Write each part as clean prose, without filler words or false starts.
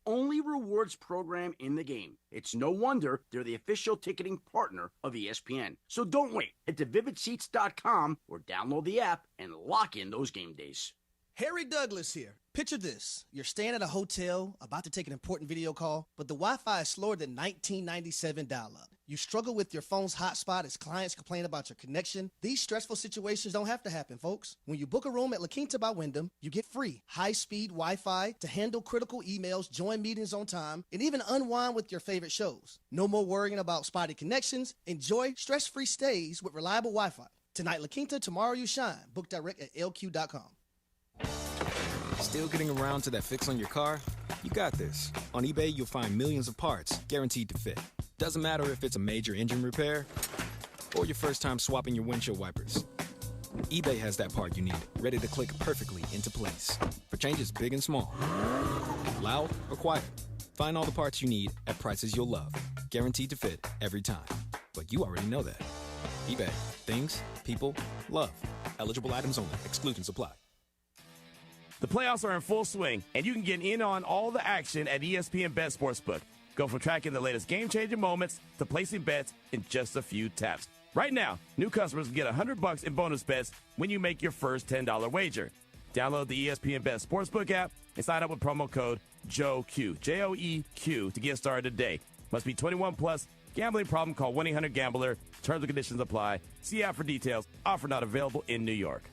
only rewards program in the game. It's no wonder they're the official ticketing partner of ESPN. So don't wait. Head to vividseats.com or download the app and lock in those game days. Harry Douglas here. Picture this. You're staying at a hotel, about to take an important video call, but the Wi-Fi is slower than 1997 dial-up. You struggle with your phone's hotspot as clients complain about your connection. These stressful situations don't have to happen, folks. When you book a room at La Quinta by Wyndham, you get free, high-speed Wi-Fi to handle critical emails, join meetings on time, and even unwind with your favorite shows. No more worrying about spotty connections. Enjoy stress-free stays with reliable Wi-Fi. Tonight, La Quinta, tomorrow you shine. Book direct at lq.com. Still getting around to that fix on your car? You got this. On eBay, you'll find millions of parts guaranteed to fit. Doesn't matter if it's a major engine repair or your first time swapping your windshield wipers. eBay has that part you need, ready to click perfectly into place for changes big and small. Loud or quiet. Find all the parts you need at prices you'll love. Guaranteed to fit every time. But you already know that. eBay. Things, people, love. Eligible items only. Exclusions apply. The playoffs are in full swing, and you can get in on all the action at ESPN Bet Sportsbook. Go from tracking the latest game-changing moments to placing bets in just a few taps. Right now, new customers can get $100 in bonus bets when you make your first $10 wager. Download the ESPN Bet Sportsbook app and sign up with promo code JOEQ, J-O-E-Q, to get started today. Must be 21 plus. Gambling problem? Call 1-800-GAMBLER. Terms and conditions apply. See app for details. Offer not available in New York.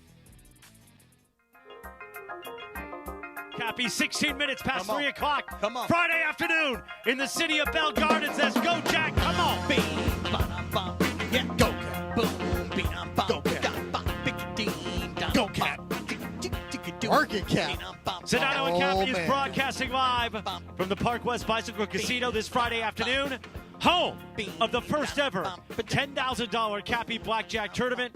Kappy, 16 minutes past 3 o'clock. Come on. Friday afternoon in the city of Bell Gardens. Let's go, Jack. Come on. Bing, ba-dum-bum. Yeah, go, Cat. Boom, bing-um-bum. Go, Cat. Go, Cat. Work it, Cat. Sedano and Kappy is broadcasting live from the Parkwest Bicycle Casino this Friday afternoon. Home of the first ever $10,000 Kappy Blackjack tournament.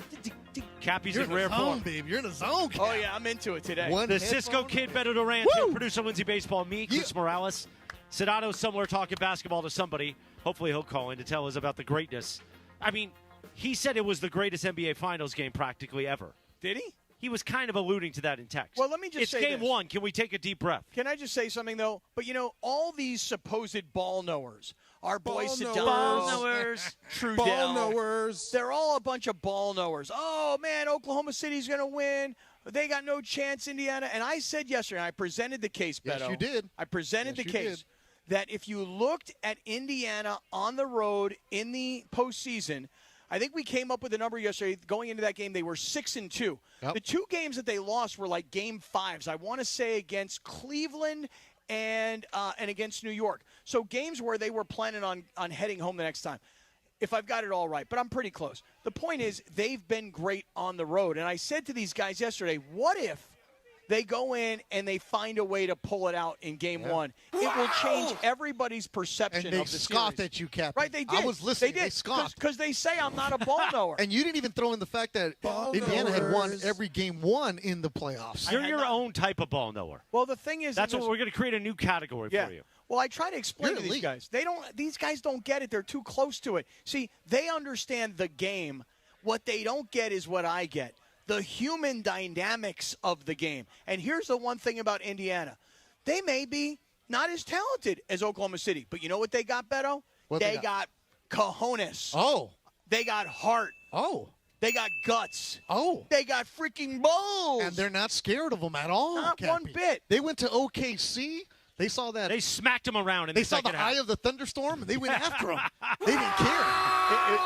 Kappy's in rare form. Babe. You're in the zone, Cat. Oh, yeah, I'm into it today. The Cisco Kid, Beto Duran, producer Lindsay Baseball, me, Chris Morales. Sedano somewhere talking basketball to somebody. Hopefully he'll call in to tell us about the greatness. I mean, he said it was the greatest NBA Finals game practically ever. Did he? He was kind of alluding to that in text. Well, let me just say It's game one. Can we take a deep breath? Can I just say something, though? But, you know, all these supposed ball knowers, our boy Sedano, ball knowers, Trudell, ball knowers, they're all a bunch of ball knowers. Oh, man, Oklahoma City's going to win. They got no chance, Indiana. And I said yesterday, I presented the case, Beto. Yes, you did. I presented the case that if you looked at Indiana on the road in the postseason, I think we came up with a number yesterday. Going into that game, they were 6-2. Yep. The two games that they lost were like game fives. I want to say against Cleveland and against New York. So games where they were planning on heading home the next time. If I've got it all right, but I'm pretty close. The point is, they've been great on the road. And I said to these guys yesterday, what if they go in and they find a way to pull it out in game one? It will change everybody's perception of the series. And they scoffed at you, Captain. Right, they did. I was listening. They did. scoffed. Because they say I'm not a ball knower. And you didn't even throw in the fact that Indiana had won every game one in the playoffs. You're your own type of ball knower. Well, the thing is, that's what we're going to create a new category for you. Well, I try to explain to these guys. These guys don't get it. They're too close to it. See, they understand the game. What they don't get is what I get. The human dynamics of the game. And here's the one thing about Indiana. They may be not as talented as Oklahoma City, but you know what they got, Beto? They got cojones. Oh. They got heart. Oh. They got guts. Oh. They got freaking balls. And they're not scared of them at all. Not one bit. They went to OKC. They saw that. They smacked them around in the second half. They saw the eye of the thunderstorm, and they went after them. They didn't care.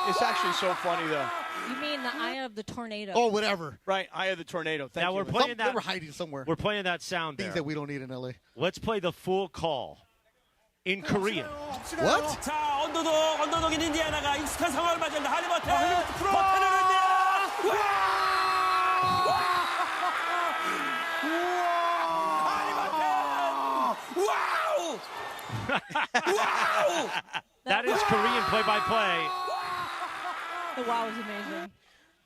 It's actually so funny, though. You mean the eye of the tornado? Oh, whatever. Right, eye of the tornado. Thank you. We're playing that. They were hiding somewhere. We're playing that sound Things there. that we don't need in L.A. Let's play the full call in Korean. What? 자, 언더독인 인디애나가 익숙한 상황을 맞이한다. 할리버튼 버텨냅니다. That is Korean play-by-play. The wow is amazing.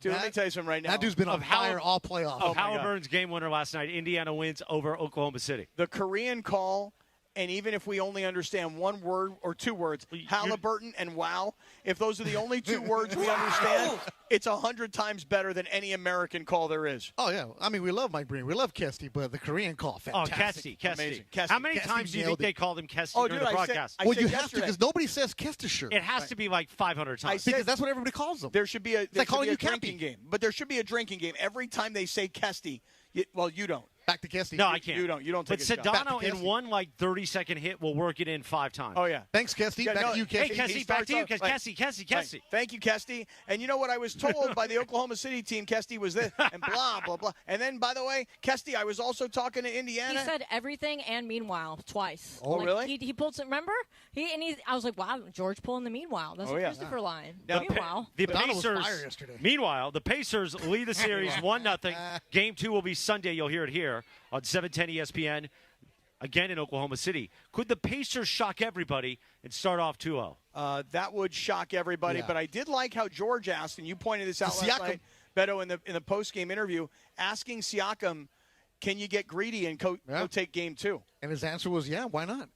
Dude, let me tell you something right now. That dude's been on fire all playoffs. Halliburton's game winner last night. Indiana wins over Oklahoma City. The Korean call And even if we only understand one word or two words, Halliburton and wow, if those are the only two words we understand, it's 100 times better than any American call there is. Oh, yeah. I mean, we love Mike Breen. We love Kesty, but the Korean call, fantastic. Kesty. Amazing. Kesty. How many Kesty times do you think they called him Kesty during the broadcast? Well, you have to because nobody says Kestisher. It has to be like 500 times. Because that's what everybody calls them. There should be a Kappy. drinking game. But there should be a drinking game. Every time they say Kesty, you don't. Back to Kesty. No, I can't. You don't take But a shot. Sedano in one 30-second hit will work it in 5 times. Oh, yeah. Thanks, Kesty. Back to you, Kesty. Hey, Kesty, back to you. Kesty. Right. Thank you, Kesty. And you know what I was told by the Oklahoma City team? Kesty was this, and blah, blah, blah. And then, by the way, Kesty, I was also talking to Indiana. He said everything and meanwhile twice. Oh, really? He pulled some, remember? I was like, wow, George pulling the meanwhile. That's a Christopher line. Now, Meanwhile. The Sedano was Pacers, fire yesterday. Meanwhile, the Pacers lead the series 1-0. Game 2 will be Sunday. You'll hear it here on 710 ESPN, again in Oklahoma City. Could the Pacers shock everybody and start off 2-0? That would shock everybody. But I did like how George asked, and you pointed this out last night, Beto, in the post-game interview, asking Siakam, can you get greedy and go take game 2? And his answer was, yeah, why not?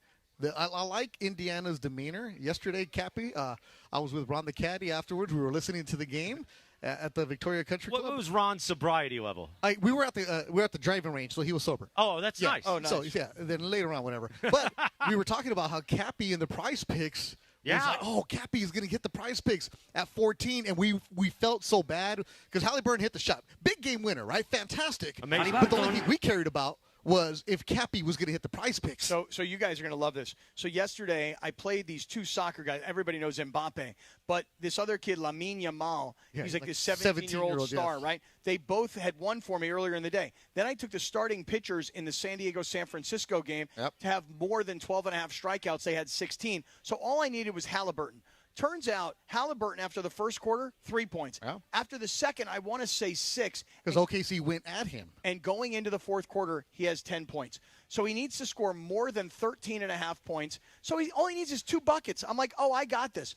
I like Indiana's demeanor. Yesterday, Kappy, I was with Ron the Caddy afterwards. We were listening to the game at the Victoria Country Club. What was Ron's sobriety level? We were at the driving range, so he was sober. Oh, that's nice. Oh, nice. So, then later on, whatever. But we were talking about how Kappy in the prize picks was like, oh, Kappy is going to get the prize picks at 14, and we felt so bad because Halliburton hit the shot. Big game winner, right? Fantastic. Amazing. But the only thing we cared about was if Kappy was going to hit the prize picks. So you guys are going to love this. So yesterday, I played these 2 soccer guys. Everybody knows Mbappe. But this other kid, Lamine Yamal, he's like this 17-year-old star, right? They both had won for me earlier in the day. Then I took the starting pitchers in the San Diego-San Francisco game to have more than 12 and a half strikeouts. They had 16. So all I needed was Halliburton. Turns out, Halliburton, after the first quarter, 3 points. Yeah. After the second, I want to say 6. Because OKC went at him. And going into the fourth quarter, he has 10 points. So he needs to score more than 13.5 points. So all he needs is 2 buckets. I'm like, oh, I got this.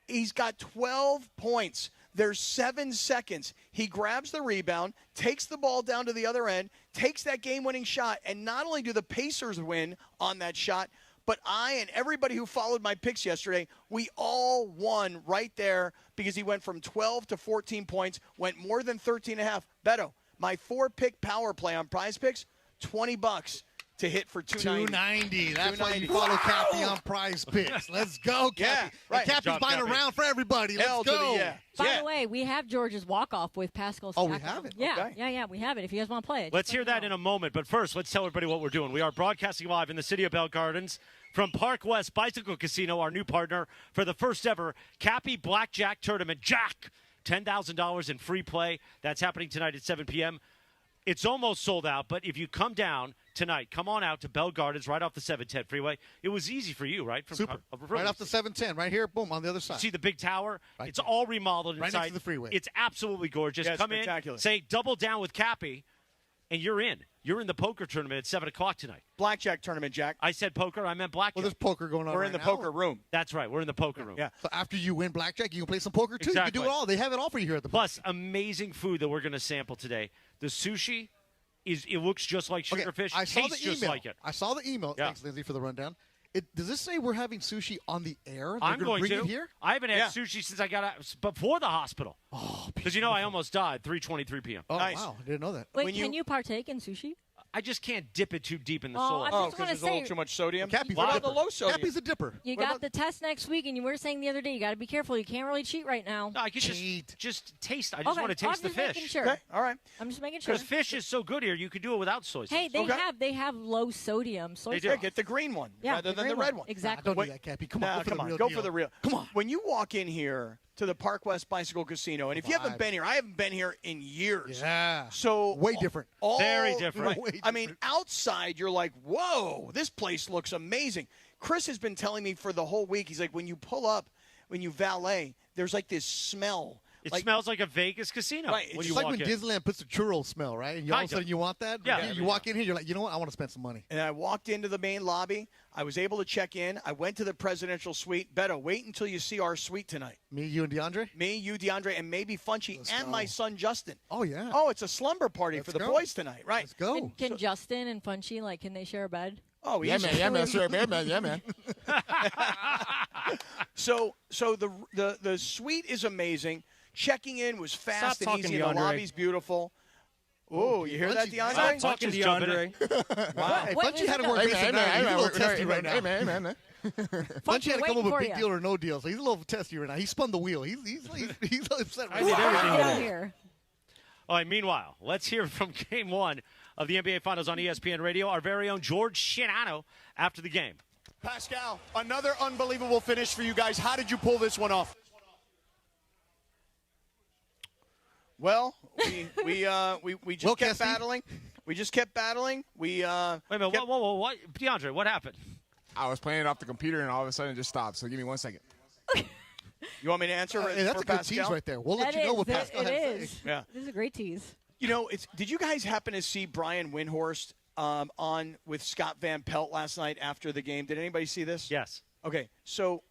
He's got 12 points. There's 7 seconds. He grabs the rebound, takes the ball down to the other end, takes that game-winning shot, and not only do the Pacers win on that shot, but I and everybody who followed my picks yesterday, we all won right there because he went from 12 to 14 points, went more than 13.5. Beto, my 4-pick power play on Prize Picks, $20 to hit for $290. That's why you follow Kappy on Prize Picks. Let's go, Kappy. Yeah, right. Kappy's buying around for everybody. Let's go. By the way, we have George's walk-off with Pascal Siakam. Oh, we have it? Yeah, yeah, we have it. If you guys want to play it. Let's hear that in a moment. But first, let's tell everybody what we're doing. We are broadcasting live in the city of Bell Gardens from Parkwest Bicycle Casino, our new partner for the first ever Kappy Blackjack Tournament. Jack, $10,000 in free play. That's happening tonight at 7 p.m. It's almost sold out, but if you come down tonight, come on out to Bell Gardens right off the 710 freeway. It was easy for you, right? Super. Right off the 710, right here, boom, on the other side. See the big tower? Right it's all remodeled inside. Right next to the freeway. It's absolutely gorgeous. Yeah, come spectacular. in, say double down with Kappy, and you're in. You're in the poker tournament at 7 o'clock tonight. Blackjack tournament, Jack. I said poker. I meant blackjack. Well, there's poker going on We're right in the now. poker room. That's right. We're in the poker room. Yeah. So after you win blackjack, you can play some poker, too. Exactly. You can do it all. They have it all for you here at the Plus, amazing food that we're going to sample today. The sushi, it looks just like sugarfish. I saw tastes the email. just like it. I saw the email. Yeah. Thanks, Lindsay, for the rundown. Does this say we're having sushi on the air? I'm going bring to. it here? I haven't had sushi since I got out before the hospital. Oh, because I almost died 3:23 p.m. Oh, Nice. wow. I didn't know that. Wait, can you partake in sushi? I just can't dip it too deep in the Oh, soul. I'm Oh, just because gonna there's a little say- too much sodium. Kappy's What a about the dipper. low sodium? Kappy's a dipper. You What got about- the test next week, and you were saying the other day you got to be careful. You can't really cheat right now. No, I could Cheat. just taste. I just Okay, want to taste the I'm just making fish. sure. Okay, all right. I'm just making sure. Because fish is so good here, you could do it without soy sauce. Hey, they have low sodium soy They do. sauce. Yeah, get the green one rather the than green the red one. Exactly. Don't do that, Kappy. Come on, Nah, go for come the on. real Go deal. for the real. Come on. When you walk in here to the Parkwest Bicycle Casino, and if you haven't been here, I haven't been here in years. Yeah. So Way different. Very different. Right. I mean, outside you're like, whoa, this place looks amazing. Chris has been telling me for the whole week. He's like, when you pull up, when you valet, there's like this smell. It smells like a Vegas casino. Right, When it's you It's like walk when in. Disneyland puts a churro smell, right? And all of a Kinda. sudden you want that? Yeah. You walk in here, you're like, you know what? I want to spend some money. And I walked into the main lobby. I was able to check in. I went to the presidential suite. Beto, wait until you see our suite tonight. Me, you, and DeAndre? Me, you, DeAndre, and maybe Funchie and my son Justin. Oh, yeah. Oh, it's a slumber party Let's for the go. boys tonight, right? Let's go. Can Justin and Funchie, can they share a bed? Oh, yeah, man. Yeah, man. Sure, man. Yeah, man. So the suite is amazing. Checking in was fast Stop and easy. talking, The DeAndre. lobby's beautiful. Oh, you hear that, DeAndre? Stop talking, DeAndre. Wow. Hey, Funchie had to work Hey, with man, him now. He's a little testy right now. Hey, man. Funchie had to come up with waiting big for deal or no deal, so he's a little testy right now. He spun the wheel. He's upset right Get now. out here. All right, meanwhile, let's hear from Game 1 of the NBA Finals on ESPN Radio, our very own George Sedano after the game. Pascal, another unbelievable finish for you guys. How did you pull this one off? Well, we just kept battling. We just kept battling. Wait a minute. Whoa. What? DeAndre, what happened? I was playing it off the computer, and all of a sudden it just stopped. So give me 1 second. You want me to answer Hey, that's for a good Pascal? tease right there. We'll let you know what Pascal It has to is. say. Yeah. This is a great tease. You know, did you guys happen to see Brian Windhorst on with Scott Van Pelt last night after the game? Did anybody see this? Yes. Okay, so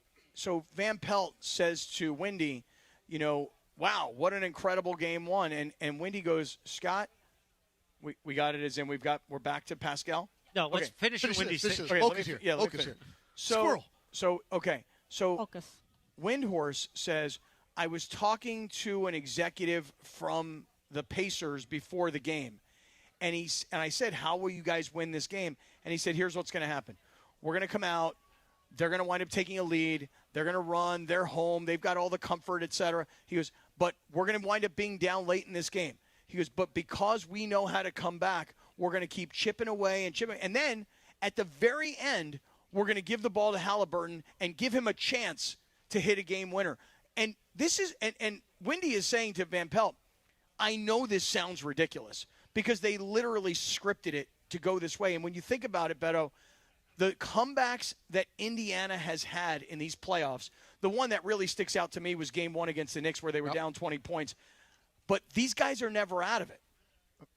Van Pelt says to Wendy, you know, wow, what an incredible game one. And Wendy goes, Scott, we got it as in we're back to Pascal? No, let's finish what Wendy said. Okay, Focus here. Yeah, Focus here. So Focus. Windhorst says, I was talking to an executive from the Pacers before the game. And I said, how will you guys win this game? And he said, here's what's going to happen. We're going to come out. They're going to wind up taking a lead. They're going to run. They're home. They've got all the comfort, et cetera. He goes, but we're going to wind up being down late in this game. He goes, but because we know how to come back, we're going to keep chipping away and chipping. And then at the very end, we're going to give the ball to Halliburton and give him a chance to hit a game winner. And this is and Wendy is saying to Van Pelt, I know this sounds ridiculous because they literally scripted it to go this way. And when you think about it, Beto, the comebacks that Indiana has had in these playoffs, the one that really sticks out to me was game one against the Knicks where they were down 20 points. But these guys are never out of it.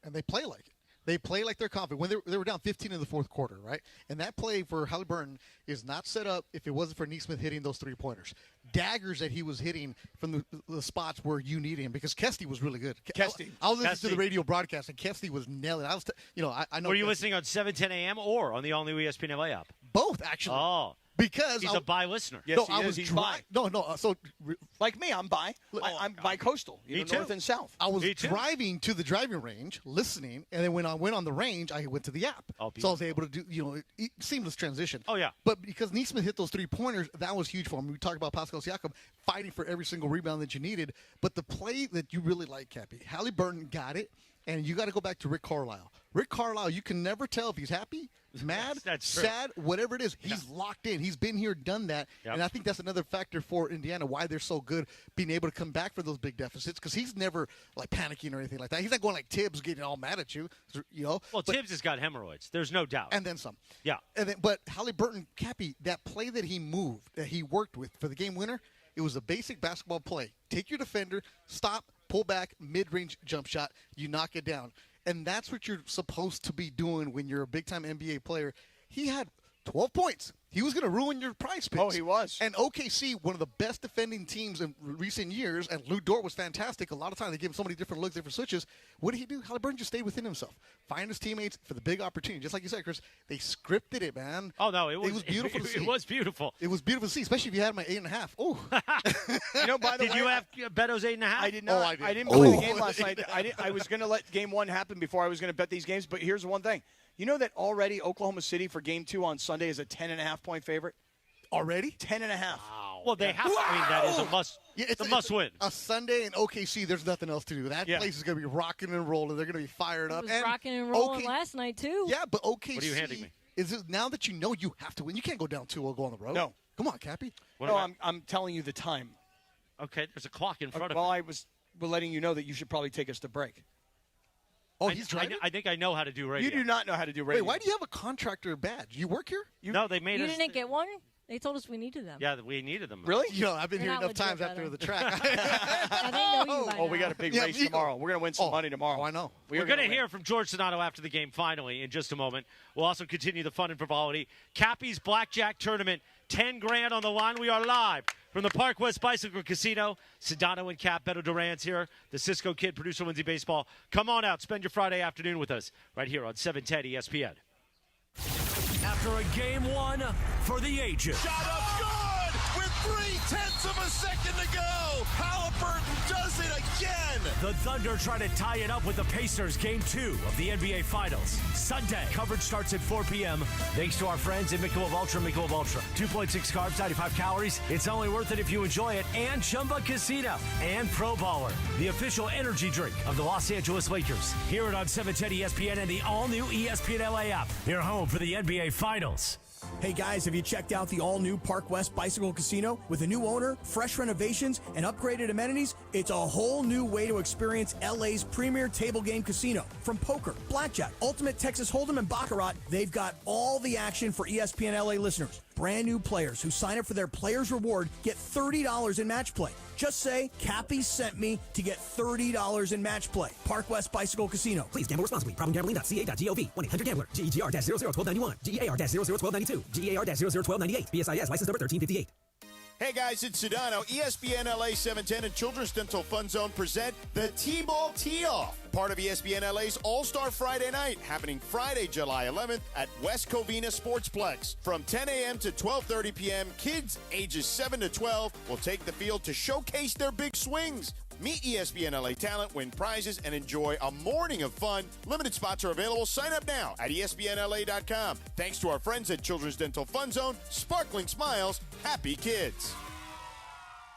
And they play like it. They play like they're confident. When they were down 15 in the fourth quarter, right? And that play for Halliburton is not set up if it wasn't for Nesmith hitting those three-pointers. Daggers that he was hitting from the spots where you need him because Kesty was really good. Kesty. I was listening to the radio broadcast, and Kesty was nailing it. I know. Were you listening on 7:10 a.m. or on the all-new ESPN LA app? Both, actually. Oh. Because he's a bi listener. Yes, no, I was bi. No. So like me, I'm bi. I'm bi-coastal. Me too. North and south. I was driving to the driving range, listening, and then when I went on the range, I went to the app. Oh, so I was able to do, seamless transition. Oh, yeah. But because Nesmith hit those 3-pointers, that was huge for him. We talked about Pascal Siakam fighting for every single rebound that you needed. But the play that you really like, Kappy, Halliburton got it, and you got to go back to Rick Carlisle. Rick Carlisle, you can never tell if he's happy, mad, sad, whatever it is. He's locked in. He's been here, done that. Yep. And I think that's another factor for Indiana, why they're so good, being able to come back for those big deficits, because he's never, like, panicking or anything like that. He's not going like Tibbs getting all mad at you, Well, Tibbs has got hemorrhoids. There's no doubt. And then some. Yeah. But Halliburton, Kappy, that play that he moved, that he worked with for the game winner, it was a basic basketball play. Take your defender, stop, pull back, mid-range jump shot, you knock it down. And that's what you're supposed to be doing when you're a big-time NBA player. He had 12 points. He was going to ruin your prize picks. Oh, he was. And OKC, one of the best defending teams in recent years, and Lou Dort was fantastic. A lot of times they give him so many different looks, different switches. What did he do? Halliburton just stayed within himself. Find his teammates for the big opportunity. Just like you said, Chris, they scripted it, man. Oh, no, it was beautiful to see. It was beautiful. It was beautiful to see, especially if you had him at 8.5. Oh. By the way, did you have Beto's 8.5? I did not. Oh, I didn't play the game last night. I was going to let game one happen before I was going to bet these games. But here's one thing. You know that already Oklahoma City for game 2 on Sunday is a 10.5-point favorite? Already? 10.5. Wow. Well, they have to. I mean, that is a must. Yeah, it's a must win. A Sunday in OKC, there's nothing else to do. That place is going to be rocking and rolling. They're going to be fired up. It was rocking and rolling last night, too. Yeah, but OKC. What are you handing me? Is it now that you know you have to win? You can't go down 2-0 go on the road. No. Come on, Kappy. I'm telling you the time. Okay, there's a clock in front of me. Well, we're letting you know that you should probably take us to break. Oh, he's driving? I think I know how to do radio. You do not know how to do radio. Wait, why do you have a contractor badge? You work here? No, they made us. You didn't get one? They told us we needed them. Yeah, we needed them. Really? I've been here enough times after the track. I didn't know you by we got a big race tomorrow. We're going to win some money tomorrow. Oh, I know. We're going to hear from George Sedano after the game, finally, in just a moment. We'll also continue the fun and frivolity. Kappy's Blackjack Tournament, $10,000 on the line. We are live from the Parkwest Bicycle Casino. Sedano and Cap, Beto Duran's here. The Cisco Kid, producer Lindsay Baseball. Come on out. Spend your Friday afternoon with us right here on 710 ESPN. after a game one for the ages. Shot up good with 0.3 of a second to go. Halliburton does it again. The Thunder try to tie it up with the Pacers game 2 of the NBA Finals. Sunday, coverage starts at 4 p.m. Thanks to our friends at Michelob Ultra. 2.6 carbs, 95 calories. It's only worth it if you enjoy it. And Chumba Casino and Pro Baller, the official energy drink of the Los Angeles Lakers. Hear it on 710 ESPN and the all-new ESPN LA app. Your home for the NBA Finals. Hey guys, have you checked out the all-new Parkwest Bicycle Casino? With a new owner, fresh renovations, and upgraded amenities, it's a whole new way to experience LA's premier table game casino. From poker, blackjack, ultimate Texas Hold'em, and baccarat, they've got all the action for ESPN LA listeners. Brand new players who sign up for their Players Reward get $30 in match play. Just say, Kappy sent me to get $30 in match play. Parkwest Bicycle Casino. Please gamble responsibly. Problemgambling.ca.gov. 1-800-GAMBLER. GEGR-001291. GEAR-001292. GEAR-001298. BSIS license number 1358. Hey guys, it's Sedano. ESPN LA 710 and Children's Dental Fun Zone present the T-Ball Tee-Off, part of ESPN LA's All-Star Friday Night, happening Friday, July 11th at West Covina Sportsplex. From 10 a.m. to 12:30 p.m., kids ages 7 to 12 will take the field to showcase their big swings. Meet ESPN LA talent, win prizes, and enjoy a morning of fun. Limited spots are available. Sign up now at ESPNLA.com. Thanks to our friends at Children's Dental Fun Zone. Sparkling smiles, happy kids.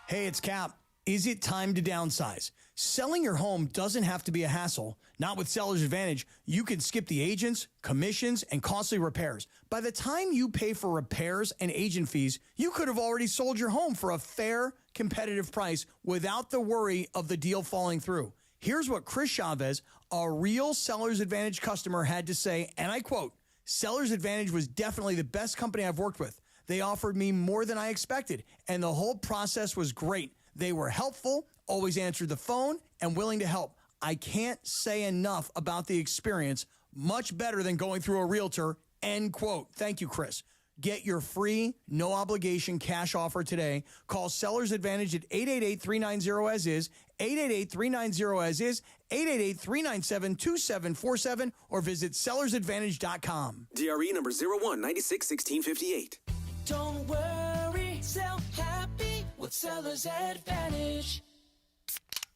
Hey, it's Cap. Is it time to downsize? Selling your home doesn't have to be a hassle. Not with Seller's Advantage. You can skip the agents, commissions, and costly repairs. By the time you pay for repairs and agent fees, you could have already sold your home for a fair, competitive price without the worry of the deal falling through. Here's what Chris Chavez, a real Seller's Advantage customer, had to say, and I quote, "Seller's Advantage was definitely the best company I've worked with. They offered me more than I expected, and the whole process was great. They were helpful, always answered the phone, and willing to help. I can't say enough about the experience. Much better than going through a realtor," end quote. Thank you, Chris. Get your free, no-obligation cash offer today. Call Seller's Advantage at 888-390-AS-IS, 888-390-AS-IS, 888-397-2747, or visit sellersadvantage.com. DRE number 01961658. Don't worry, sell happy with Seller's Advantage.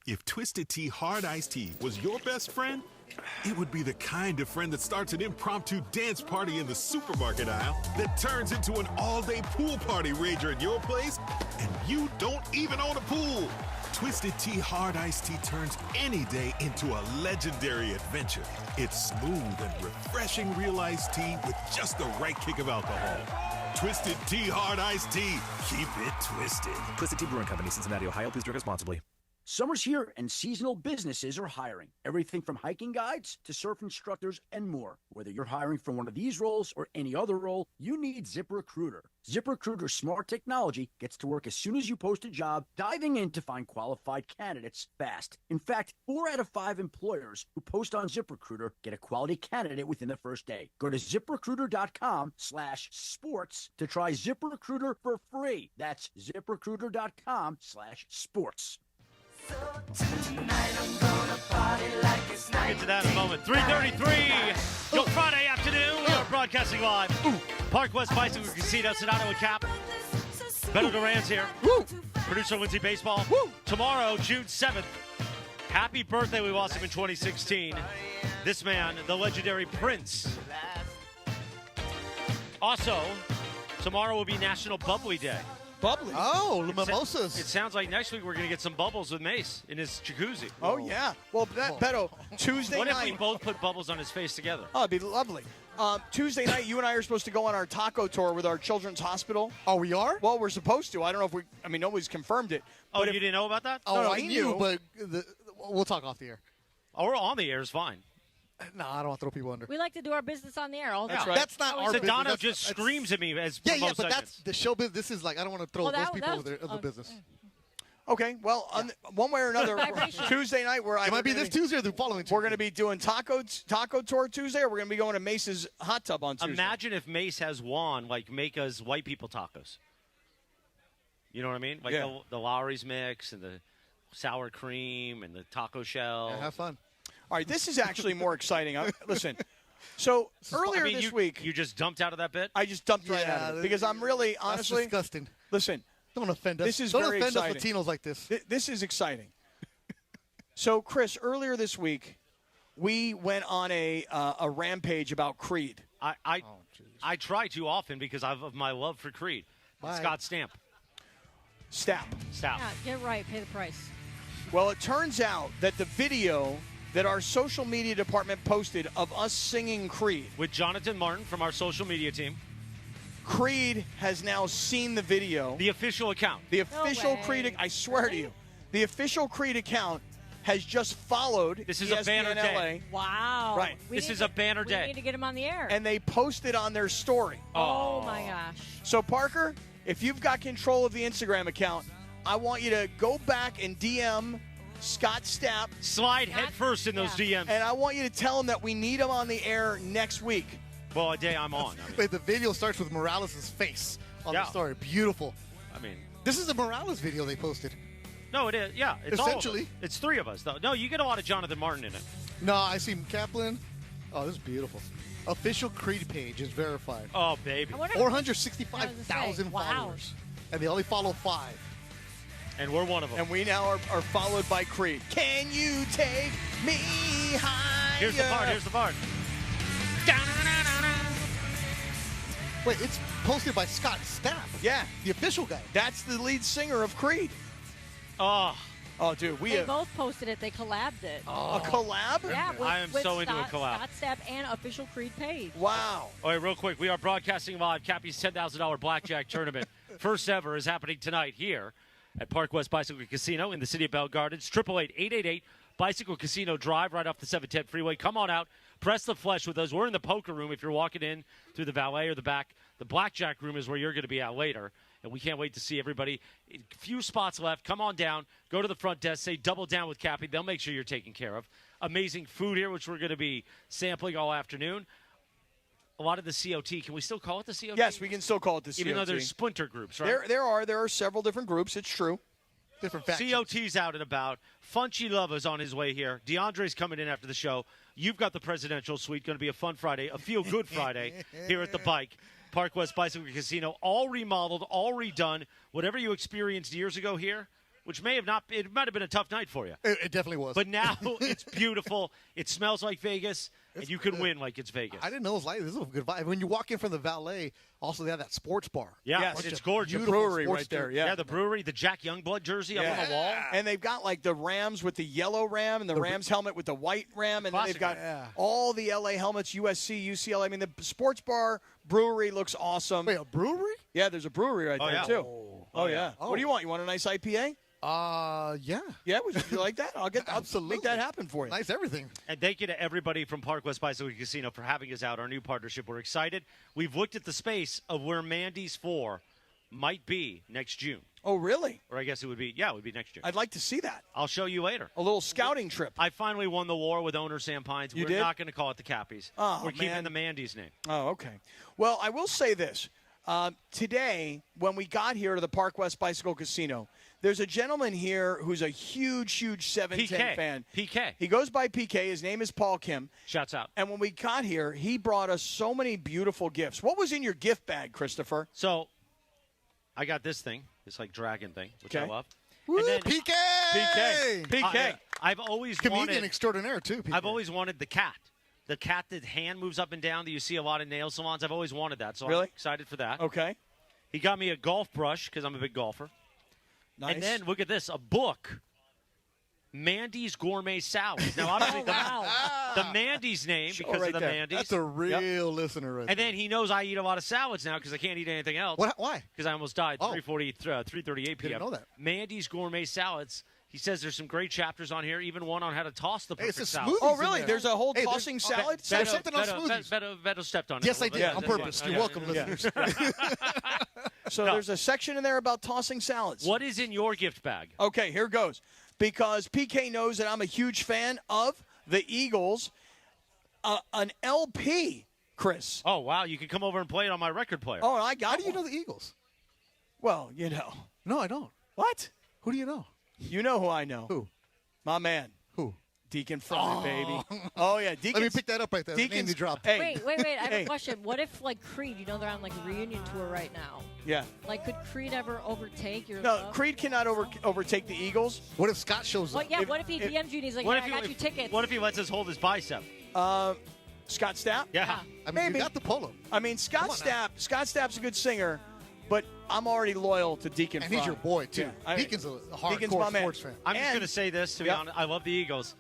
If Twisted Tea Hard Iced Tea was your best friend, it would be the kind of friend that starts an impromptu dance party in the supermarket aisle that turns into an all-day pool party rager at your place, and you don't even own a pool. Twisted Tea Hard Iced Tea turns any day into a legendary adventure. It's smooth and refreshing real iced tea with just the right kick of alcohol. Twisted Tea Hard Iced Tea. Keep it twisted. Twisted Tea Brewing Company, Cincinnati, Ohio. Please drink responsibly. Summer's here, and seasonal businesses are hiring. Everything from hiking guides to surf instructors and more. Whether you're hiring for one of these roles or any other role, you need ZipRecruiter. ZipRecruiter's smart technology gets to work as soon as you post a job, diving in to find qualified candidates fast. In fact, 4 out of 5 employers who post on ZipRecruiter get a quality candidate within the first day. Go to ZipRecruiter.com/sports to try ZipRecruiter for free. That's ZipRecruiter.com/sports. We'll get to that in a moment. 3:33. Go Friday afternoon. We are broadcasting live. Parkwest Bicycle Casino, Sedano and Cap. Beto Duran's here. Producer Lindsay Baseball. Tomorrow, June 7th. Happy birthday. We lost him in 2016. This man, the legendary Prince. Also, tomorrow will be National Bubbly Day. Bubbly. Oh, mimosas. It sounds like next week we're going to get some bubbles with Mace in his jacuzzi. Oh, yeah. Well, Beto, Tuesday night. What if we both put bubbles on his face together? Oh, it'd be lovely. Tuesday night, you and I are supposed to go on our taco tour with our children's hospital. Oh, we are? Well, we're supposed to. I don't know if nobody's confirmed it. Oh, you didn't know about that? Oh, I knew, but we'll talk off the air. Oh, we're on the air is fine. No, I don't want to throw people under. We like to do our business on the air all the time. Right. That's not our business. Sedano just screams at me as yeah, but that's the show business. This is like, I don't want to throw those people over the business. Okay, well, one way or another, Tuesday night, it might be this Tuesday or the following Tuesday. We're going to be doing taco tour Tuesday, or we're going to be going to Mace's hot tub on Tuesday. Imagine if Mace has Juan, make us white people tacos. You know what I mean? Like the Lowry's mix and the sour cream and the taco shell. Yeah, have fun. All right, this is actually more exciting. Listen, So earlier this week, you just dumped out of that bit. I just dumped right out of it because I'm really honestly That's disgusting. Listen, don't offend us. This is don't very offend exciting. us Latinos like this. This is exciting. So, Chris, earlier this week, we went on a rampage about Creed. I try too often because of my love for Creed. Scott Stapp. Yeah, get right. Pay the price. Well, it turns out that the video that our social media department posted of us singing Creed. With Jonathan Martin from our social media team. Creed has now seen the video. The official account. The official Creed, I swear to you, the official Creed account has just followed This is ESPN a banner day. Wow. Right. This is a banner day. We need to get him on the air. And they posted on their story. Oh, my gosh. So, Parker, if you've got control of the Instagram account, I want you to go back and DM Scott Stapp. Slide headfirst in those DMs. And I want you to tell him that we need him on the air next week. Well, a day I'm on. Wait, the video starts with Morales' face on the story. Beautiful. I mean, this is the Morales video they posted. No, it is. Yeah, it's essentially. All of us. It's three of us, though. No, you get a lot of Jonathan Martin in it. No, I see Kaplan. Oh, this is beautiful. Official Creed page is verified. Oh, baby. 465,000 followers. And they only follow 5. And we're one of them. And we now are followed by Creed. Can you take me higher? Here's the part. Wait, it's posted by Scott Stapp. Yeah. The official guy. That's the lead singer of Creed. Oh, dude. They both posted it. They collabed it. A collab? Yeah. I am so into a collab. Scott Stapp and official Creed page. Wow. All right, real quick. We are broadcasting live. Kappy's $10,000 Blackjack tournament. First ever is happening tonight here at Parkwest Bicycle Casino in the city of Bell Gardens. 888-888 Bicycle Casino Drive right off the 710 freeway. Come on out. Press the flesh with us. We're in the poker room if you're walking in through the valet or the back. The blackjack room is where you're going to be at later. And we can't wait to see everybody. A few spots left. Come on down. Go to the front desk. Say double down with Kappy. They'll make sure you're taken care of. Amazing food here, which we're going to be sampling all afternoon. A lot of the COT. Can we still call it the COT? Yes, we can still call it the COT. Even though there's splinter groups, right? There are several different groups. It's true. Different factions. COT's out and about. Funchie Love is on his way here. DeAndre's coming in after the show. You've got the presidential suite. Going to be a fun Friday, a feel-good Friday here at the Bike. Parkwest Bicycle Casino, all remodeled, all redone. Whatever you experienced years ago here, which might have been a tough night for you. It definitely was. But now it's beautiful. It smells like Vegas, and you can win like it's Vegas. I didn't know it was like this. Is a good vibe. When you walk in from the valet, also they have that sports bar. Yeah, yes, it's gorgeous. The brewery right there. Yeah, the brewery, the Jack Youngblood jersey up on the wall. And they've got like the Rams with the yellow Ram and the Rams helmet with the white Ram. And then they've got all the LA helmets, USC, UCLA. I mean, the sports bar brewery looks awesome. Wait, a brewery? Yeah, there's a brewery right there, too. Oh, yeah. Oh. What do you want? You want a nice IPA? Yeah. Yeah, would you like that? I'll make that happen for you. Nice everything. And thank you to everybody from Parkwest Bicycle Casino for having us out, our new partnership. We're excited. We've looked at the space of where Mandy's 4 might be next June. Oh, really? Or I guess it would be next June. I'd like to see that. I'll show you later. A little scouting trip. I finally won the war with owner Sam Pines. You We're did? not going to call it the Cappies. Oh, We're keeping man. the Mandy's name. Oh, okay. Well, I will say this. Today, when we got here to the Parkwest Bicycle Casino, there's a gentleman here who's a huge 710 fan. PK. He goes by PK. His name is Paul Kim. Shouts out. And when we got here, he brought us so many beautiful gifts. What was in your gift bag, Christopher? So, I got this thing, this like dragon thing, which I Okay. love. Woo, And then PK! I've always Comedian wanted extraordinaire, too, PK. I've always wanted the cat. The cat that hand moves up and down that you see a lot in nail salons. I've always wanted that, so Really? I'm excited for that. Okay. He got me a golf brush because I'm a big golfer. Nice. And then, look at this, a book. Mandy's Gourmet Salads. Now, obviously, the Mandy's name because right of the there. Mandy's. That's a real listener right And then he knows I eat a lot of salads now because I can't eat anything else. Why? Because I almost died. Oh. 3:38 p.m. Didn't know that. Mandy's Gourmet Salads. He says there's some great chapters on here, even one on how to toss the Hey, it's perfect a salad. smoothie. Oh, really? there. There's a whole Hey, tossing salad? There's something on smoothies. Beto stepped on it. Yes, a I little did. bit. On purpose. Yeah. You're welcome, Yeah. listeners. So there's a section in there about tossing salads. What is in your gift bag? Okay, here goes. Because PK knows that I'm a huge fan of the Eagles. An LP, Chris. Oh, wow. You can come over and play it on my record player. Oh, I got How do you one. know the Eagles? Well, you know. No, I don't. What? Who do you know? You know who I know. Who? My man. Who? Deacon Fry, baby. Oh, yeah. Let me pick that up right there. Deacon's you dropped. Hey. Wait. I have a question. What if, like, Creed, they're on, like, a reunion tour right now. Yeah. Like, could Creed ever overtake your No, love? Creed cannot overtake the Eagles. What if Scott shows up? What if he DMs you and he's like, I got you tickets? What if he lets us hold his bicep? Scott Stapp? Yeah. I mean, Maybe. you got the polo. I mean, Scott Stapp's a good singer, but I'm already loyal to Deacon And Fry. he's your boy, too. Yeah. Deacon's a Deacon's my hardcore man. sports fan. I'm just going to say this, to be honest. I love the Eagles,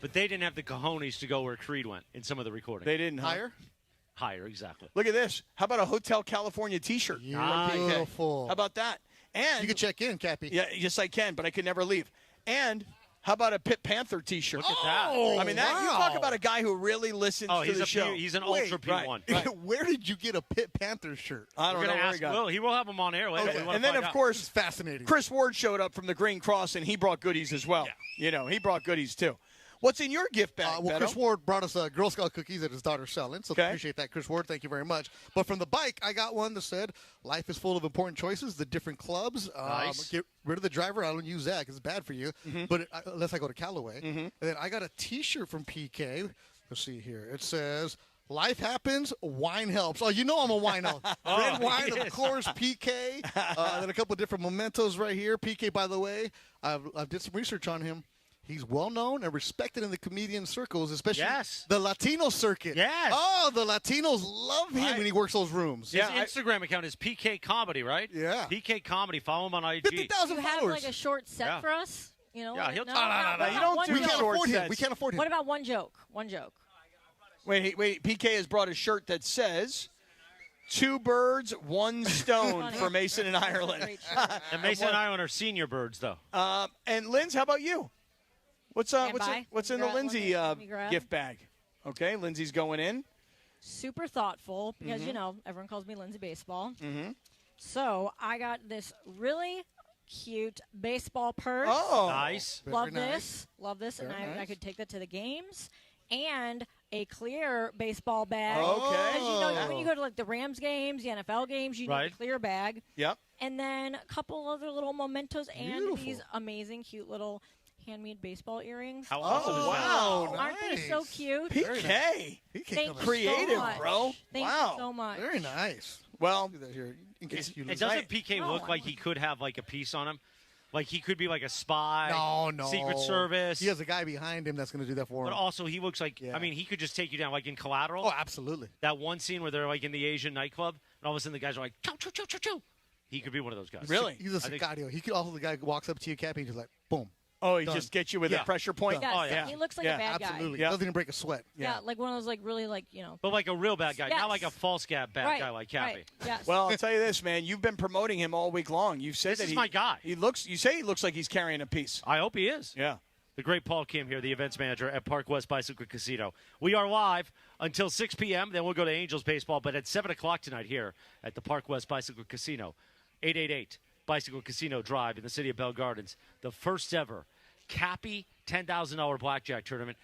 but they didn't have the cojones to go where Creed went in some of the recording. They didn't. Higher, exactly. Look at this. How about a Hotel California T-shirt? Beautiful. How about that? And you can check in, Kappy. Yeah, yes, I can, but I could never leave. And how about a Pitt Panther T-shirt? Look at that. I mean, you talk about a guy who really listens to the show. He's an ultra P1. Right. Where did you get a Pitt Panther shirt? I don't know where he got it. Will. He will have him on air later. Okay. And then, of course, it's fascinating. Chris Ward showed up from the Green Cross, and he brought goodies as well. Yeah. He brought goodies, too. What's in your gift bag, Well, Beto? Chris Ward brought us Girl Scout cookies that his daughter's selling, so appreciate that, Chris Ward. Thank you very much. But from the bike, I got one that said, life is full of important choices, the different clubs. Nice. Get rid of the driver. I don't use that because it's bad for you, but unless I go to Callaway. And then I got a T-shirt from PK. Let's see here. It says, life happens, wine helps. Oh, you know I'm a wine elf. Red wine, of course, PK. Then a couple different mementos right here. PK, by the way, I've did some research on him. He's well-known and respected in the comedian circles, especially the Latino circuit. Yes. Oh, the Latinos love him when he works those rooms. His Instagram account is PK Comedy, right? Yeah. PK Comedy. Follow him on IG. 50,000 You have, like, a short set for us? Yeah, like, he'll no, You don't do short sets. We can't afford him. What about one joke? One joke. Wait. PK has brought a shirt that says, 2 birds, 1 stone for Mason and Ireland. And Mason and Ireland are senior birds, though. And Linz, how about you? What's in the Lindsay gift bag? Okay, Lindsay's going in. Super thoughtful because, everyone calls me Lindsay Baseball. So I got this really cute baseball purse. Oh, nice. Love this. And I could take that to the games. And a clear baseball bag. Okay. As when you go to like the Rams games, the NFL games, you need a clear bag. Yep. And then a couple other little mementos and these amazing, cute little handmade baseball earrings. How awesome is that? Wow. Aren't they so cute? PK. Thank you Creative, so much. bro. Thank wow. you so much. Very nice. Well, in case you it doesn't PK look like he could have like a piece on him? Like he could be like a spy, no, Secret Service. He has a guy behind him that's going to do that for him. But also he looks like, I mean, he could just take you down like in Collateral. Oh, absolutely. That one scene where they're like in the Asian nightclub and all of a sudden the guys are like, chow, chow, chow, chow, chow. He could be one of those guys. Really? He's a sicario. He could also, the guy walks up to you, Kappy, and just like, boom. Oh, he just gets you with a pressure point? Yes, Oh, yeah. He looks like a bad guy. Absolutely. Doesn't even break a sweat. Yeah, like one of those, like, really, like, But like a real bad guy, Yes. not like a false bad guy like Kappy. Right. Yes. Well, I'll tell you this, man. You've been promoting him all week long. You've said This that is my guy. You say he looks like he's carrying a piece. I hope he is. Yeah. The great Paul Kim here, the events manager at Parkwest Bicycle Casino. We are live until 6 p.m. Then we'll go to Angels baseball. But at 7 o'clock tonight here at the Parkwest Bicycle Casino, 888 Bicycle Casino Drive in the city of Bell Gardens, the first ever Kappy $10,000 blackjack tournament.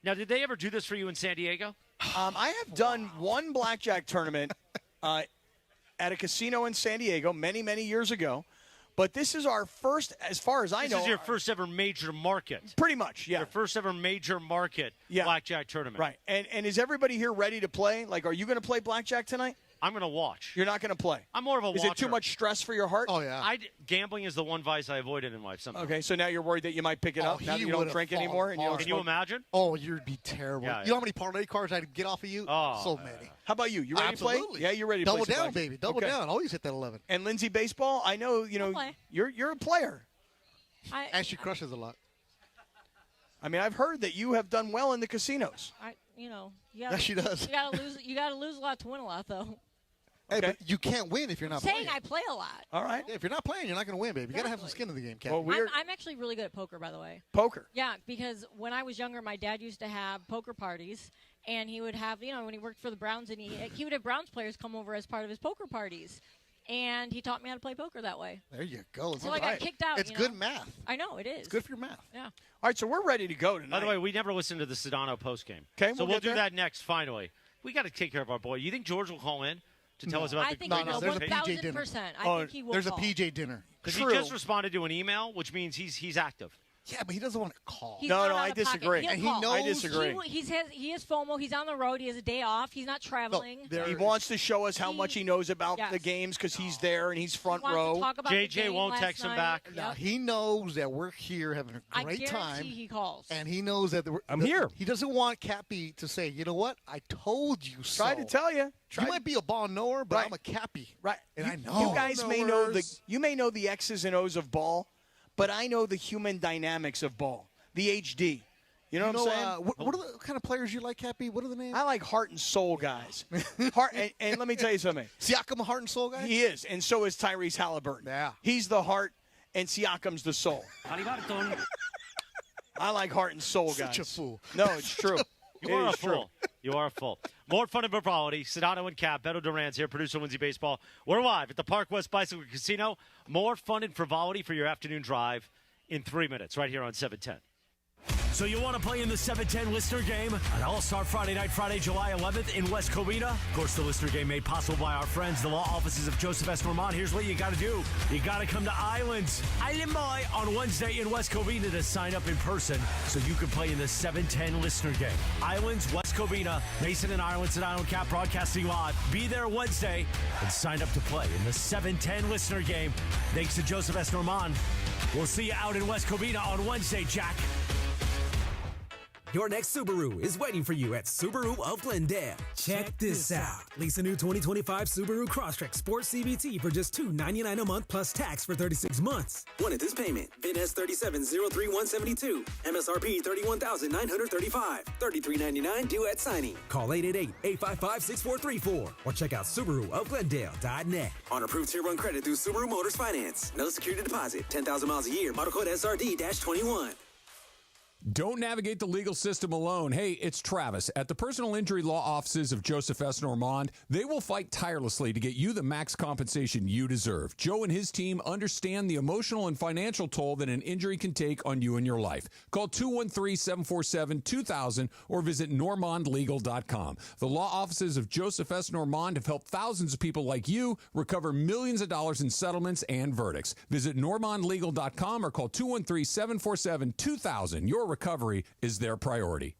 Now, did they ever do this for you in San Diego? I have done one blackjack tournament at a casino in San Diego many, many years ago. But this is our first, as far as I know. This is your first ever major market. Pretty much, yeah. Your first ever major market blackjack tournament. Right. And is everybody here ready to play? Like, are you going to play blackjack tonight? I'm going to watch. You're not going to play? I'm more of a watcher. Is it too much stress for your heart? Oh, yeah. Gambling is the one vice I avoided in life sometimes. Okay, so now you're worried that you might pick it up now that you don't drink anymore? And you Can you imagine? Oh, you'd be terrible. Yeah, You know how many parlay cards I'd get off of you? Oh, so many. How about you? You ready to play? Yeah, you're ready to Double play. down, baby. Double down. Always hit that 11. And Lindsay Baseball, I know, you're a player. And she crushes a lot. I mean, I've heard that you have done well in the casinos. Yes, she does. You gotta lose a lot to win a lot, though. Hey, but you can't win if you're not Saying playing. I play a lot. All right. Yeah, if you're not playing, you're not going to win, baby. You got to have some skin in the game, Kappy. Well, I'm actually really good at poker, by the way. Poker? Yeah, because when I was younger, my dad used to have poker parties, and he would have, when he worked for the Browns, and he would have Browns players come over as part of his poker parties. And he taught me how to play poker that way. There you go. So I got kicked out. It's good math. I know, it is. It's good for your math. Yeah. All right, so we're ready to go tonight. By the way, we never listened to the Sedano postgame. Okay, so we'll do there. that next, finally. We got to take care of our boy. You think George will call in to tell us about I the think he will. There's a PJ dinner. I think he will There's call. a PJ dinner. Because he just responded to an email, which means he's active. Yeah, but he doesn't want to call. He's No, not no, out I of pocket. disagree. He'll And he call. knows- I disagree. He has FOMO. He's on the road. He has a day off. He's not traveling. He wants to show us how much he knows about Yes. the games because he's there and he's front He wants row. to talk about the JJ game won't last text him night. back. Now, Yep. he knows that we're here having a I great guarantee time. he calls. And he knows that I'm here. He doesn't want Kappy to say, you know what? I told you so. Tried to tell you. You might be a ball knower, but Right. I'm a Kappy. Right. And I You know. guys may know the X's and O's of ball, but I know the human dynamics of ball. The HD. You know what I'm saying? What are the kind of players you like, Kappy? What are the names? I like heart and soul guys. Heart and let me tell you something. Siakam, a heart and soul guy? He is, and so is Tyrese Halliburton. Yeah. He's the heart, and Siakam's the soul. I like heart and soul guys. Such a fool. No, it's true. You are It a is true. fool. You are a fool. More fun and frivolity. Sedano and Cap. Beto Duran's here. Producer Lindsay Baseball. We're live at the Parkwest Bicycle Casino. More fun and frivolity for your afternoon drive in 3 minutes right here on 710. So you want to play in the 710 Listener Game? An all-star Friday night, Friday, July 11th in West Covina. Of course, the Listener Game made possible by our friends, the law offices of Joseph S. Normand. Here's what you got to do. You got to come to Island Boy on Wednesday in West Covina to sign up in person so you can play in the 710 Listener Game. Islands, West Covina, Mason and Ireland, Sedano and Cap broadcasting live. Be there Wednesday and sign up to play in the 710 Listener Game. Thanks to Joseph S. Normand. We'll see you out in West Covina on Wednesday, Jack. Your next Subaru is waiting for you at Subaru of Glendale. Check this out. Lease a new 2025 Subaru Crosstrek Sport CVT for just $299 a month plus tax for 36 months. One at this payment. VIN S3703172. MSRP $31,935. $33.99 due at signing. Call 888-855-6434 or check out SubaruofGlendale.net. On approved Tier 1 credit through Subaru Motors Finance. No security deposit. 10,000 miles a year. Model code SRD-21. Don't navigate the legal system alone. Hey, it's Travis. At the personal injury law offices of Joseph S. Normand, they will fight tirelessly to get you the max compensation you deserve. Joe and his team understand the emotional and financial toll that an injury can take on you and your life. Call 213-747-2000 or visit normandlegal.com. The law offices of Joseph S. Normand have helped thousands of people like you recover millions of dollars in settlements and verdicts. Visit normandlegal.com or call 213-747-2000. Your recovery is their priority.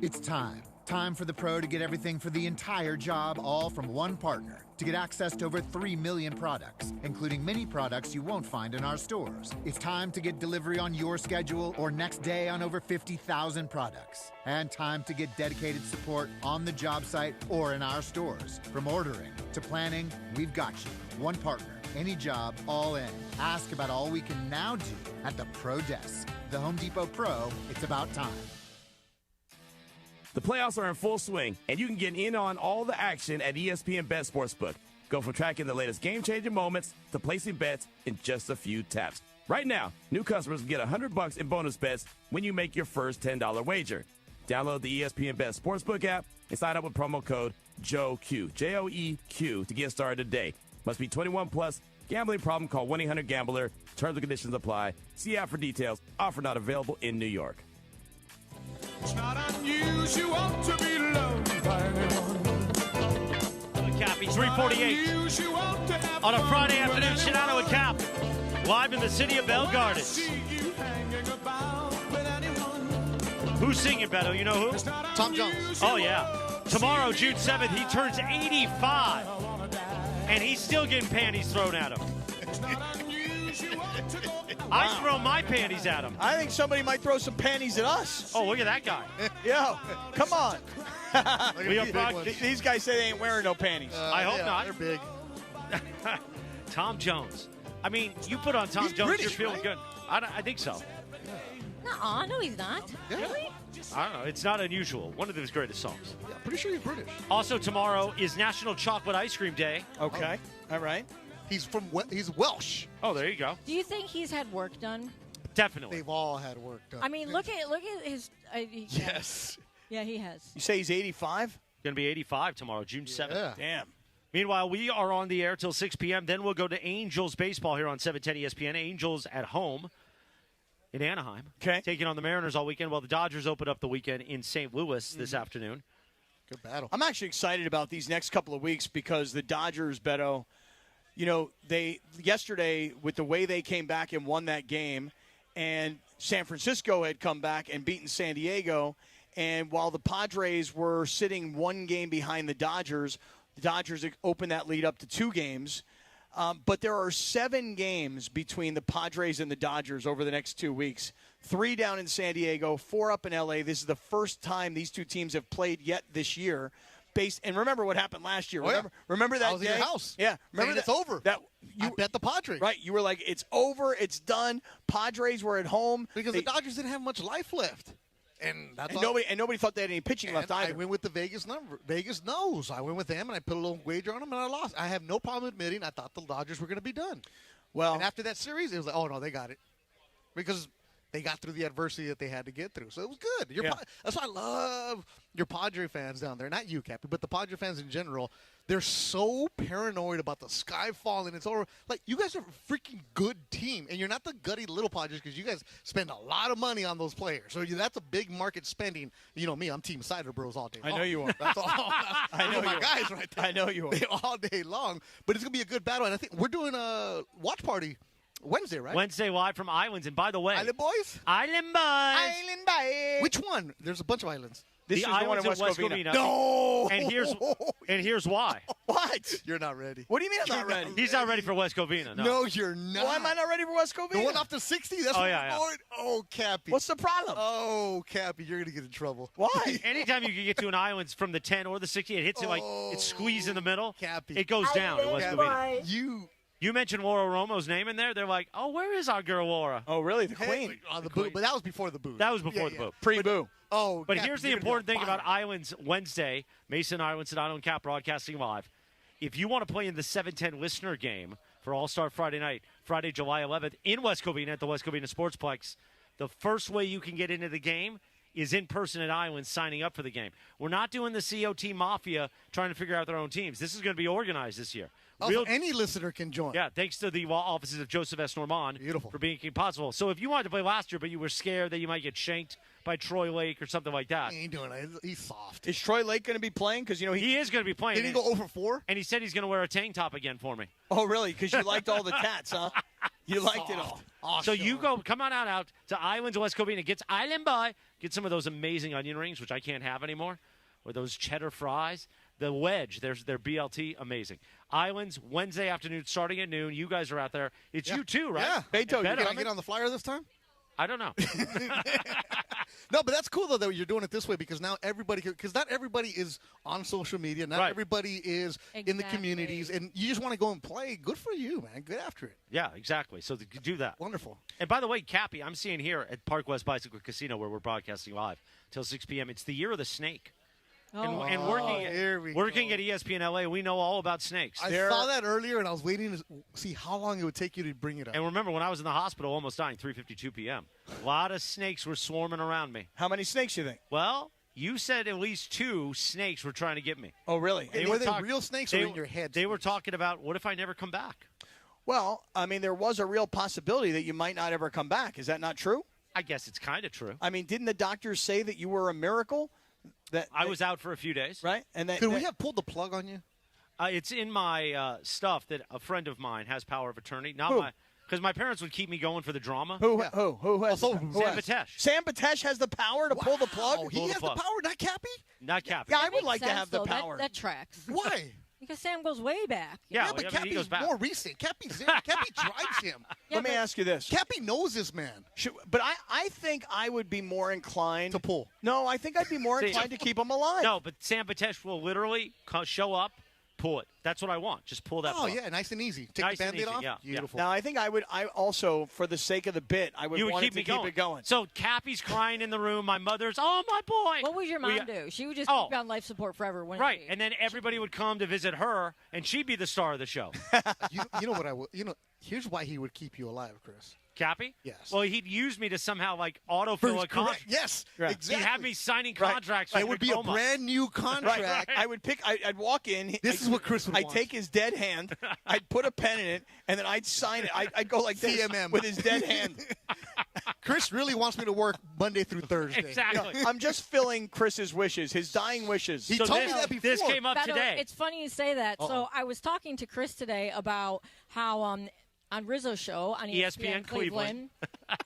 It's time. Time for the pro to get everything for the entire job, all from one partner. To get access to over 3 million products, including many products you won't find in our stores. It's time to get delivery on your schedule or next day on over 50,000 products. And time to get dedicated support on the job site or in our stores. From ordering to planning, we've got you. One partner, any job, all in. Ask about all we can now do at the Pro Desk. The Home Depot Pro, it's about time. The playoffs are in full swing, and you can get in on all the action at ESPN Bet Sportsbook. Go from tracking the latest game-changing moments to placing bets in just a few taps. Right now, new customers can get $100 in bonus bets when you make your first $10 wager. Download the ESPN Bet Sportsbook app and sign up with promo code JOEQ, J-O-E-Q, to get started today. Must be 21 plus. Gambling problem? Call 1-800-GAMBLER. Terms and conditions apply. See app for details. Offer not available in New York. It's not unusual to be loved by anyone. Kappy, 348 on a Friday afternoon. Sedano and Cap live in the city of Bell Gardens. Who's singing, Beto? You know who? Tom Jones. Oh, yeah. Tomorrow, June 7th, he turns 85. And he's still getting panties thrown at him. I throw my panties at him. I think somebody might throw some panties at us. Oh, look at that guy. Yo, come on. These These guys say they ain't wearing no panties. I hope not. They're big. Tom Jones. I mean, you put on Tom He's Jones, British, you're feeling right? good. I think so. Nuh-uh, no, he's not. Really? I don't know. It's not unusual. One of his greatest songs. Yeah, pretty sure he's British. Also, tomorrow is National Chocolate Ice Cream Day. Okay. All right. He's Welsh. Oh, there you go. Do you think he's had work done? Definitely. They've all had work done. I mean, look at his. Yes. Yeah, he has. You say he's 85? Going to be 85 tomorrow, June 7th. Yeah. Damn. Meanwhile, we are on the air till 6 p.m. Then we'll go to Angels baseball here on 710 ESPN. Angels at home in Anaheim. Okay. Taking on the Mariners all weekend while the Dodgers open up the weekend in St. Louis this afternoon. Good battle. I'm actually excited about these next couple of weeks because the Dodgers, Beto, you know, they yesterday with the way they came back and won that game, and San Francisco had come back and beaten San Diego. And while the Padres were sitting one game behind the Dodgers opened that lead up to 2 games. But there are 7 games between the Padres and the Dodgers over the next 2 weeks. 3 down in San Diego, 4 up in L.A. This is the first time these two teams have played yet this year. And remember what happened last year. Remember that I was day? in your house. Yeah. Remember it's over. I bet the Padres. Right. You were like, it's over. It's done. Padres were at home. Because the Dodgers didn't have much life left. And nobody thought they had any pitching left either. I went with the Vegas number. Vegas knows. I went with them, and I put a little wager on them, and I lost. I have no problem admitting I thought the Dodgers were going to be done. Well, and after that series, it was like, oh, no, they got it. Because they got through the adversity that they had to get through. So it was good. That's why I love your Padre fans down there. Not you, Kappy, but the Padre fans in general. They're so paranoid about the sky falling. It's over. Like, you guys are a freaking good team, and you're not the gutty little Padres because you guys spend a lot of money on those players. So that's a big market spending. You know me, I'm Team Cider Bros all day long. I know you are. That's all. I know my guys right there. I know you are. All day long. But it's going to be a good battle, and I think we're doing a watch party Wednesday, right? Wednesday live from Islands. And by the way, Island Boys? Island Boys. Island Boys. Which one? There's a bunch of islands. This the is the one in Islands West of Covina. No! And here's why. What? You're not ready. What do you mean I'm not ready? He's not ready for West Covina. No, you're not. Why am I not ready for West Covina? The one off the 60? That's what we're going? Oh, Kappy. What's the problem? Oh, Kappy, you're going to get in trouble. Why? Anytime you can get to an Islands from the 10 or the 60, it hits it like it's squeezed in the middle. Kappy. It goes down at West Covina. You mentioned Laura Romo's name in there. They're like, oh, where is our girl Laura? Oh, really? The queen. The boo. But that was before the boo. That was before the boo. Pre-boo. Oh, but Kappy, here's the important thing about Islands Wednesday. Mason Island, Sedano, and Cap broadcasting live. If you want to play in the 7:10 listener game for All-Star Friday night, Friday, July 11th, in West Covina at the West Covina Sportsplex, the first way you can get into the game is in person at Islands signing up for the game. We're not doing the COT Mafia trying to figure out their own teams. This is going to be organized this year. So any listener can join. Yeah, thanks to the law offices of Joseph S. Normand for making it possible. So if you wanted to play last year, but you were scared that you might get shanked by Troy Lake or something like that. He ain't doing it. He's soft. Is Troy Lake going to be playing? Because he is going to be playing. Did he go over 4? And he said he's going to wear a tank top again for me. Oh, really? Because you liked all the tats, huh? You liked it all. So you come on out to Islands, West Covina. Get Island Boy. Get some of those amazing onion rings, which I can't have anymore, or those cheddar fries. The wedge, their BLT, amazing. Islands, Wednesday afternoon, starting at noon. You guys are out there. It's you too, right? Yeah. Beto, you going to get on the flyer this time? I don't know. No, but that's cool, though, that you're doing it this way because now everybody – because not everybody is on social media. Not everybody is in the communities. And you just want to go and play. Good for you, man. Get after it. Yeah, exactly. So do that. Wonderful. And by the way, Kappy, I'm seeing here at Parkwest Bicycle Casino where we're broadcasting live till 6 p.m. It's the year of the snake. And working at ESPN LA, we know all about snakes. I saw that earlier, and I was waiting to see how long it would take you to bring it up. And remember, when I was in the hospital almost dying, 3:52 p.m., a lot of snakes were swarming around me. How many snakes you think? Well, you said at least 2 snakes were trying to get me. Oh, really? Were they real snakes or in your head? They were talking about, what if I never come back? Well, I mean, there was a real possibility that you might not ever come back. Is that not true? I guess it's kind of true. I mean, didn't the doctors say that you were a miracle? I was out for a few days. Right? And Could we have pulled the plug on you? It's in my stuff that a friend of mine has power of attorney. Because my parents would keep me going for the drama. Who has Sam Batesh. Sam Batesh has the power to pull the plug? He has the power, not Kappy? Not Kappy. Yeah, I would like to have the power. That tracks. Why? Because Sam goes way back. Yeah, but I mean, he goes Kappy's back. more recent. Kappy drives him. Let me ask you this. Kappy knows this man. But I think I would be more inclined to pull. No, I think I'd be more inclined to keep him alive. No, but Sam Batesh will literally show up, pull it. That's what I want. Just pull that. Oh, yeah, nice and easy. Take nice the Band-Aid off? Yeah, beautiful. Now, I think I also, for the sake of the bit, I would want to keep it going. So Kappy's crying in the room. My mother's, oh, my boy. What would your mom do? She would just keep you on life support forever. Right, and then everybody would come to visit her, and she'd be the star of the show. you know what I would? Here's why he would keep you alive, Chris. Cappy? Yes. Well, he'd use me to somehow, autofill a contract. Yes, exactly. He'd have me signing contracts. It would be a brand new contract. Right. I'd walk in. This is what Chris would want. I'd take his dead hand. I'd put a pen in it, and then I'd sign it. I'd go like this CMM. with his dead hand. Chris really wants me to work Monday through Thursday. Exactly. I'm just filling Chris's wishes, his dying wishes. He told me that before. This came up Beto, today. It's funny you say that. So I was talking to Chris today about how on Rizzo's show on ESPN Cleveland.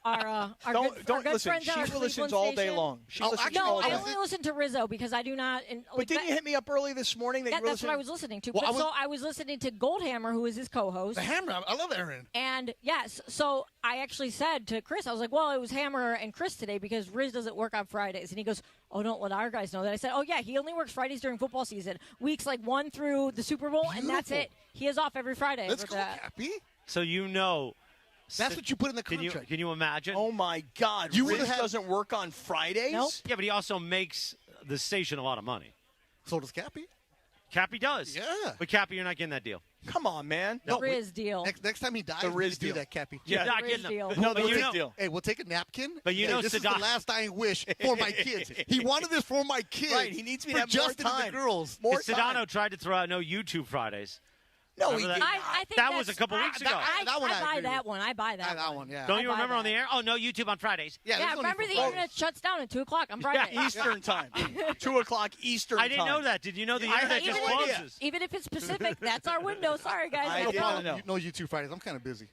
Our Don't good listen. friends at our She listens Cleveland all day station. long. She No, listens all day. I only listen to Rizzo because I do not. But didn't you hit me up early this morning? That's what I was listening to. Well, But I was listening to Goldhammer, who is his co-host. The Hammer. I love Aaron. And yes, so I actually said to Chris, I was like, well, it was Hammer and Chris today because Riz doesn't work on Fridays. And he goes, oh, don't let our guys know that. I said, oh, yeah, he only works Fridays during football season. Weeks like 1 through the Super Bowl, and that's it. He is off every Friday. Let's go, Kappy. So you know. That's what you put in the contract. Can you imagine? Oh, my God. Riz doesn't work on Fridays? Nope. Yeah, but he also makes the station a lot of money. So does Kappy. Kappy does. Yeah. But Kappy, you're not getting that deal. Come on, man. The Riz deal. Next time he dies, The Riz do deal. that, Kappy. You're not Riz getting deal. No, but The you Riz know. deal. Hey, we'll take a napkin. But you know this is the Sedano- last dying wish for my kids. He wanted this for my kids. Right, he needs me for to have more Justin and time. the girls. More Sedano time. tried to throw out no YouTube Fridays. No, Remember he that? did I think That was a that's- couple weeks ago. that one I I buy agree that with. one. I buy that That one. one, yeah. Don't you I buy remember on that. the air? Oh, no YouTube on Fridays. Yeah, Yeah, remember the internet shuts down at 2 o'clock on Friday. Eastern time. 2 o'clock Eastern time. I didn't know that. Did you know the I internet had just no idea. closes? Even if it's Pacific, that's our window. Sorry, guys. I No didn't problem. know. No YouTube Fridays. I'm kind of busy.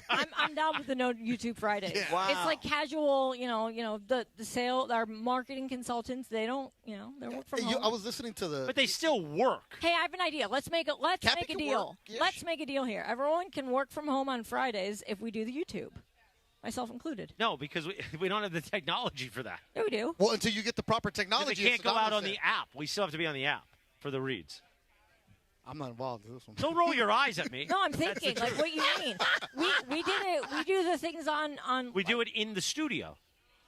I'm down with the no YouTube Fridays. Yeah. Wow. It's like casual, the sale, our marketing consultants, they don't, they work from home. I was listening to the. But they still work. Hey, I have an idea. Let's make Kappy a can deal. work. Yeah, Let's make a deal here. Everyone can work from home on Fridays if we do the YouTube, myself included. No, because we don't have the technology for that. Yeah, we do. Well, until you get the proper They technology. can't go Sedano out on said. the app. We still have to be on the app for the reads. I'm not involved in this one. Don't roll your eyes at me. No, I'm thinking like what you mean. We did it. We do the things on. We do it in the studio.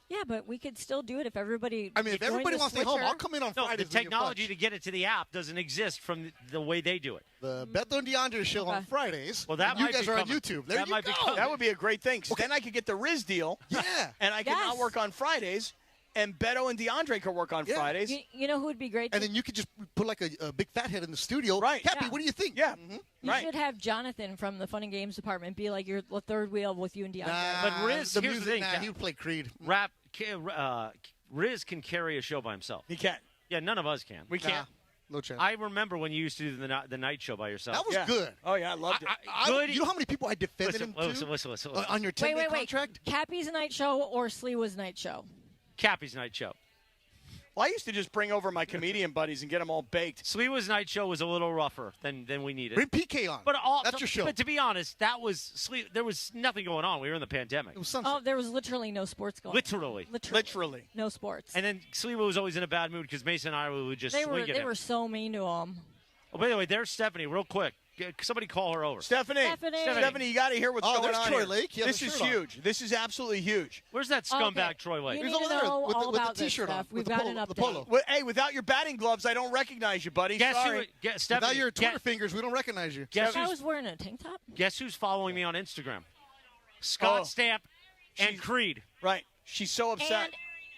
Yeah, but we could still do it if everybody. I mean, if joined everybody the wants to stay home, switcher. I'll come in on No, Fridays. the technology to get it to the app doesn't exist from the way they do it. The Beto and DeAndre show on Okay. Fridays. Well, that you might guys be are on coming. YouTube. There That you might be go. coming. That would be a great thing. 'Cause then I could get the Riz deal. Yeah. And I could not Yes. work on Fridays. And Beto and DeAndre could work on Yeah. Fridays. You know who would be great? And then you could just put like a big fat head in the studio. Right. Kappy, Yeah. what do you think? Yeah. You Right. should have Jonathan from the Fun and Games department be like your third wheel with you and DeAndre. But Riz, the here's music, the thing. Nah, he would play Creed. Riz can carry a show by himself. He can't. Yeah, none of us can. We can't. No chance. I remember when you used to do the night show by yourself. That was Yeah. good. Oh, yeah, I loved it. Good. You know how many people I defended him Listen. on your 10-day Wait. contract? Cappy's night show or Sliwa's night show? Kappy's night show. Well, I used to just bring over my comedian buddies and get them all baked. Sliwa's night show was a little rougher than we needed. Bring PK on. But That's your show. But to be honest, that was there was nothing going on. We were in the pandemic. It was sunset. Oh, there was literally no sports going. Literally. Literally. No sports. And then Sliwa was always in a bad mood because Mason and I would just They swing were at they him. were so mean to him. Oh, by the way, there's Stephanie. Real quick, somebody call her over. Stephanie, you got to hear what's going there's on Troy here. Lake. He has This a is shirt on. huge. This is absolutely huge. Where's that scumbag Okay. Troy Lake? You He's need over to there know with all the about this T-shirt on, stuff. We've with the got polo- an the update. polo. Well, hey, without your batting gloves, I don't recognize you, buddy. Guess Sorry. Stephanie, Without your Twitter fingers, we don't recognize you. Guess I who's, was wearing a tank top. guess who's following me on Instagram? Scott Oh. Stamp and Creed. Right. She's so upset.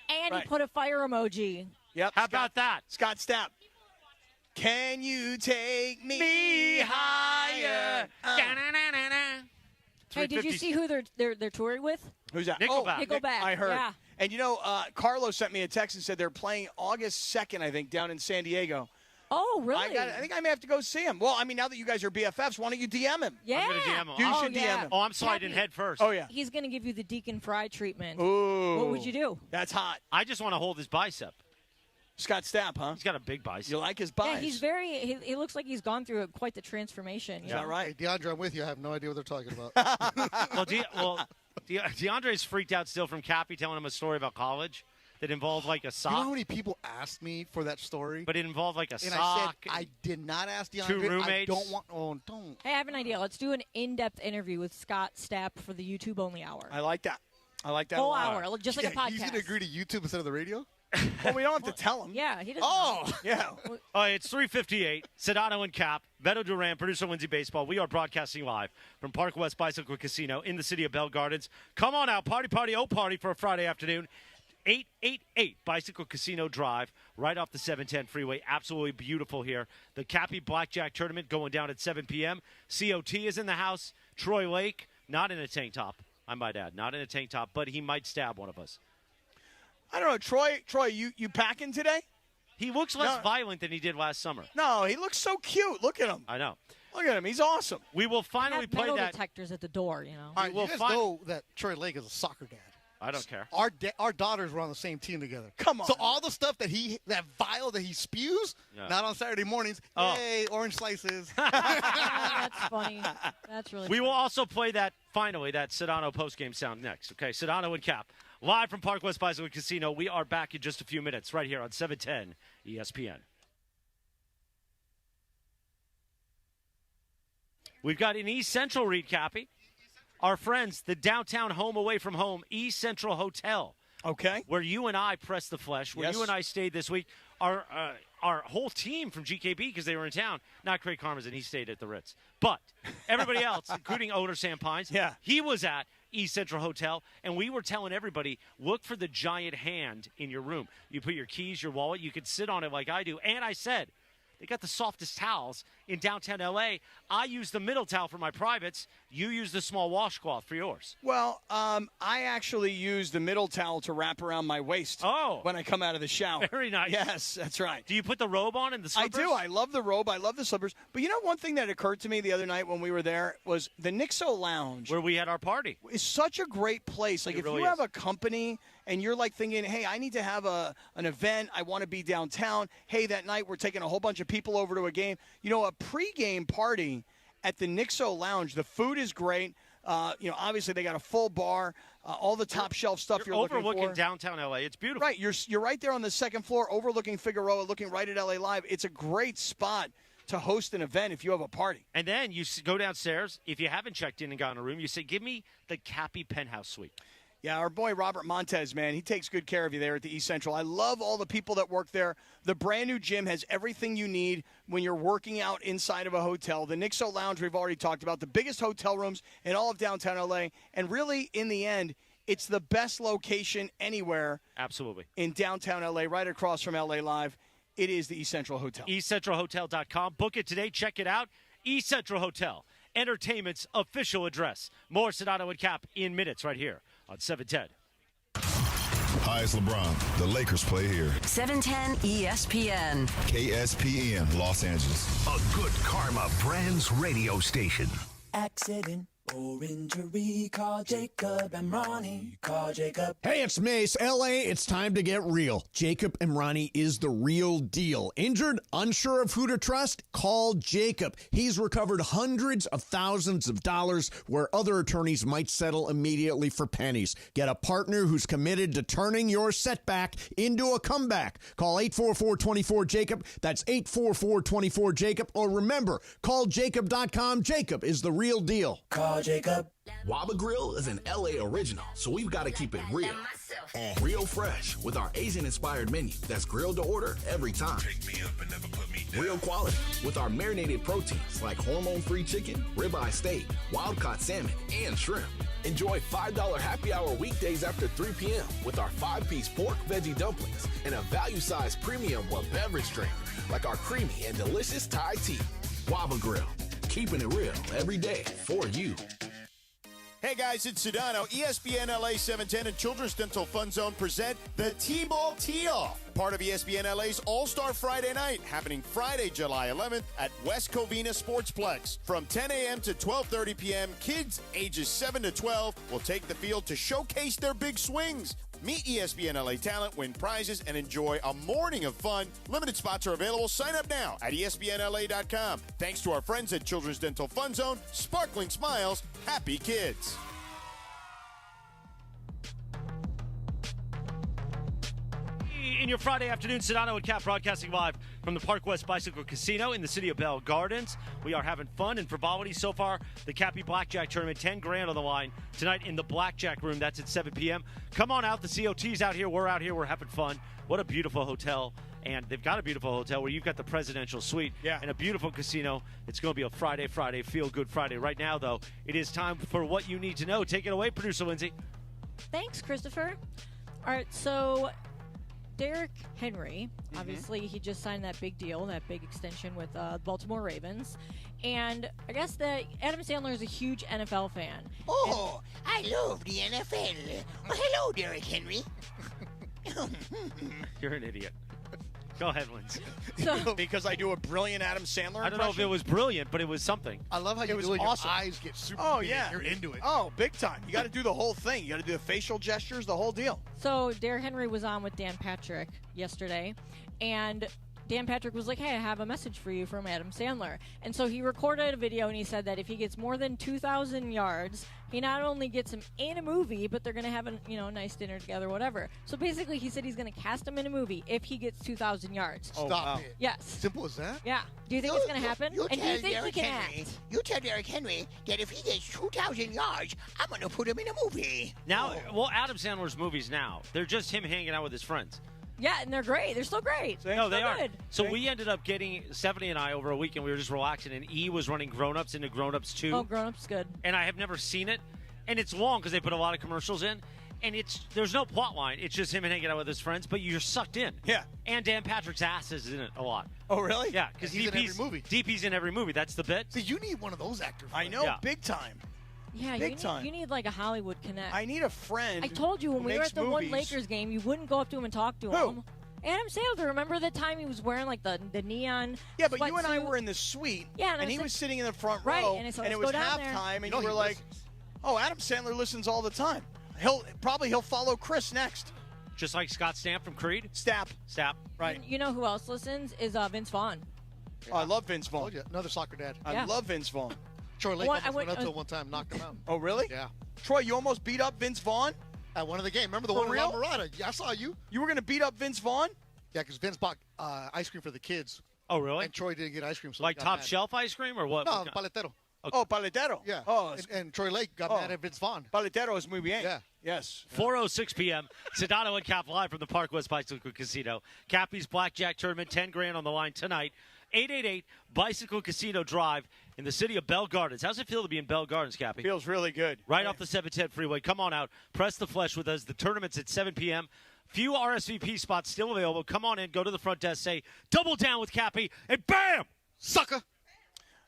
And Right. he put a fire emoji. Yep. How about that? Scott Stapp. Can you take me higher? Hey, did you 350 see who they're touring with? Who's that? Nickelback. Nickelback. I heard. Yeah. And Carlos sent me a text and said they're playing August 2nd, I think, down in San Diego. Oh, really? I think I may have to go see him. Well, I mean, now that you guys are BFFs, why don't you DM him? Yeah. I'm going to DM him. You Oh, should yeah. DM him. Oh, I'm sliding Kappy. head first. Oh, yeah. He's going to give you the Deacon Fry treatment. Ooh. What would you do? That's hot. I just want to hold his bicep. Scott Stapp, huh? He's got a big bicep. You like his Yeah, biceps? he's he looks like he's gone through quite the transformation. Is that right? Hey, DeAndre, I'm with you. I have no idea what they're talking about. DeAndre's freaked out still from Kappy telling him a story about college that involved like a You sock. know how many people asked me for that story? But it involved like a and sock. I said, I did not ask DeAndre. Two I roommates. don't want. Oh, don't. Hey, I have an idea. Let's do an in-depth interview with Scott Stapp for the YouTube only hour. I like that. I like that Whole a lot. hour, just like a podcast. He's going to agree to YouTube instead of the radio? Well, we don't have to tell him. Yeah, he doesn't. Oh, yeah. It's 3:58. Sedano and Cap, Beto Duran, producer Lindsay Baseball. We are broadcasting live from Parkwest Bicycle Casino in the city of Bell Gardens. Come on out, party, party for a Friday afternoon. 888 Bicycle Casino Drive, right off the 710 freeway. Absolutely beautiful here. The Kappy Blackjack tournament going down at 7 p.m. COT is in the house. Troy Lake, not in a tank top, I might add. Not in a tank top, but he might stab one of us. I don't know. Troy, you packing today? He looks less violent than he did last summer. No, he looks so cute. Look at him. I know. Look at him. He's awesome. We will finally have play metal that. detectors at the door, you know. All right, you guys know that Troy Lake is a soccer dad. I don't care. Our daughters were on the same team together. Come on. So all the stuff that vial that he spews, not on Saturday mornings. Oh. Hey, orange slices. That's funny. That's really We funny. will also play that, finally, that Sedano postgame sound next. Okay, Sedano and Cap. Live from Parkwest Bicycle Casino. We are back in just a few minutes right here on 710 ESPN. We've got an East Central read, Kappy. Our friends, the downtown home away from home, East Central Hotel. Okay. Where you and I pressed the flesh, where you and I stayed this week. Our whole team from GKB, because they were in town, not Craig Karmazin, he stayed at the Ritz. But everybody else, including owner Sam Pines, he was at East Central Hotel, and we were telling everybody, look for the giant hand in your room. You put your keys, your wallet, you could sit on it like I do. And I said, they got the softest towels in downtown L.A. I use the middle towel for my privates. You use the small washcloth for yours. Well, I actually use the middle towel to wrap around my waist when I come out of the shower. Very nice. Yes, that's right. Do you put the robe on and the slippers? I do. I love the robe. I love the slippers. But you know, one thing that occurred to me the other night when we were there was the Nixo Lounge. Where we had our party. Is such a great place. Like, if you have a company and you're like thinking, hey, I need to have an event. I want to be downtown. Hey, that night we're taking a whole bunch of people over to a game. You know, a pregame party at the Nixo Lounge. The food is great. Obviously they got a full bar, all the top shelf stuff you're looking for. Overlooking downtown LA. It's beautiful. Right. You're right there on the second floor, overlooking Figueroa, looking right at LA Live. It's a great spot to host an event if you have a party. And then you go downstairs. If you haven't checked in and gotten a room, you say, give me the Kappy penthouse suite. Yeah, our boy Robert Montez, man, he takes good care of you there at the East Central. I love all the people that work there. The brand new gym has everything you need when you're working out inside of a hotel. The Nixo Lounge we've already talked about, the biggest hotel rooms in all of downtown LA. And really, in the end, it's the best location anywhere. Absolutely. In downtown LA, right across from LA Live. It is the East Central Hotel. EastCentralHotel.com. Book it today. Check it out. East Central Hotel, entertainment's official address. More Sedano and Cap in minutes right here on 710. Hi, it's LeBron. The Lakers play here. 710 ESPN. KSPN, Los Angeles. A Good Karma Brands radio station. Accident or injury, call Jacob and Ronnie. Call Jacob. Hey, it's Mace. LA, it's time to get real. Jacob and Ronnie is the real deal. Injured? Unsure of who to trust? Call Jacob. He's recovered hundreds of thousands of dollars where other attorneys might settle immediately for pennies. Get a partner who's committed to turning your setback into a comeback. Call 844-24-JACOB. That's 844-24-JACOB. Or remember, call Jacob.com. Jacob is the real deal. Call Jacob. Waba Grill is an LA original, so we've got to keep it real. Real fresh with our Asian-inspired menu that's grilled to order every time. Pick me up and never put me down. Real quality with our marinated proteins like hormone-free chicken, ribeye steak, wild-caught salmon, and shrimp. Enjoy $5 happy hour weekdays after 3 p.m. with our 5-piece pork veggie dumplings and a value-sized premium beverage drink like our creamy and delicious Thai tea. Waba Grill, keeping it real every day for you. Hey guys, it's Sedano. ESPN LA 710 and Children's Dental Fun Zone present the T-Ball Tee-Off, part of ESPN LA's All-Star Friday Night, happening Friday, July 11th at West Covina Sportsplex. From 10 a.m. to 12:30 p.m., kids ages 7 to 12 will take the field to showcase their big swings. Meet ESPN LA talent, win prizes, and enjoy a morning of fun. Limited spots are available. Sign up now at ESPNLA.com. Thanks to our friends at Children's Dental Fun Zone. Sparkling smiles, happy kids. In your Friday afternoon, Sedano and Cap broadcasting live from the Parkwest Bicycle Casino in the city of Bell Gardens. We are having fun and frivolity so far. The Kappy Blackjack tournament, $10,000 on the line tonight in the Blackjack room. That's at 7 p.m. Come on out. The COT's out here. We're out here. We're having fun. What a beautiful hotel. And they've got a beautiful hotel where you've got the presidential suite and a beautiful casino. It's going to be a Friday, feel-good Friday. Right now, though, it is time for what you need to know. Take it away, Producer Lindsay. Thanks, Christopher. All right, so Derrick Henry, obviously, he just signed that big deal, that big extension with Baltimore Ravens. And I guess that Adam Sandler is a huge NFL fan. Oh, I love the NFL. Well, hello, Derrick Henry. You're an idiot. Go ahead, Lindsay. Because I do a brilliant Adam Sandler I don't know if it was brilliant, but it was something. I love how It you was do it. awesome. Your eyes get super big. Yeah. You're into it. Oh, big time. You got to do the whole thing. You got to do the facial gestures, the whole deal. So Derrick Henry was on with Dan Patrick yesterday, and Dan Patrick was like, hey, I have a message for you from Adam Sandler. And so he recorded a video, and he said that if he gets more than 2,000 yards, he not only gets him in a movie, but they're going to have a nice dinner together, whatever. So basically, he said he's going to cast him in a movie if he gets 2,000 yards. Stop it. Yes. Simple as that? Yeah. Do you think it's going to happen? You And do you think he can act? You tell Derrick Henry that if he gets 2,000 yards, I'm going to put him in a movie. Now, well, Adam Sandler's movies now, they're just him hanging out with his friends. Yeah, and they're great. They're still great. No, they Still are. good. So we ended up getting, Stephanie and I, over a weekend, we were just relaxing, and E was running Grown Ups into Grown Ups 2. Oh, Grown Ups good. And I have never seen it. And it's long because they put a lot of commercials in. And there's no plot line. It's just him hanging out with his friends, but you're sucked in. Yeah. And Dan Patrick's ass is in it a lot. Oh, really? Yeah, because He's in every movie. DP's in every movie. That's the bit. See, you need one of those actors. I know, Yeah. big time. Yeah, Big time. you need like a Hollywood connect. I need a friend. I told you when who we were makes at the one movies. Lakers game, you wouldn't go up to him and talk to Who? him. Adam Sandler. Remember the time he was wearing like the neon? Yeah, but you and I sweatsuit? were in the suite. Yeah, and I he said- was sitting in the front Right, row, and I said, it "Let's was go down there." halftime, and You know you were he like, listens. "Oh, Adam Sandler listens all the time. He'll follow Chris next." Just like Scott Stapp from Creed. Stapp. Right. You know who else listens? Is Vince Vaughn. Oh, I love Vince Vaughn. Told you, another soccer dad. I love Vince Vaughn. Troy Lake Well, I almost went went- up to him one time, knocked him out. Oh, really? Yeah. Troy, you almost beat up Vince Vaughn? At one of the games. Remember the For one in La real? Mirada? Yeah, I saw you. You were going to beat up Vince Vaughn? Yeah, because Vince bought ice cream for the kids. Oh, really? And Troy didn't get ice cream. So Like he got top mad. shelf ice cream or what? No, What kind- paletero. Oh, Paletero. Yeah. Oh, and Troy Lake got mad at Vince Vaughn. Paletero is muy bien. Yeah. Yes. 4:06 p.m. Sedano and Cap live from the Parkwest Bicycle Casino. Kappy's Blackjack Tournament, 10 grand on the line tonight. 888 Bicycle Casino Drive in the city of Bell Gardens. How's it feel to be in Bell Gardens, Kappy? Feels really good. Right off the 710 freeway. Come on out. Press the flesh with us. The tournament's at 7 p.m. Few RSVP spots still available. Come on in. Go to the front desk. Say, double down with Kappy. And bam! Sucker!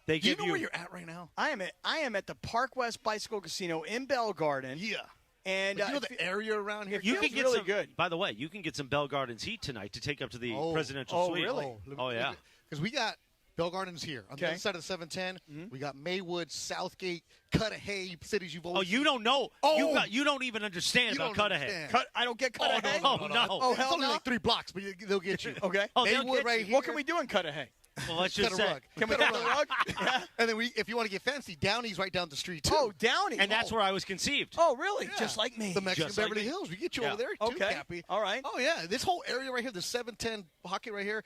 They Do you give know where you're at right now? I am at the Parkwest Bicycle Casino in Bell Garden. Yeah. And Like, you know the area around here? You feels can get really some, good. By the way, you can get some Bell Gardens heat tonight to take up to the Oh. presidential Oh, suite. really? Oh, yeah. Because we got Bell Gardens here. On the Okay. other side of the 710, we got Maywood, Southgate, Cudahy, cities you've Oh, always you don't know. Oh! You don't even understand You about don't Cudahy. understand. I don't get Cudahy. no. Oh, It's hell only no. like 3 blocks, but they'll get you. Okay. Oh, they'll Maywood get right you. here. What can we do in Cudahy? Well, let's Cut just a say. rug. Can we Cut cut a the rug. rug? Yeah. And then if you want to get fancy, Downey's right down the street, too. Oh, Downey. And that's where I was conceived. Oh, really? Yeah. Just like me. The Mexican Just like Beverly me. Hills. We get you Yeah. over there, too, Okay. Kappy. All right. Oh, yeah. This whole area right here, the 710 hockey right here,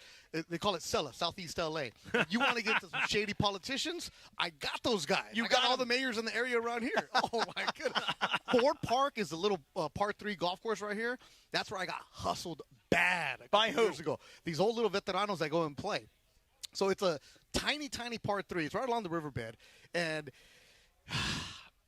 they call it Sella, Southeast L.A. You want to get to some shady politicians? I got those guys. You I got got all the 'em. mayors in the area around here. Oh, my goodness. Ford Park is a little par 3 golf course right here. That's where I got hustled bad a By couple who? years ago. These old little veteranos that go and play. So it's a tiny, tiny par 3. It's right along the riverbed. And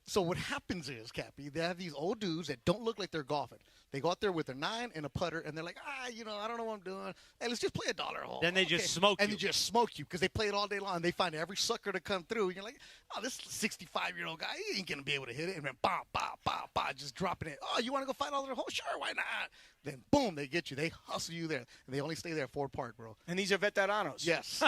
so what happens is, Kappy, they have these old dudes that don't look like they're golfing. They go out there with their 9 and a putter, and they're like, I don't know what I'm doing. Hey, let's just play a dollar hole. Then they just smoke and you. they just smoke you because they play it all day long. They find every sucker to come through. And you're like, oh, this 65-year-old guy, he ain't going to be able to hit it. And then, bah, bah, bah, bah, just dropping it. Oh, you want to go fight all the hole? Sure, why not? Then, boom, they get you. They hustle you there. And they only stay there at Ford Park, bro. And these are veteranos. Yes.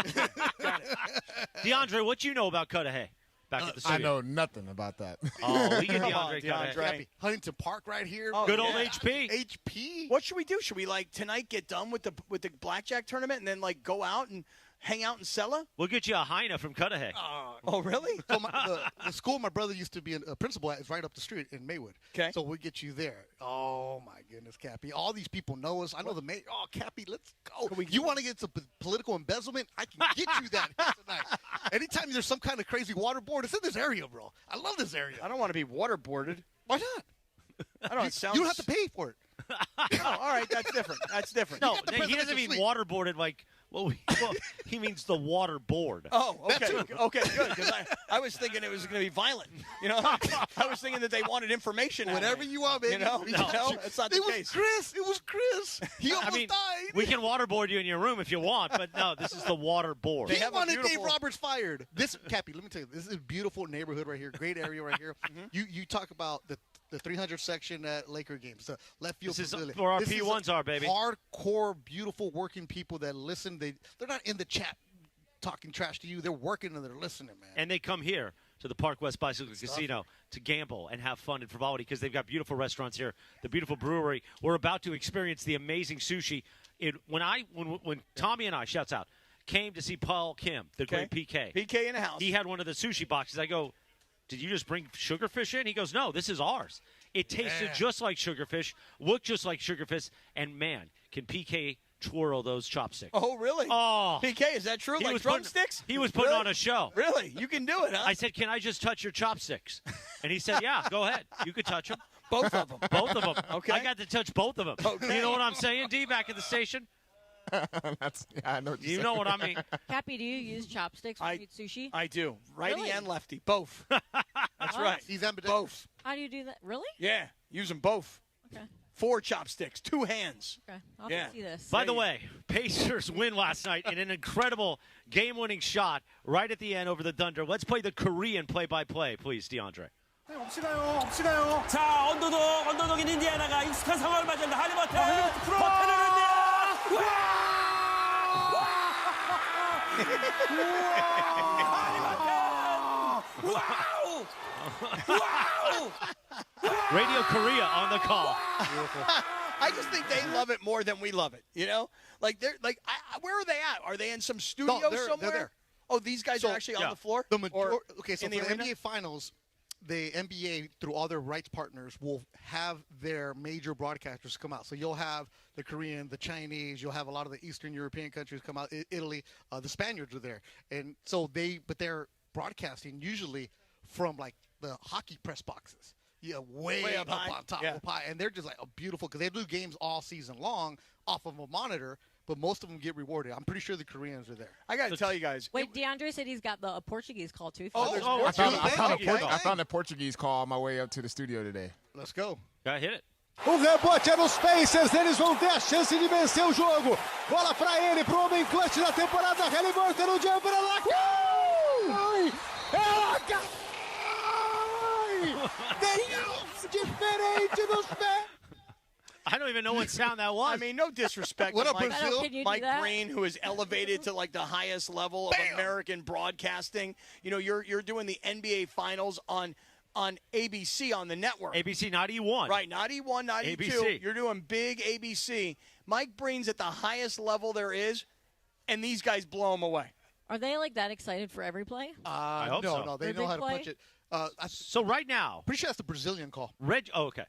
DeAndre, what you know about Cudahy? Back at the I studio. know nothing about that. Oh, we get Come on, DeAndre Cudahy. DeAndre. Huntington Park right here. Oh, Good old yeah. HP. HP? What should we do? Should we tonight get done with the blackjack tournament and then go out and hang out in Sella? We'll get you a Heine from Cudahy. Oh, really? So the school my brother used to be a principal at is right up the street in Maywood. Okay. So we'll get you there. Oh, my goodness, Kappy. All these people know us. I know the mayor. Oh, Kappy, let's go. You want to get some political embezzlement? I can get you that tonight. Anytime there's some kind of crazy waterboard, it's in this area, bro. I love this area. I don't want to be waterboarded. Why not? I don't. It sounds. You don't have to pay for it. Oh, all right. That's different. That's different. No, got the he doesn't presidential mean suite. waterboarded like. Well, he means the water board. Oh, okay. Okay, good. Because I was thinking it was going to be violent. I was thinking that they wanted information. out of Whatever me. you want, baby. No, it's not the It was case. Chris. It was Chris. He almost died. We can waterboard you in your room if you want, but no, this is the water board. He wanted Dave Roberts fired. This, Kappy, let me tell you, this is a beautiful neighborhood right here. Great area right here. You talk about the the 300 section at Laker games. The left field. This is pavilion. where our This is P1s are, baby. Hardcore, beautiful, working people that listen. They're not in the chat talking trash to you. They're working and they're listening, man. And they come here to the Parkwest Bicycle Casino to gamble and have fun and frivolity because they've got beautiful restaurants here, the beautiful brewery. We're about to experience the amazing sushi. When Tommy and I, shouts out, came to see Paul Kim, the great PK. PK in the house. He had one of the sushi boxes. I go, did you just bring sugarfish in? He goes, no, this is ours. It tasted just like sugarfish, looked just like sugarfish, and man, can PK twirl those chopsticks. Oh, really? Oh. PK, is that true? He Like was drumsticks? He was putting on a show. Really? You can do it, huh? I said, can I just touch your chopsticks? And he said, yeah, go ahead. You could touch them. Both of them. Both of them. Okay. I got to touch both of them. Okay. You know what I'm saying, D, back at the station? I know what you know what I mean. Kappy, do you use chopsticks when you eat sushi? I do. Righty Really? and lefty. Both. That's right. He's both. How do you do that? Really? Yeah. Use them both. Okay. 4 chopsticks. 2 hands. Okay. I'll have to see this. By the way, Pacers win last night in an incredible game-winning shot right at the end over the Thunder. Let's play the Korean play-by-play, please, DeAndre. 없시나요? 자, 언더독인 인디애나가 익숙한 상황을 맞이한다. 할리버튼 버텨내는데요. Radio Korea on the call. I just think they love it more than we love it. You know, like they're like, where are they at? Are they in some studio they're somewhere? there. Oh, these guys are actually on the floor. So Or for the in the arena? NBA Finals, the NBA, through all their rights partners, will have their major broadcasters come out. So you'll have the Korean, the Chinese, you'll have a lot of the Eastern European countries come out. Italy, the Spaniards are there, and so they're broadcasting usually from like the hockey press boxes. Yeah, way up high. on top, Yeah. up high, and they're just like beautiful because they do games all season long off of a monitor. But most of them get rewarded. I'm pretty sure the Koreans are there. I got to tell you guys. Wait, DeAndre said he's got a Portuguese call, too. I found a Portuguese call on my way up to the studio today. Let's go. Got hit it. O rebote é nos Pacers, eles vão ter a chance de vencer o jogo. Bola pra ele, pro homem clutch da temporada, Halliburton no jumper, ela cai! Ela cai! Diferente dos pés. I don't even know what sound that was. I mean, no disrespect What to up, Brazil? Mike Green, who is elevated to like the highest level of American broadcasting. You know, you're doing the NBA Finals on ABC on the network. ABC, not E1. Right, not E1, not E2. ABC. You're doing big ABC. Mike Breen's at the highest level there is, and these guys blow him away. Are they like that excited for every play? I hope so. No, they For know how to big punch it. So right now, Pretty sure that's the Brazilian call. okay.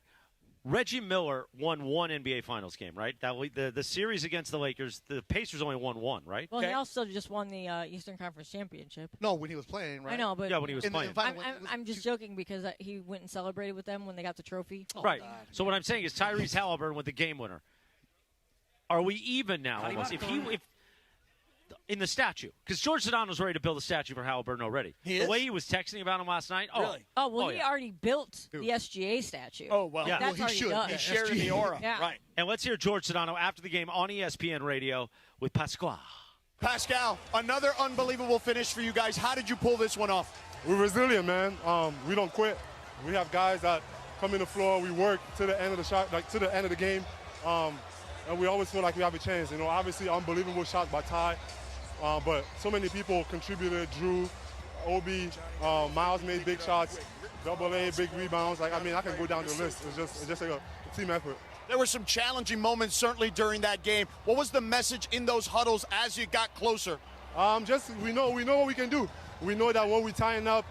Reggie Miller won one NBA Finals game, right? The series against the Lakers, the Pacers only won one, right? Well, he also just won the Eastern Conference Championship. No, when he was playing, right? I know, but Yeah, when he was In the playing. final- I'm just joking because he went and celebrated with them when they got the trophy. Right. So what I'm saying is Tyrese Halliburton with the game winner. Are we even now? Almost? If in the statue, because George Sedano's ready to build a statue for Halliburton already. The way he was texting about him last night. Oh, Really? Oh, well, he yeah. already built the SGA statue. Oh, well. Yeah. That's already done. He shared in the aura. Yeah. Right. And let's hear George Sedano after the game on ESPN Radio with Pascal. Pascal, another unbelievable finish for you guys. How did you pull this one off? We're resilient, man. We don't quit. We have guys that come in the floor. We work to the end of the shot, like to the end of the game, and we always feel like we have a chance. You know, obviously unbelievable shot by Ty, but so many people contributed. Drew, Obi, Miles made big shots. Double A, big rebounds. Like, I mean, I can go down the list. It's just like a team effort. There were some challenging moments certainly during that game. What was the message in those huddles as you got closer? We know what we can do. We know that when we tighten up,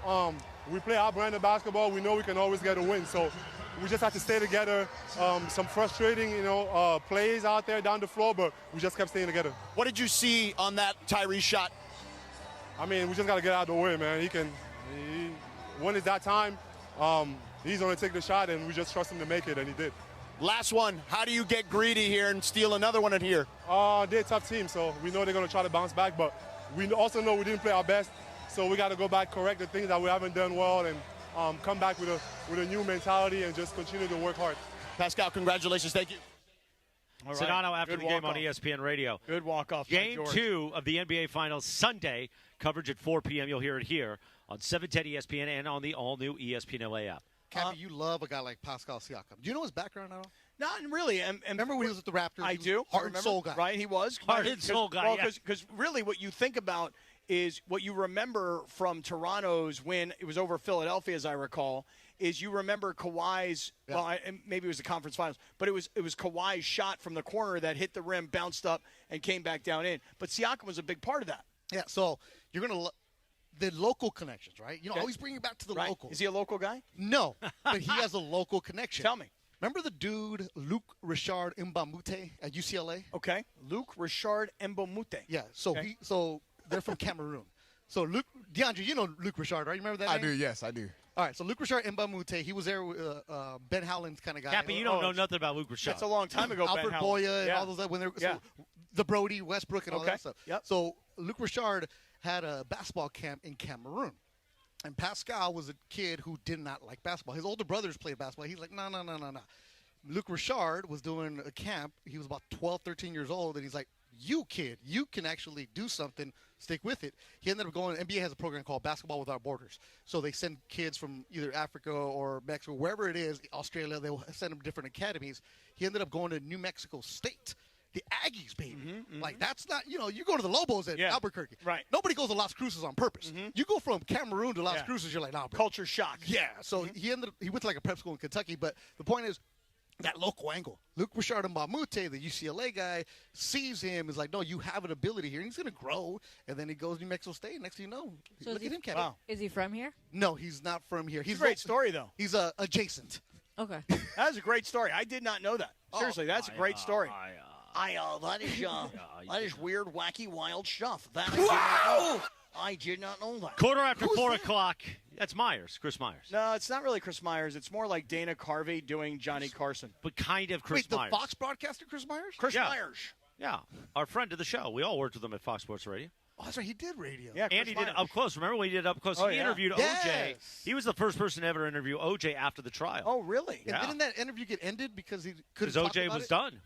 we play our brand of basketball. We know we can always get a win. So we just have to stay together. Some frustrating, plays out there down the floor, but we just kept staying together. What did you see on that Tyrese shot? I mean, we just got to get out of the way, man. When it's that time, he's going to take the shot, and we just trust him to make it, and he did. Last one. How do you get greedy here and steal another one in here? They're a tough team, so we know they're going to try to bounce back, but we also know we didn't play our best, so we got to go back, correct the things that we haven't done well, and come back with a new mentality and just continue to work hard. Pascal, congratulations. Thank you. All right. Sedano after Good the game on walk-off. ESPN Radio. Good walk-off. by Game George. 2 of the NBA Finals Sunday. Coverage at 4 p.m. You'll hear it here on 710 ESPN and on the all-new ESPN LA app. Kappy, you love a guy like Pascal Siakam. Do you know his background at all? Not really. And remember when he was with the Raptors? I do. Heart and soul guy. Right, he was. Heart and soul guy, Because really what you think about is what you remember from Toronto's win. It was over Philadelphia, as I recall, is you remember Kawhi's, maybe it was the conference finals, but it was Kawhi's shot from the corner that hit the rim, bounced up, and came back down in. But Siakam was a big part of that. Yeah, so you're going to the local connections, right? Always bring it back to the local. Is he a local guy? No, but he has a local connection. Tell me. Remember the dude, Luc Richard Mbamute at UCLA? Okay. Luc Richard Mbamute. Yeah, so they're from Cameroon. So DeAndre, you know Luc Richard, right? You remember that I name? do, yes, I do. All right, so Luc Richard Mbamute, he was there with Ben Howland's kind of guy. Kappy, you don't know nothing about Luc Richard. That's a long time ago, Albert Ben Howland. Boya and all those when they're the Brody, Westbrook, and all that stuff. Yep. So Luc Richard had a basketball camp in Cameroon. And Pascal was a kid who did not like basketball. His older brothers played basketball. He's like, no. Luc Richard was doing a camp. He was about 12, 13 years old, and he's like, you kid, you can actually do something, stick with it. He ended up going, NBA has a program called Basketball Without Borders. So they send kids from either Africa or Mexico, wherever it is, Australia, they'll send them to different academies. He ended up going to New Mexico State. The Aggies, baby. Like, that's not, you go to the Lobos at Albuquerque. Right. Nobody goes to Las Cruces on purpose. You go from Cameroon to Las Cruces, you're like, nah, bro. Culture shock. Yeah. So he went to like a prep school in Kentucky. But the point is, that local angle. Luc Richard Mbamute, the UCLA guy, sees him, is like, no, you have an ability here. And he's going to grow. And then he goes to New Mexico State. Next thing you know, So look at him, Kappy. Wow. Is he from here? No, he's not from here. He's a great story, though. He's adjacent. Okay. That was a great story. I did not know that. Seriously, that's a great story. That is weird, wacky, wild stuff. I did not know that. Quarter after 4 o'clock. That's Myers, Chris Myers. No, it's not really Chris Myers. It's more like Dana Carvey doing Johnny Carson. But kind of Chris Myers. The Fox broadcaster Chris Myers? Chris Myers. Yeah, our friend of the show. We all worked with him at Fox Sports Radio. Oh, that's right. He did radio. Yeah, and he did Up Close. Remember when he did Up Close? Oh, he interviewed Yes. OJ. He was the first person to ever interview OJ after the trial. Oh, really? And didn't that interview get ended because he couldn't Because talk OJ about was it? done.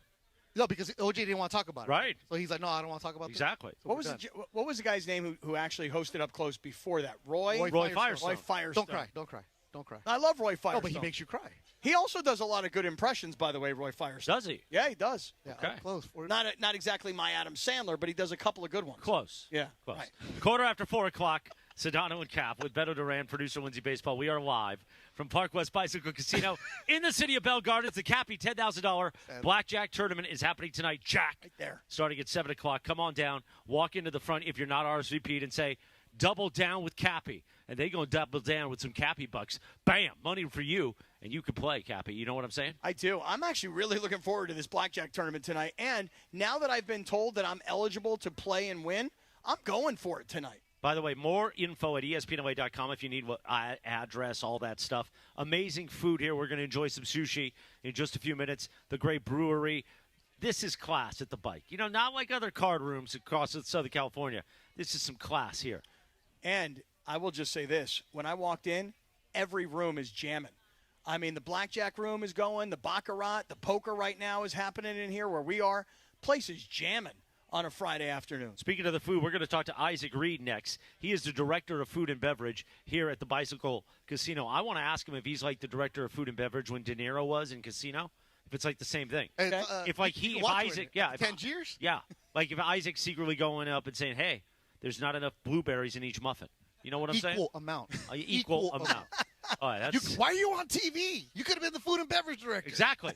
No, because OJ didn't want to talk about it. Right. So he's like, no, I don't want to talk about Exactly. this. So What we're was done. the guy's name who actually hosted Up Close before that? Roy Firestone. Roy Firestone. Don't cry. I love Roy Firestone. No, but he makes you cry. He also does a lot of good impressions, by the way, Roy Firestone. Does he? Yeah, he does. Yeah, Okay. close. Not exactly my Adam Sandler, but he does a couple of good ones. Close. Yeah. Close. Right. Quarter after 4 o'clock. Sedano and Cap with Beto Duran, producer Lindsay Baseball. We are live from Parkwest Bicycle Casino in the city of Bell Gardens. The Kappy $10,000 Blackjack tournament is happening tonight. Jack. Right there. Starting at 7 o'clock. Come on down. Walk into the front if you're not RSVP'd and say, double down with Kappy. And they go double down with some Kappy bucks. Bam! Money for you, and you can play, Kappy. You know what I'm saying? I do. I'm actually really looking forward to this Blackjack tournament tonight. And now that I've been told that I'm eligible to play and win, I'm going for it tonight. By the way, more info at ESPNLA.com if you need address, all that stuff. Amazing food here. We're going to enjoy some sushi in just a few minutes. The great brewery. This is class at the Bike. Not like other card rooms across Southern California. This is some class here. And I will just say this. When I walked in, every room is jamming. I mean, the Blackjack room is going. The Baccarat, the poker right now is happening in here where we are. Place is jamming on a Friday afternoon. Speaking of the food, we're going to talk to Isaac Reed next. He is the director of food and beverage here at the Bicycle Casino. I want to ask him if he's like the director of food and beverage when De Niro was in Casino. If it's like the same thing. Okay. If Isaac, Tangiers? Yeah. Like if Isaac's secretly going up and saying, hey, there's not enough blueberries in each muffin. You know what I'm saying? Equal amount. Equal amount. All right, Why are you on TV? You could have been the food and beverage director. Exactly.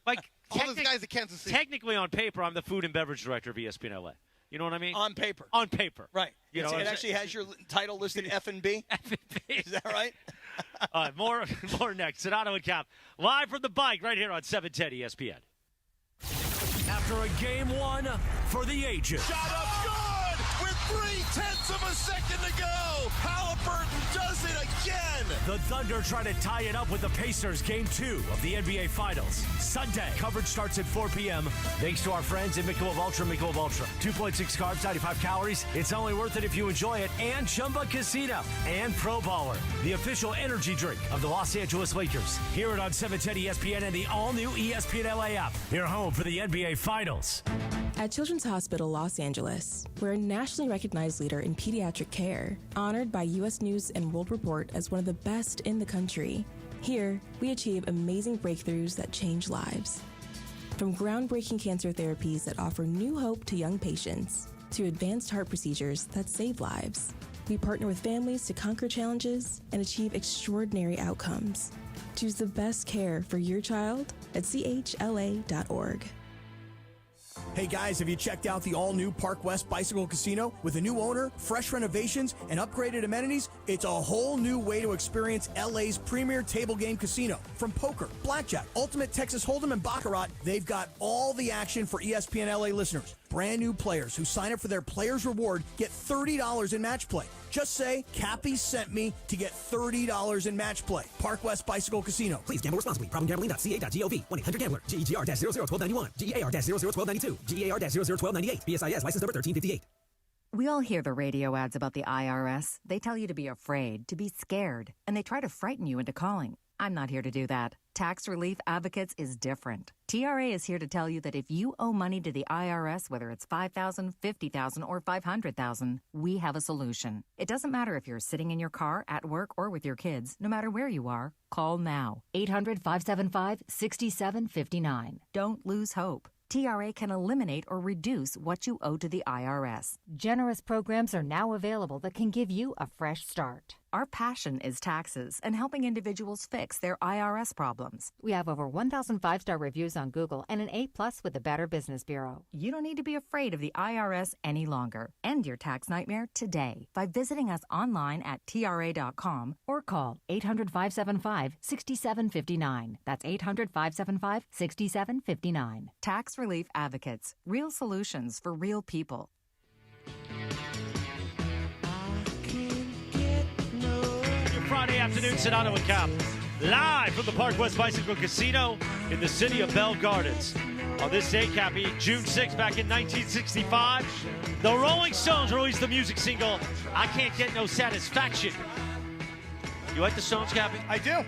Like all those guys at Kansas City. Technically, on paper, I'm the food and beverage director of ESPN LA. You know what I mean? On paper. On paper. Right. You know, it actually has your title listed F&B. F&B. Is that right? More next. Sedano and Cap live from the Bike right here on 710 ESPN. After a game one for the ages. Shot up good with 0.3 of a second to go. Halliburton does it again. The Thunder try to tie it up with the Pacers game 2 of the NBA Finals. Sunday, coverage starts at 4 p.m. Thanks to our friends at Michelob Ultra. 2.6 carbs, 95 calories. It's only worth it if you enjoy it. And Chumba Casino and Pro Baller, the official energy drink of the Los Angeles Lakers. Hear it on 710 ESPN and the all-new ESPN LA app. Your home for the NBA Finals. At Children's Hospital Los Angeles, we're a nationally recognized leader in pediatric care, honored by U.S. News and World Report as one of the best in the country. Here, we achieve amazing breakthroughs that change lives. From groundbreaking cancer therapies that offer new hope to young patients, to advanced heart procedures that save lives, we partner with families to conquer challenges and achieve extraordinary outcomes. Choose the best care for your child at chla.org. Hey guys, have you checked out the all-new Parkwest Bicycle Casino? With a new owner, fresh renovations, and upgraded amenities, it's a whole new way to experience LA's premier table game casino. From poker, blackjack, ultimate Texas Hold'em, and Baccarat, they've got all the action for ESPN LA listeners. Brand new players who sign up for their Players Reward get $30 in match play. Just say, Kappy sent me to get $30 in match play. Parkwest Bicycle Casino. Please gamble responsibly. Problemgambling.ca.gov. 1-800-GAMBLER. GEGR-0011291. GAR-00112. GAR-00128. BSIS license number 1358. We all hear the radio ads about the IRS. They tell you to be afraid, to be scared, and they try to frighten you into calling. I'm not here to do that. Tax Relief Advocates is different. TRA is here to tell you that if you owe money to the IRS, whether it's $5,000, $50,000, or $500,000, we have a solution. It doesn't matter if you're sitting in your car, at work, or with your kids. No matter where you are, call now. 800-575-6759. Don't lose hope. TRA can eliminate or reduce what you owe to the IRS. Generous programs are now available that can give you a fresh start. Our passion is taxes and helping individuals fix their IRS problems. We have over 1,000 5-star reviews on Google and an A+ with the Better Business Bureau. You don't need to be afraid of the IRS any longer. End your tax nightmare today by visiting us online at TRA.com or call 800-575-6759. That's 800-575-6759. Tax Relief Advocates. Real solutions for real people. Friday afternoon, Sedano and Cap, live from the Parkwest Bicycle Casino in the city of Bell Gardens. On this day, Kappy, June 6th, back in 1965, the Rolling Stones released the music single, I Can't Get No Satisfaction. You like the Stones, Kappy? I do.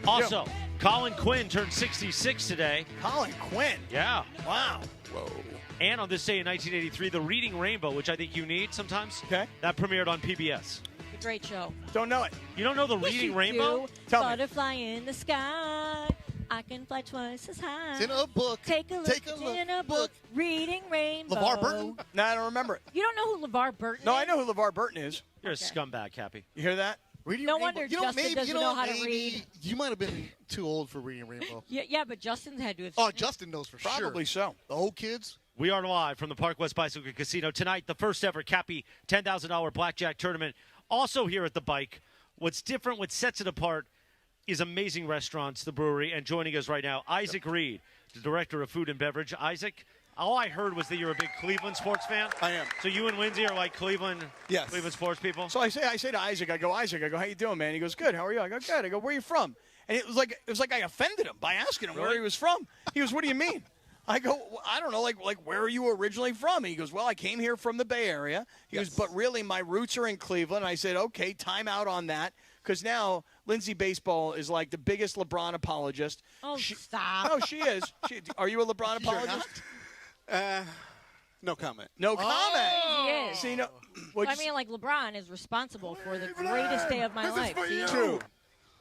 Also, Colin Quinn turned 66 today. Colin Quinn? Yeah. Wow. Whoa. And on this day in 1983, The Reading Rainbow, which I think you need sometimes, that premiered on PBS. Great show. Don't know it. You don't know The Reading Rainbow? Tell me. Butterfly in the sky. I can fly twice as high. It's in a book. Take a look. In a book. Reading Rainbow. LeVar Burton? No, I don't remember it. You don't know who LeVar Burton No, is? I know who LeVar Burton is. You're a scumbag, Kappy. You hear that? Reading No Rainbow. wonder Justin doesn't know how to read. You might have been too old for Reading Rainbow. Yeah, but Justin had to have Oh, seen it. Justin knows for sure. Probably so. The old kids? We are live from the Parkwest Bicycle Casino. Tonight, the first ever Kappy $10,000 Blackjack tournament. Also here at the bike. What's different, what sets it apart, is amazing restaurants, the brewery, and joining us right now, Isaac Reed, the director of food and beverage. Isaac, all I heard was that you're a big Cleveland sports fan. I am. So you and Lindsay are like Cleveland sports people? So I say to Isaac, I go, how you doing, man? He goes, good. How are you? I go, good. I go, where are you from? And it was like I offended him by asking him where he was from. He goes, what do you mean? I go, well, I don't know, like where are you originally from? And he goes, well, I came here from the Bay Area. He goes, but really my roots are in Cleveland. And I said, okay, time out on that. Because now Lindsay Baseball is like the biggest LeBron apologist. Oh, stop. No, she is. Are you a LeBron apologist? No comment. No comment. He is. See, no. I mean, like LeBron is responsible for the greatest day of my life. See?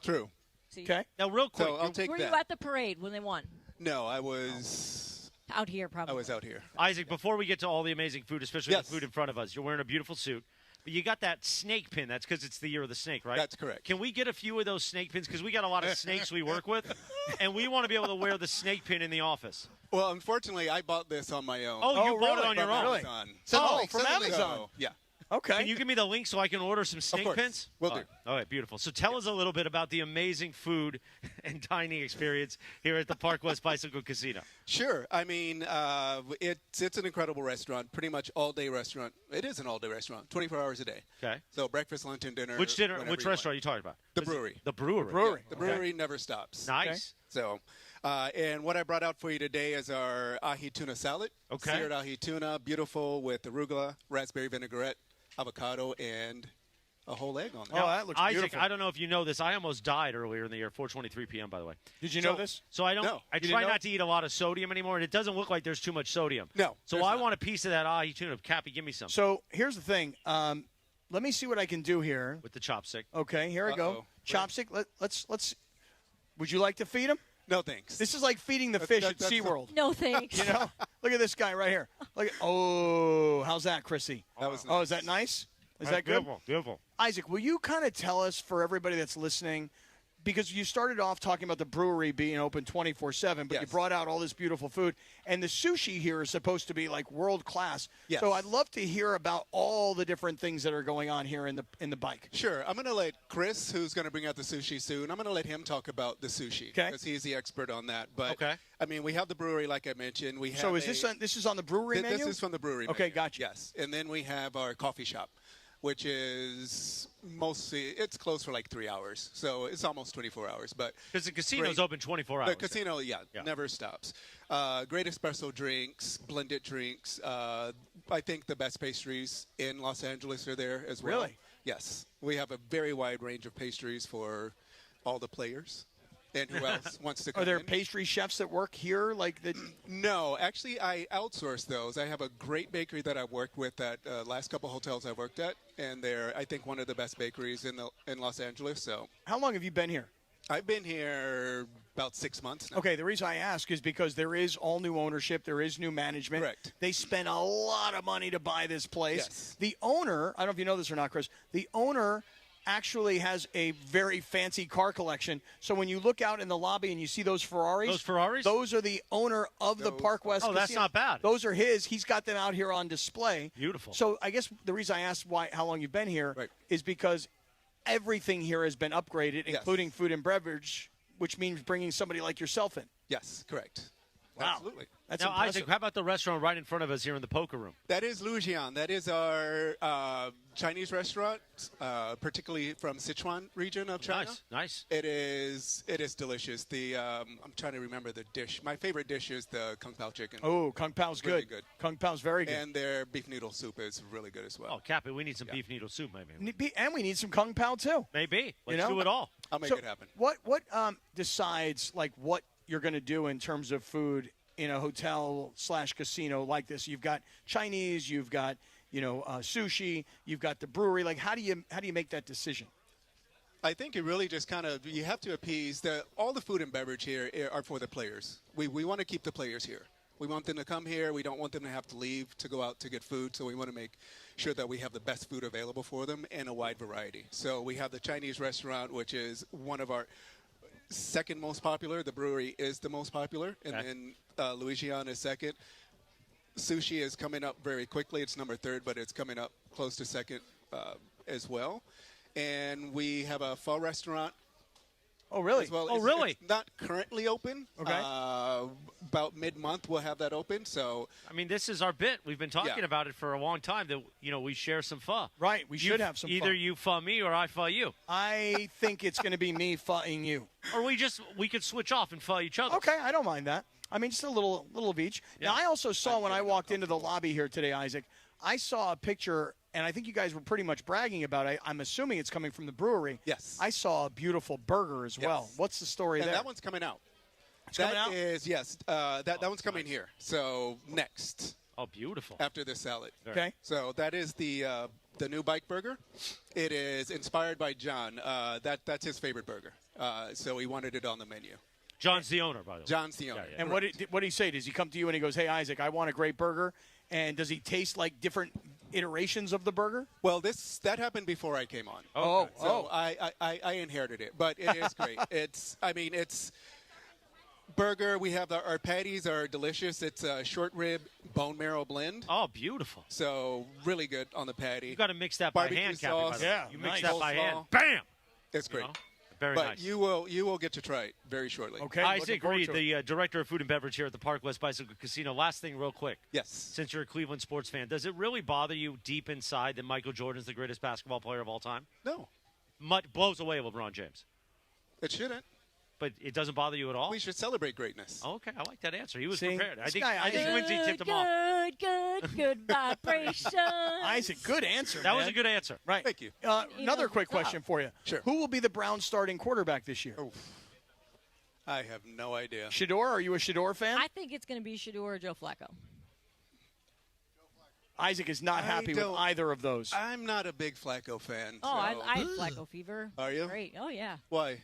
True. See? Okay. Now, real quick. So I'll take Were that. you at the parade when they won? No, I was out here, probably. I was out here. Isaac, before we get to all the amazing food, especially Yes. the food in front of us, you're wearing a beautiful suit. But you got that snake pin. That's because it's the year of the snake, right? That's correct. Can we get a few of those snake pins? Because we got a lot of snakes we work with, and we want to be able to wear the snake pin in the office. Well, unfortunately, I bought this on my own. Oh, you bought it on your own? Amazon. From Amazon. So, yeah. Okay. Can you give me the link so I can order some snake course. pins? Will do. All right, beautiful. So tell us a little bit about the amazing food and dining experience here at the Parkwest Bicycle Casino. Sure. I mean, it's an incredible restaurant, pretty much all-day restaurant. It is an all-day restaurant, 24 hours a day. Okay. So breakfast, lunch, and dinner. Which whenever you restaurant are want. you talking about? The brewery. The brewery. Yeah, the brewery never stops. Nice. So, and what I brought out for you today is our ahi tuna salad. Okay. Seared ahi tuna, beautiful with arugula, raspberry vinaigrette, avocado, and a whole egg on there. Oh, that looks Isaac, beautiful. I don't know if you know this. I almost died earlier in the year, 4:23 p.m. By the way. Did you know this? So I don't. No. I You try didn't know? not to eat a lot of sodium anymore, and it doesn't look like there's too much sodium. No. So there's I not. want a piece of that ahi tuna. Kappy, give me some. So here's the thing. Let me see what I can do here. With the chopstick. Okay, here I go. Uh-oh. Chopstick. Let's. Would you like to feed him? No, thanks. This is like feeding the fish at SeaWorld. No, thanks. You know? Look at this guy right here. How's that, Chrissy? That was nice. Oh, is that nice? Is that good? Beautiful. Isaac, will you kind of tell us, for everybody that's listening, because you started off talking about the brewery being open 24/7, but you brought out all this beautiful food, and the sushi here is supposed to be like world class. Yes. So I'd love to hear about all the different things that are going on here in the bike. Sure. I'm going to let Chris, who's going to bring out the sushi soon, I'm going to let him talk about the sushi. Okay. Because he's the expert on that. But, I mean, we have the brewery, like I mentioned. We have So is this is on the brewery menu? This is from the brewery Okay, menu. gotcha. Yes. And then we have our coffee shop, which is mostly, it's closed for like 3 hours. So it's almost 24 hours. But because the casino's open 24 hours. The casino, never stops. Great espresso drinks, blended drinks. I think the best pastries in Los Angeles are there as well. Really? Yes. We have a very wide range of pastries for all the players. And who else wants to come Are there in? pastry chefs that work here? No, actually, I outsource those. I have a great bakery that I've worked with at last couple hotels I've worked at, and they're, I think, one of the best bakeries in Los Angeles. So, how long have you been here? I've been here about 6 months now. Okay, the reason I ask is because there is all new ownership, there is new management. Correct. They spent a lot of money to buy this place. Yes. The owner, I don't know if you know this or not, Chris, the owner actually has a very fancy car collection. So when you look out in the lobby and you see those Ferraris, those are the owner of the Parkwest. Oh, that's Casino. not bad. Those are his. He's got them out here on display. Beautiful. So I guess the reason I asked how long you've been here is because everything here has been upgraded, including food and beverage, which means bringing somebody like yourself in. Yes, correct. Wow. Absolutely. That's now, impressive. Isaac, how about the restaurant right in front of us here in the poker room? That is Lujian. That is our Chinese restaurant, particularly from Sichuan region of China. Nice. It is delicious. I'm trying to remember the dish. My favorite dish is the Kung Pao chicken. Oh, Kung Pao's really good. Kung Pao's very good. And their beef noodle soup is really good as well. Oh, Kappy, we need some beef noodle soup, maybe. And we need some Kung Pao too. Maybe. Let's do it all. I'll make it happen. What decides what you're going to do in terms of food in a hotel/casino like this? You've got Chinese, you've got sushi, you've got the brewery. Like, how do you make that decision? I think it really just you have to appease all the food and beverage here are for the players. We want to keep the players here. We want them to come here. We don't want them to have to leave to go out to get food. So we want to make sure that we have the best food available for them and a wide variety. So we have the Chinese restaurant, which is one of our second most popular. The brewery is the most popular, and then Lujian is second. Sushi is coming up very quickly. It's number 3rd, but it's coming up close to second as well. And we have a pho restaurant. Oh, really? As well. Really? It's not currently open. Okay. About mid-month, we'll have that open. So, I mean, this is our bit. We've been talking about it for a long time. That we share some pho. Right. We should have some. Either pho. you pho me or I pho you. I think it's going to be me phoing you. Or we could switch off and pho each other. Okay, I don't mind that. I mean, just a little of each. Yeah. Now, I also saw when I walked into the lobby here today, Isaac, I saw a picture, and I think you guys were pretty much bragging about it. I'm assuming it's coming from the brewery. Yes. I saw a beautiful burger as well. What's the story there? That one's coming out. It's coming out? That one's coming here. So next. Oh, beautiful. After this salad. Okay. So that is the new bike burger. It is inspired by John. That's his favorite burger. So he wanted it on the menu. John's the owner, by the way. John's the owner. And what did he say? Does he come to you and he goes, "Hey, Isaac, I want a great burger"? And does he taste like different iterations of the burger? Well, that happened before I came on. So I inherited it, but it is great. It's burger. We have our patties are delicious. It's a short rib bone marrow blend. Oh, beautiful. So really good on the patty. You got to mix that barbecue by hand, sauce. Kappy. Yeah, you mix that by hand. Bam! Bam. It's great. Very but nice. you will get to try it very shortly. Okay. Isaac Reed, the director of food and beverage here at the Parkwest Bicycle Casino. Last thing, real quick. Yes. Since you're a Cleveland sports fan, does it really bother you deep inside that Michael Jordan's the greatest basketball player of all time? No. Blows away LeBron James. It shouldn't. But it doesn't bother you at all? We should celebrate greatness. Okay, I like that answer. He was See, prepared. I this think guy, Quincy tipped him off. Good vibration. Isaac, good answer. That man. was a good answer. Right. Thank you. Another quick question for you. Sure. Who will be the Browns starting quarterback this year? I have no idea. Shador? Are you a Shador fan? I think it's going to be Shador or Joe Flacco. Isaac is not happy with either of those. I'm not a big Flacco fan. Oh, I have Flacco fever. Are you? Great. Oh, yeah. Why?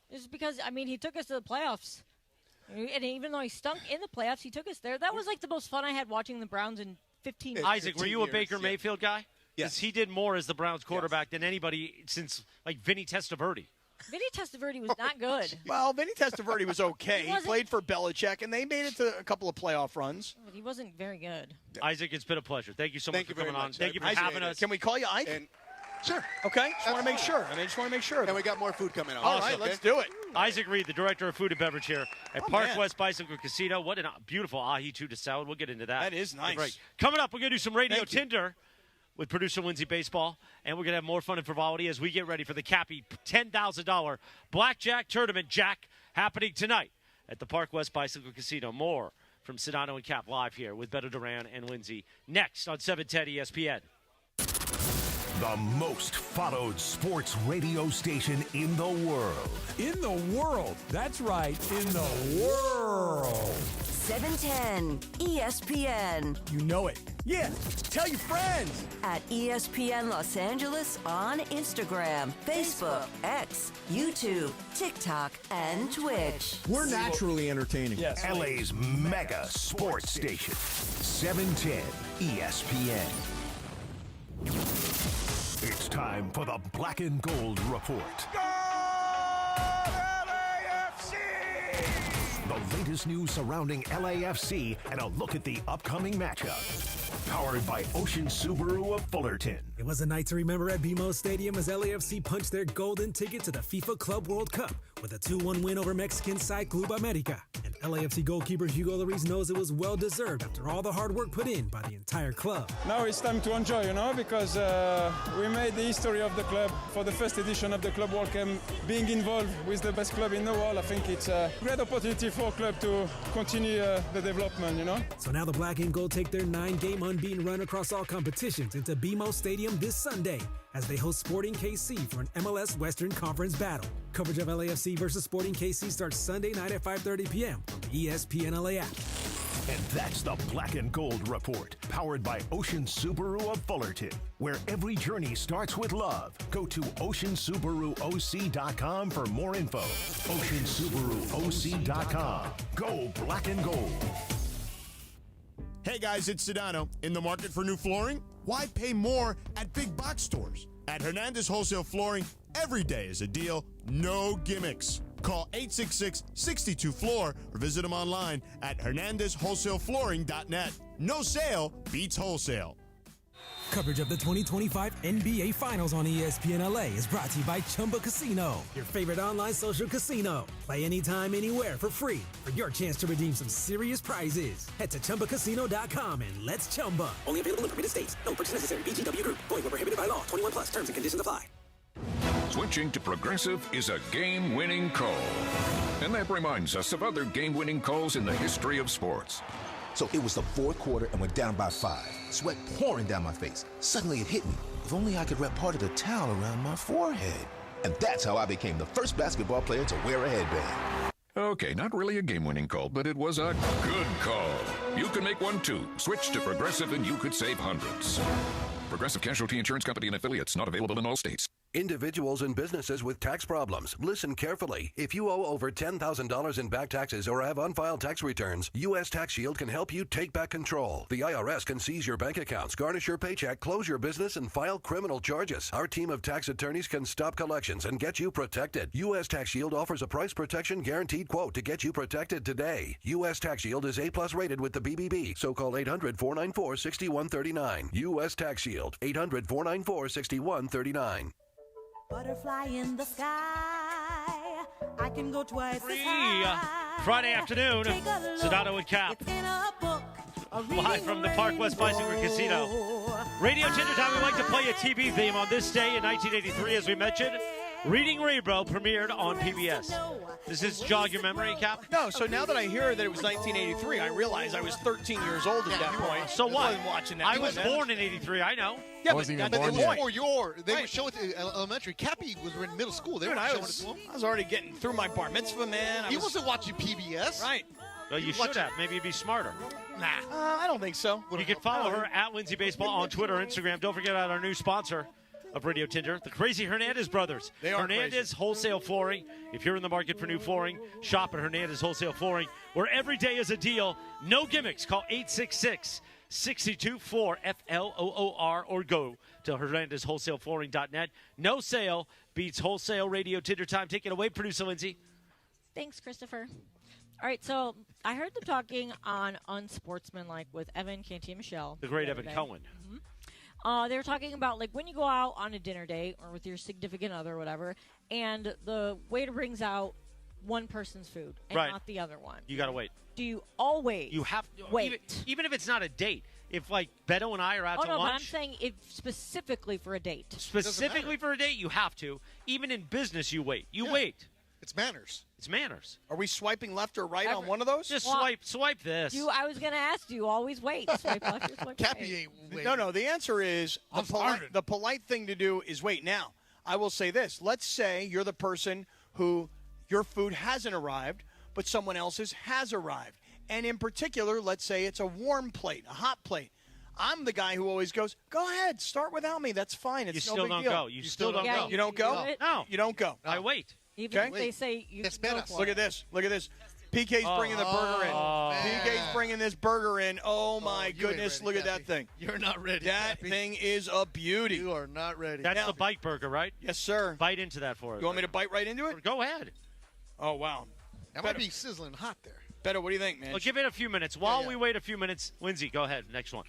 It's because, I mean, he took us to the playoffs. And even though he stunk in the playoffs, he took us there. That was like the most fun I had watching the Browns in 15 years. Isaac, were you a Baker Mayfield guy? Yes. He did more as the Browns quarterback than anybody since, like, Vinny Testaverde. Vinny Testaverde was not good. Well, Vinny Testaverde was okay. He played for Belichick, and they made it to a couple of playoff runs. But he wasn't very good. Isaac, it's been a pleasure. Thank you so much for coming on. Thank you for having us. Can we call you Ike? Sure. Okay. Just want to make sure. Just want to make sure. And we got more food coming on. All right, let's do it. Isaac Reed, the director of food and beverage here at Parkwest Bicycle Casino. What a beautiful ahi tuna salad. We'll get into that. That is nice. Right. Coming up, we're going to do some radio Tinder with producer Lindsay Baseball, and we're going to have more fun and frivolity as we get ready for the Kappy $10,000 Blackjack Tournament Jack happening tonight at the Parkwest Bicycle Casino. More from Sedano and Cap live here with Beto Duran and Lindsay next on 710 ESPN. The most followed sports radio station in the world. In the world. That's right. In the world. 710 ESPN. You know it. Yeah. Tell your friends. At ESPN Los Angeles on Instagram, Facebook, X, YouTube, TikTok, and Twitch. We're naturally entertaining. Yes. LA's mega sports station. 710 ESPN. It's time for the Black and Gold Report. The latest news surrounding LAFC and a look at the upcoming matchup. Powered by Ocean Subaru of Fullerton. It was a night to remember at BMO Stadium as LAFC punched their golden ticket to the FIFA Club World Cup with a 2-1 win over Mexican side Club America. And LAFC goalkeeper Hugo Lloris knows it was well-deserved after all the hard work put in by the entire club. Now it's time to enjoy, because we made the history of the club for the first edition of the Club World Cup. Being involved with the best club in the world, I think it's a great opportunity for a club to continue the development, So now the Black and Gold take their 9-game unbeaten run across all competitions into BMO Stadium this Sunday as they host Sporting KC for an MLS Western Conference battle. Coverage of LAFC versus Sporting KC starts Sunday night at 5:30 p.m. on the ESPN LA app. And that's the Black and Gold Report, powered by Ocean Subaru of Fullerton, where every journey starts with love. Go to OceanSubaruOC.com for more info. OceanSubaruOC.com. Go Black and Gold. Hey guys, it's Sedano. In the market for new flooring? Why pay more at big box stores? At Hernandez Wholesale Flooring, every day is a deal, no gimmicks. Call 866-62-FLOOR or visit them online at hernandezwholesaleflooring.net. No sale beats wholesale. Coverage of the 2025 NBA Finals on ESPN LA is brought to you by Chumba Casino, your favorite online social casino. Play anytime, anywhere for free for your chance to redeem some serious prizes. Head to ChumbaCasino.com and let's Chumba. Only available in permitted states. No purchase necessary. VGW Group. Void where prohibited by law. 21 plus. Terms and conditions apply. Switching to Progressive is a game-winning call. And that reminds us of other game-winning calls in the history of sports. So it was the fourth quarter and we're down by 5. Sweat pouring down my face. Suddenly it hit me. If only I could wrap part of the towel around my forehead. And that's how I became the first basketball player to wear a headband. Okay, not really a game-winning call, but it was a good call. You can make one too. Switch to Progressive and you could save hundreds. Progressive Casualty Insurance Company and affiliates, not available in all states. Individuals and businesses with tax problems, listen carefully. If you owe over $10,000 in back taxes or have unfiled tax returns, U.S. Tax Shield can help you take back control. The IRS can seize your bank accounts, garnish your paycheck, close your business, and file criminal charges. Our team of tax attorneys can stop collections and get you protected. U.S. Tax Shield offers a price protection guaranteed quote to get you protected today. U.S. Tax Shield is A+ rated with the BBB, so call 800-494-6139. U.S. Tax Shield, 800-494-6139. Butterfly in the sky. I can go twice as high. Friday afternoon, Sedano and Cap. Live from the Parkwest Bicycle Casino. Radio Tinder time. We like to play a TV theme on this day in 1983, as we mentioned. Reading Rainbow premiered on PBS. Does this jog your memory, Cap? No, so now that I hear that it was 1983, I realize I was 13 years old at that point. So what? I wasn't watching that. I was born in 83, I know. Yeah, but it was before they were showing it in elementary. Kappy was in middle school. They were showing it to him. I was already getting through my bar mitzvah, man. He wasn't watching PBS. Right. Well, you should have. Maybe you'd be smarter. Nah, I don't think so. You can follow her at Lindsay Baseball on Twitter, Instagram. Don't forget about our new sponsor, of Radio Tinder, the Crazy Hernandez brothers. They are Hernandez Wholesale Flooring. If you're in the market for new flooring, shop at Hernandez Wholesale Flooring, where every day is a deal. No gimmicks. Call 866-624-FLOOR or go to HernandezWholesaleFlooring.net. No sale beats wholesale Radio Tinder time. Take it away, producer Lindsay. Thanks, Christopher. All right, so I heard them talking on Unsportsmanlike with Evan Canty and Michelle. The great Evan Cohen. Mm-hmm. They were talking about, like, when you go out on a dinner date or with your significant other or whatever, and the waiter brings out one person's food and not the other one. You got to wait. Do you always wait? Even if it's not a date. If, like, Beto and I are out to lunch. But I'm saying if specifically for a date. Specifically for a date, you have to. Even in business, you wait. You wait. It's manners. It's manners. Are we swiping left or right on one of those? Just swipe this. I was going to ask, do you always wait? Swipe left or swipe Kappy right? ain't waiting. No, the answer is the polite thing to do is wait. Now, I will say this. Let's say you're the person who your food hasn't arrived, but someone else's has arrived. And in particular, let's say it's a warm plate, a hot plate. I'm the guy who always goes, go ahead, start without me. That's fine. It's You no still big don't deal. go. You still don't go. You don't go? No. You don't go. I wait. Even if they say you can go for Look it. at this. Look at this. PK's bringing the burger in. PK's bringing this burger in. Oh, my goodness. Look at that thing. You're not ready, That Kappy. thing is a beauty. You are not ready. That's the bite burger, right? Yes, sir. Bite into that for us. You want me to bite right into it? Go ahead. Oh, wow. That might be sizzling hot there. Beto, what do you think, man? Well, give it a few minutes. While we wait a few minutes, Lindsay, go ahead. Next one.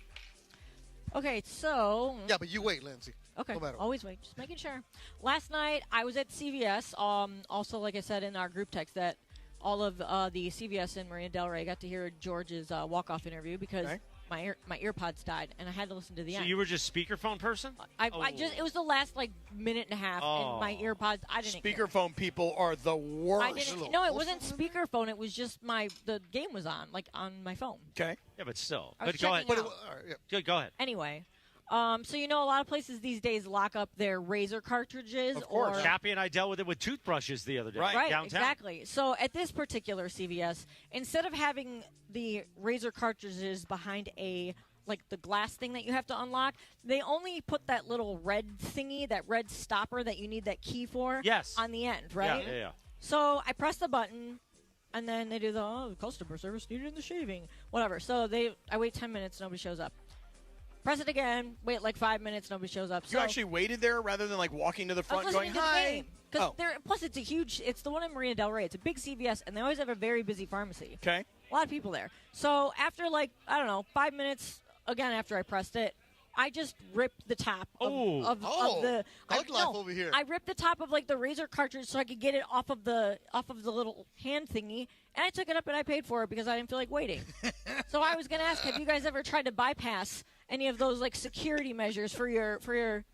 Okay, so. Yeah, but you wait, Lindsay. Okay, No matter what. always wait. Just making sure. Last night, I was at CVS. Also, like I said in our group text, that all of the CVS in Marina Del Rey got to hear George's walk-off interview because my earpods died, and I had to listen to the So end. you were just speakerphone person? I just it was the last minute and a half, and my earpods. I didn't. Speakerphone people are the worst. I didn't. No, it wasn't speakerphone. It was just the game was on, like on my phone. Okay. Yeah, but still. I was Go ahead. checking out. Good, go ahead. Anyway, so a lot of places these days lock up their razor cartridges. Of course. Or, Kappy and I dealt with it with toothbrushes the other day. Right, downtown. exactly. So at this particular CVS, instead of having the razor cartridges behind the glass thing that you have to unlock, they only put that little red thingy, that red stopper that you need that key for on the end, right? Yeah. So I press the button, and then they do the customer service needed in the shaving, whatever. So I wait 10 minutes, nobody shows up. Press it again, wait like 5 minutes, nobody shows up. You actually waited there rather than like walking to the front and going, hi. Plus, it's the one in Marina Del Rey. It's a big CVS, and they always have a very busy pharmacy. Okay. A lot of people there. So after 5 minutes, again after I pressed it, I just ripped the top of the. Thug life over here. I ripped the top of the razor cartridge so I could get it off of the little hand thingy, and I took it up and I paid for it because I didn't feel like waiting. So I was going to ask, have you guys ever tried to bypass any of those security measures for your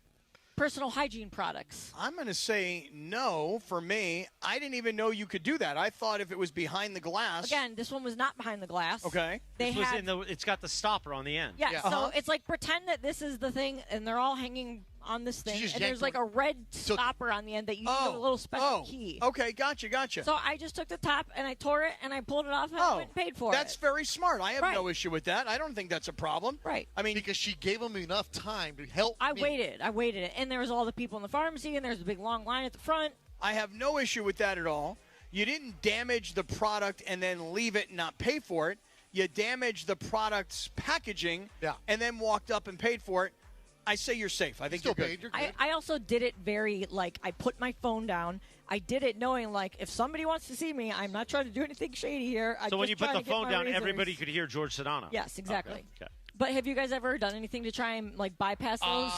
personal hygiene products? I'm going to say no for me. I didn't even know you could do that. I thought if it was behind the glass. Again, this one was not behind the glass. Okay. It's got the stopper on the end. Yeah, so it's pretend that this is the thing, and they're all hanging on this thing, just and there's yanked a red stopper on the end that you need a little special key. Okay, gotcha. So I just took the top, and I tore it, and I pulled it off, and I went and paid for That's it. very smart. I have no issue with that. I don't think that's a problem. Right. I mean, because she gave him enough time to help I waited, and there was all the people in the pharmacy, and there's a big long line at the front. I have no issue with that at all. You didn't damage the product and then leave it and not pay for it. You damaged the product's packaging and then walked up and paid for it. I say you're safe. I think you're good. I also did it very, I put my phone down. I did it knowing, if somebody wants to see me, I'm not trying to do anything shady here. So when you put the phone down, everybody could hear George Sedano. Yes, exactly. Okay. But have you guys ever done anything to try and, bypass those?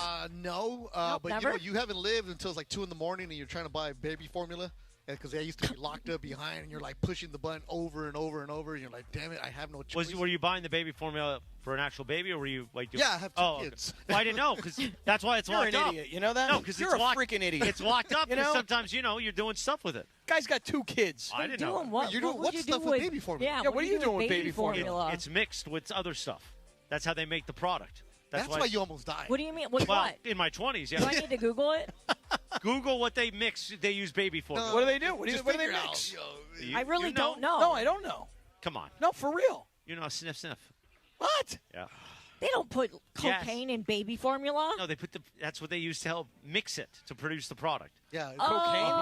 No. Nope, But never? you haven't lived until it's 2 in the morning and you're trying to buy baby formula. Because I used to be locked up behind, and you're pushing the button over and over and over, and you're like, damn it, I have no choice. Were you buying the baby formula for an actual baby, or were you Yeah, I have 2 kids. Okay. Well, I didn't know, because that's why it's locked up. You're an idiot. You know that? No, because you're it's a locked. freaking idiot. It's locked up. You Because know? sometimes you're doing stuff with it. Guy's got 2 kids. I didn't know. What? You're doing What what would you stuff do with baby formula? Yeah, what are you doing with baby formula? It's mixed with other stuff. That's how they make the product. That's why you almost died. What do you mean? What? In my 20s, yeah. Do I need to Google it? Google what they mix. They use baby formula. What do they do? What do they mix? I really don't know. No, I don't know. Come on. No, for real. Sniff. What? Yeah. They don't put cocaine in baby formula. No, they put that's what they use to help mix it to produce the product. Yeah, cocaine.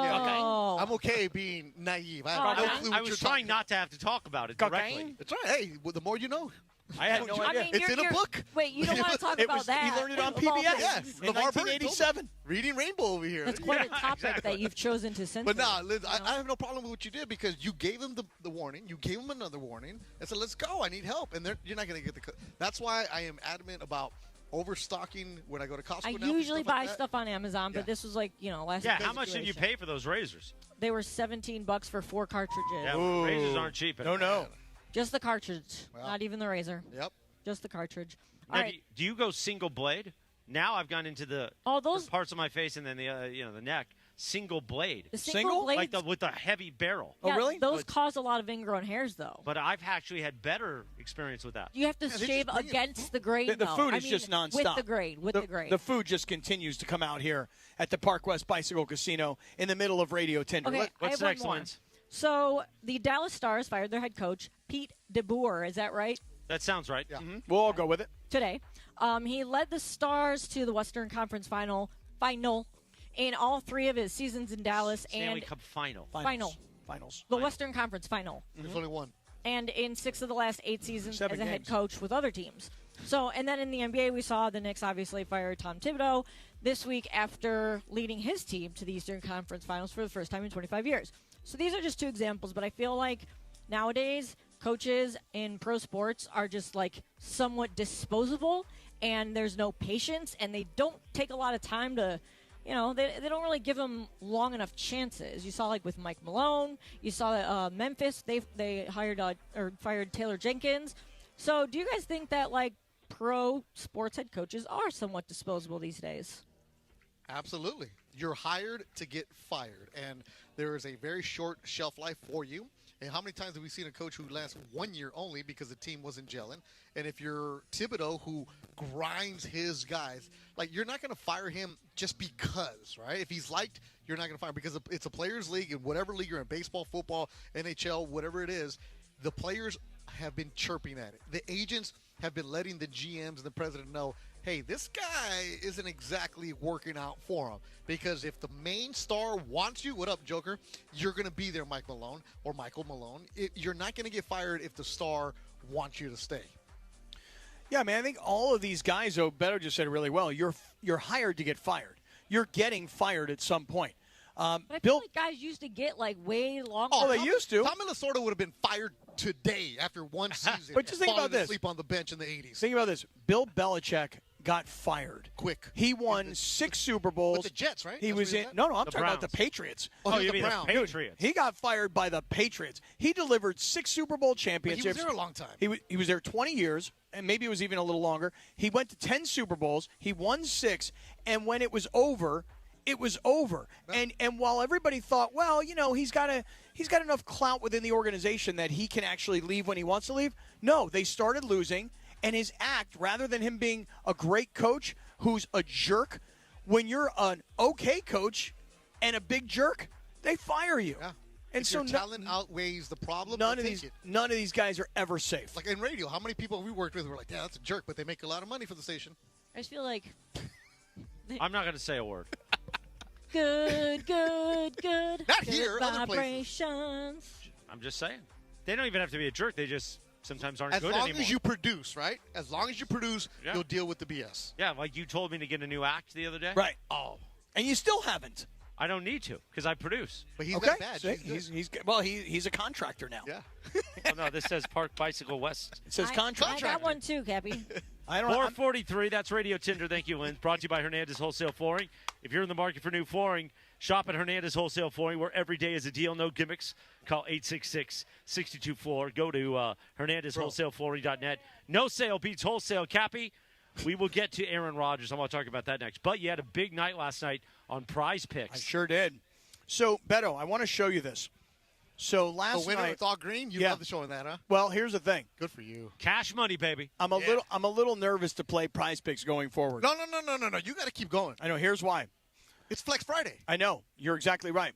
Yeah, I'm okay being naive. I have no clue what I you're was trying talking not to have to talk about it directly. That's right. Hey, well, the more you know. I had no idea. It's in a book. Wait, you don't want to talk about that? He learned it on Of all PBS things. Yeah, in 1987. Reading Rainbow over here. That's quite a topic that you've chosen to censor. But nah, Liz, I have no problem with what you did because you gave him the warning. You gave him another warning and said, let's go. I need help. And you're not going to get the – that's why I am adamant about overstocking when I go to Costco. I now usually stuff buy like that. stuff on Amazon, but this was like, last Yeah, how much did you pay for those razors? They were $17 for 4 cartridges. Yeah, razors aren't cheap. No. Just the cartridge, not even the razor. Yep. Just the cartridge. Now, All right. do you go single blade? Now I've gone into the parts of my face and then the neck. Single blade. The single blade? Like with the heavy barrel. Yeah, those cause a lot of ingrown hairs, though. But I've actually had better experience with that. You have to shave against the grain, The though. food I is mean, just nonstop. With the grain, the grain. The food just continues to come out here at the Parkwest Bicycle Casino in the middle of Radio Tinder. Okay, I What's have one next, more. Lance? So the Dallas Stars fired their head coach, Pete DeBoer. Is that right? That sounds right. Yeah. We'll all go with it. Today. He led the Stars to the Western Conference final in all 3 of his seasons in Dallas. Stanley and Cup final. Finals. The Western Conference final. There's only one. And in 6 of the last 8 seasons 7 as a head games. coach with other teams. So, and then in the NBA, we saw the Knicks obviously fire Tom Thibodeau this week after leading his team to the Eastern Conference Finals for the first time in 25 years. So these are just 2 examples, but I feel like nowadays coaches in pro sports are just like somewhat disposable, and there's no patience, and they don't take a lot of time to, they don't really give them long enough chances. You saw like with Mike Malone, you saw Memphis, they hired or fired Taylor Jenkins. So do you guys think that like pro sports head coaches are somewhat disposable these days? Absolutely. You're hired to get fired, and there is a very short shelf life for you. And how many times have we seen a coach who lasts 1 year only because the team wasn't gelling? And if you're Thibodeau, who grinds his guys, like you're not going to fire him just because, right? If he's liked, you're not going to fire him because it's a players' league, and whatever league you're in, baseball, football, NHL, whatever it is, the players have been chirping at it. The agents have been letting the GMs and the president know, hey, this guy isn't exactly working out for him. Because if the main star wants you, what up, Joker? You're going to be there, Mike Malone or Michael Malone. You're not going to get fired if the star wants you to stay. Yeah, man, I think all of these guys, though, Beto just said it really well. You're hired to get fired. You're getting fired at some point. But I feel like guys used to get like way longer. Oh, they used to. Tom Minnesota would have been fired today after one season. But just think about this. Sleep on the bench in the 80s. Think about this. Bill Belichick got fired. Quick. He won 6 Super Bowls. With the Jets, right? He That's was what in. he was No, at? I'm The talking about Browns. the Patriots. Oh, you the mean the Browns. Patriots? He got fired by the Patriots. He delivered 6 Super Bowl But he championships. was there a long time. He was there 20 years, and maybe it was even a little longer. He went to 10 Super Bowls. He won 6, and when it was over, it was over. And while everybody thought, well, he's got enough clout within the organization that he can actually leave when he wants to leave. No, they started losing, and his act, rather than him being a great coach who's a jerk, when you're an okay coach and a big jerk, they fire you. Yeah. And if so your talent outweighs the problem, none they'll of take these it. none of these guys are ever safe. Like in radio, how many people we worked with were like, yeah, that's a jerk, but they make a lot of money for the station. I just feel like I'm not going to say a word. good. Not good here, other places. vibrations. I'm just saying. They don't even have to be a jerk. They just sometimes aren't As good long anymore. as you produce, right? As long as you produce, Yeah. you'll deal with the BS. Yeah, like you told me to get a new act the other day. Right. Oh, And you still haven't. I don't need to because I produce. But he's Okay. not bad. So he's a contractor now. Yeah. Oh, no, this says Park Bicycle West. It says I contractor. got one too, Kappy. I don't. 443. That's Radio Tinder. Thank you, Lynn. Brought to you by Hernandez Wholesale Flooring. If you're in the market for new flooring, shop at Hernandez Wholesale Flooring, where every day is a deal. No gimmicks. Call 866-62-FLOOR. Go to HernandezWholesaleFlooring.net. No sale beats wholesale. Kappy, we will get to Aaron Rodgers. I want to talk about that next. But you had a big night last night on Prize Picks. I sure did. So, Beto, I want to show you this. So last The winner night, with all green? You Yeah. love the showing that, huh? well, here's the thing. Good for you. Cash money, baby. I'm a little nervous to play Prize Picks going forward. No. You got to keep going. I know. Here's why. It's Flex Friday. I know. You're exactly right.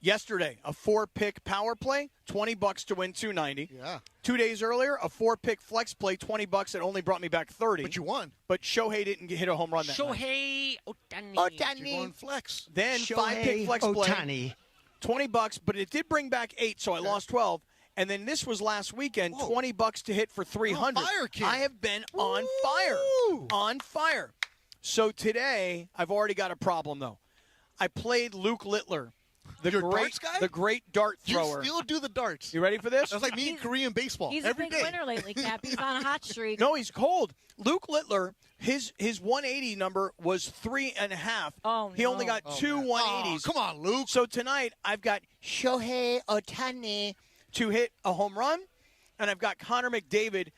Yesterday, a 4-pick power play, $20 to win $290. Yeah. 2 days earlier, a 4-pick flex play, $20 that only brought me back $30. But you won. But Shohei didn't hit a home run that night. Shohei Ohtani. Ohtani. You're going flex. Then Shohei 5-pick flex play, Ohtani. $20, but it did bring back 8, so I lost 12. And then this was last weekend, $20 to hit for $300. Fire, kid. I have been on fire. On fire. So today, I've already got a problem, though. I played Luke Littler. Your darts guy? The great dart thrower. You still do the darts. You ready for this? That's like me in Korean baseball. He's every a big day. winner lately, Cap. He's on a hot streak. No, he's cold. Luke Littler, his 180 number was 3.5. Oh, He only got two 180s. Come on, Luke. So tonight, I've got Shohei Ohtani to hit a home run, and I've got Connor McDavid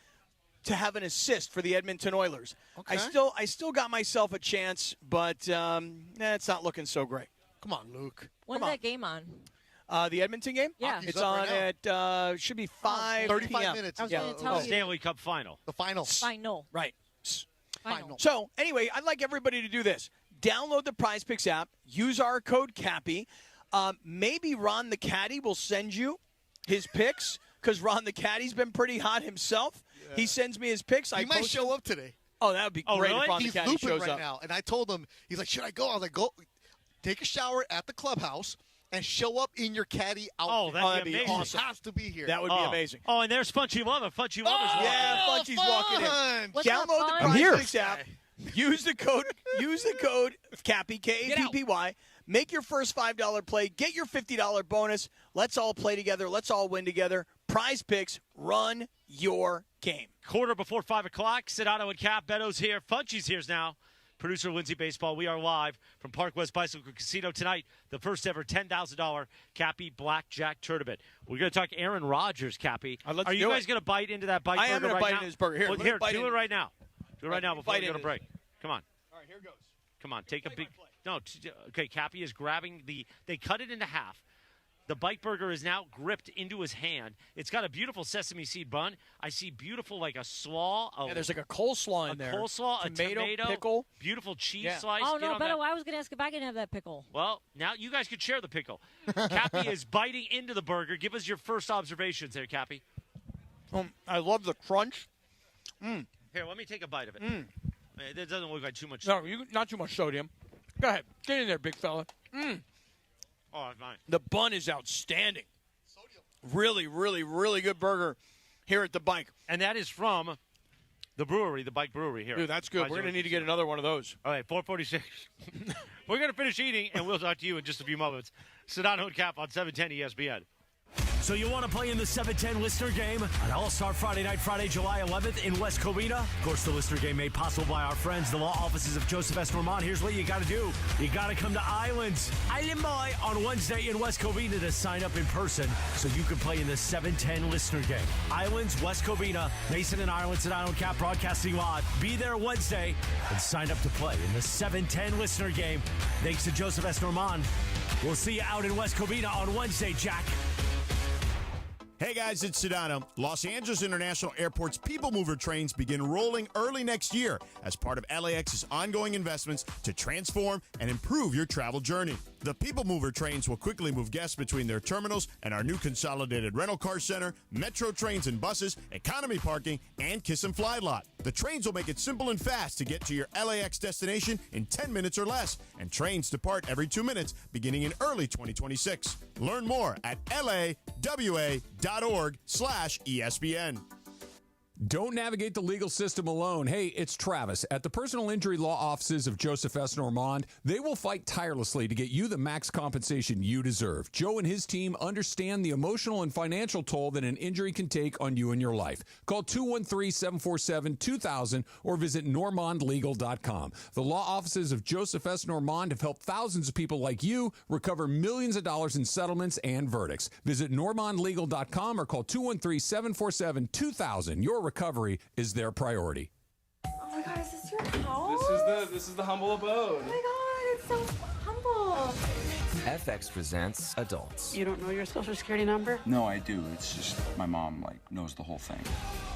to have an assist for the Edmonton Oilers. Okay. I still got myself a chance, but it's not looking so great. Come on, Luke. When's that game on? The Edmonton game? Yeah. It's up on right at, should be 5 35 p.m. minutes. I was going to tell you. Stanley Cup final. The final. Final. Right. Final. So, anyway, I'd like everybody to do this. Download the Prize Picks app. Use our code Kappy. Maybe Ron the Caddy will send you his picks because Ron the Caddy's been pretty hot himself. Yeah. He sends me his picks. He might show up today. Oh, that would be great really? if Ron He's the Caddy looping shows right up. now. And I told him, he's like, should I go? I was like, go take a shower at the clubhouse and show up in your caddy outfit. Oh, that'd be amazing. Awesome. Has to be here. That would be amazing. Oh, and there's Funchie Mama. Funchie Mama's walking. Yeah, Funchie's walking in. What's that Download the fun? Prize Picks app. Use the code Kappy, Kappy. Make your first $5 play. Get your $50 bonus. Let's all play together. Let's all win together. Prize Picks. Run your game. Quarter before 5 o'clock. Sedano and Cap. Beto's here. Funchie's here now. Producer Lindsay Baseball. We are live from Parkwest Bicycle Casino tonight. The first ever $10,000 Kappy Blackjack tournament. We're going to talk Aaron Rodgers, Kappy. Let's Are you do guys it. going to bite into that bite I burger am going to right bite now? into this burger. Here, Well, let me here, bite do into it right now. Do it right now before bite we go to into break. Come on. All right, here goes. Come on. Take a big. No, okay. Kappy is grabbing they cut it into half. The bite burger is now gripped into his hand. It's got a beautiful sesame seed bun. I see beautiful, like a slaw. There's like a coleslaw in there. Coleslaw, tomato, a tomato, pickle. beautiful cheese Yeah. slice. Oh, Get no, on Beto, that. I was going to ask if I can have that pickle. Well, now you guys could share the pickle. Kappy is biting into the burger. Give us your first observations there, Kappy. I love the crunch. Here, let me take a bite of it. It doesn't look like too much. No, not too much sodium. Go ahead. Get in there, big fella. Oh, fine. The bun is outstanding. Really, really, really good burger here at the bike. And that is from the brewery, the Bike Brewery here. Dude, that's good. We're going to need to get another one of those. All right, 4:46. We're going to finish eating, and we'll talk to you in just a few moments. Sedano and Cap on 710 ESPN. So you want to play in the 710 Listener Game? An all-star Friday night, Friday, July 11th in West Covina? Of course, the Listener Game made possible by our friends, the law offices of Joseph S. Normand. Here's what you got to do. You got to come to Islands on Wednesday in West Covina to sign up in person so you can play in the 710 Listener Game. Islands, West Covina, Mason and Ireland, Sedano and Cap broadcasting live. Be there Wednesday and sign up to play in the 710 Listener Game. Thanks to Joseph S. Normand. We'll see you out in West Covina on Wednesday, Jack. Hey guys, it's Sedano. Los Angeles International Airport's People Mover trains begin rolling early next year as part of LAX's ongoing investments to transform and improve your travel journey. The People Mover trains will quickly move guests between their terminals and our new consolidated rental car center, metro trains and buses, economy parking, and Kiss and Fly lot. The trains will make it simple and fast to get to your LAX destination in 10 minutes or less, and trains depart every 2 minutes beginning in early 2026. Learn more at lawa.org/ESPN. Don't navigate the legal system alone. Hey, it's Travis. At the Personal Injury Law Offices of Joseph S. Normand, they will fight tirelessly to get you the max compensation you deserve. Joe and his team understand the emotional and financial toll that an injury can take on you and your life. Call 213-747-2000 or visit normandlegal.com. The law offices of Joseph S. Normand have helped thousands of people like you recover millions of dollars in settlements and verdicts. Visit normandlegal.com or call 213-747-2000. Your recovery is their priority. Oh my God, is this your house? This is the humble abode. Oh my God, it's so humble. FX presents Adults. You don't know your Social Security number? No, I do. It's just my mom, knows the whole thing.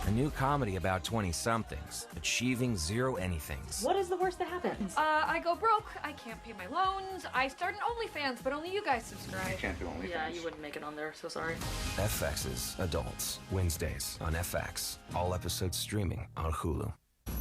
A new comedy about 20-somethings achieving zero anythings. What is the worst that happens? I go broke. I can't pay my loans. I start an OnlyFans, but only you guys subscribe. I can't do OnlyFans. Yeah, you wouldn't make it on there, so sorry. FX's Adults. Wednesdays on FX. All episodes streaming on Hulu.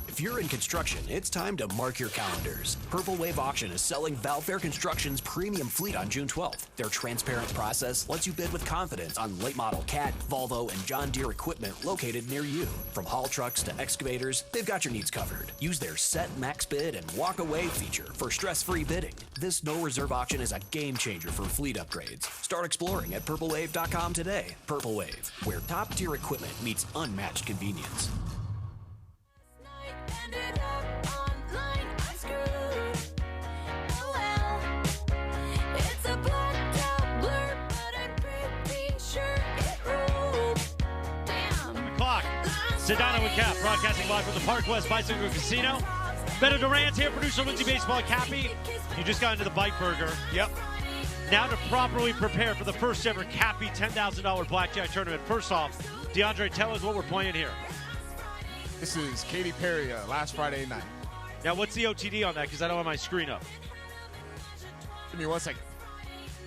If you're in construction, it's time to mark your calendars. Purple Wave Auction is selling Valfair Construction's premium fleet on June 12th. Their transparent process lets you bid with confidence on late model Cat, Volvo, and John Deere equipment located near you. From haul trucks to excavators, they've got your needs covered. Use their set max bid and walk away feature for stress-free bidding. This no reserve auction is a game changer for fleet upgrades. Start exploring at purplewave.com today. Purple Wave, where top tier equipment meets unmatched convenience. Ended up online, I'm screwed. Oh well, it's a blacked out blur, but I'm pretty sure it ruled. Damn. Clock. Sedano and Cap broadcasting live from the Parkwest Bicycle Casino. Beto Durant's here, producer Lindsay Baseball Kappy. You just got into the Bike Burger. Yep. Now to properly prepare for the first ever Kappy $10,000 Blackjack tournament. First off, DeAndre, tell us what we're playing here. This is Katy Perry last Friday night. Now, what's the OTD on that? Because I don't have my screen up. Give me 1 second.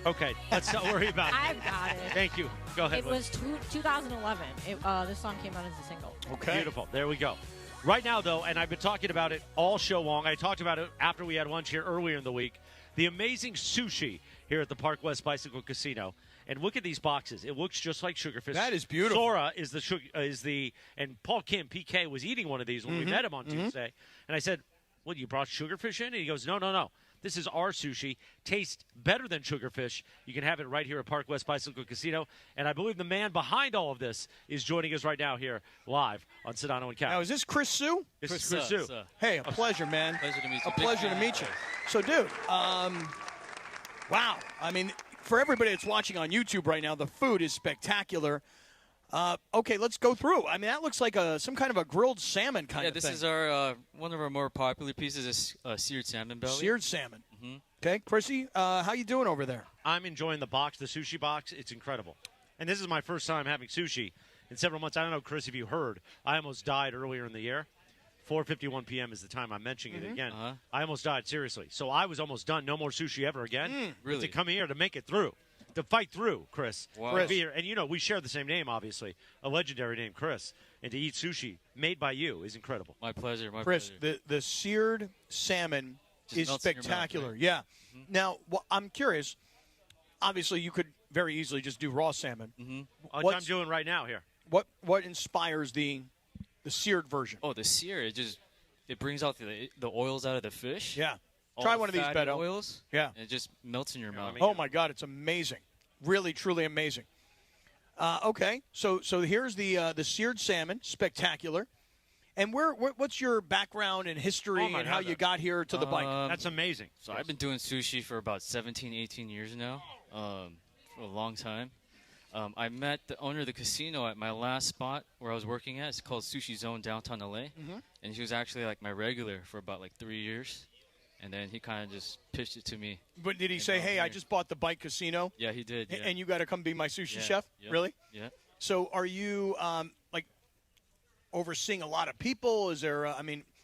Okay, let's not worry about it. I've got it. Thank you. Go ahead. It was 2011. This song came out as a single. Okay. Beautiful. There we go. Right now, though, and I've been talking about it all show long. I talked about it after we had lunch here earlier in the week. The amazing sushi here at the Parkwest Bicycle Casino. And look at these boxes. It looks just like sugarfish. That is beautiful. Sora is and Paul Kim, PK, was eating one of these when we met him on Tuesday. And I said, "What, you brought sugarfish in?" And he goes, No. This is our sushi. Tastes better than sugarfish. You can have it right here at Parkwest Bicycle Casino. And I believe the man behind all of this is joining us right now here live on Sedano and Cap. Now, is this Chris Sue? This is Chris Sue. Hey, a pleasure, man. Pleasure to meet you. A pleasure to meet you. So, dude, wow. I mean, for everybody that's watching on YouTube right now, the food is spectacular. Okay, let's go through. I mean, that looks like some kind of a grilled salmon kind of thing. Yeah, this is our one of our more popular pieces is seared salmon belly. Seared salmon. Okay, Chrissy, how you doing over there? I'm enjoying the box, the sushi box. It's incredible. And this is my first time having sushi in several months. I don't know, Chris, if you heard, I almost died earlier in the year. 4:51 p.m. is the time I'm mentioning it again. I almost died, seriously. So I was almost done. No more sushi ever again. Really? To come here to make it through. To fight through, Chris. Wow. To be here. And, we share the same name, obviously. A legendary name, Chris. And to eat sushi made by you is incredible. My pleasure. Chris, the seared salmon is spectacular. Mouth, right? Yeah. Now, I'm curious. Obviously, you could very easily just do raw salmon. What I'm doing right now here. What inspires the seared version? Oh, the sear, it brings out the oils out of the fish. Yeah. All Try the one of these, fatty Beto. Oils. Yeah. And it just melts in your mouth. Oh, my God. It's amazing. Really, truly amazing. Okay. So here's the seared salmon. Spectacular. And what's your background and history and how you got here to the bike? That's amazing. So I've been doing sushi for about 17, 18 years now, for a long time. I met the owner of the casino at my last spot where I was working at. It's called Sushi Zone downtown LA. And he was actually like my regular for about 3 years. And then he kind of just pitched it to me. But did he say, hey, I just bought the bike casino? Yeah, he did. Yeah. And you got to come be my sushi Yeah, chef? yeah, Really? Yeah. So are you, overseeing a lot of people? Is there,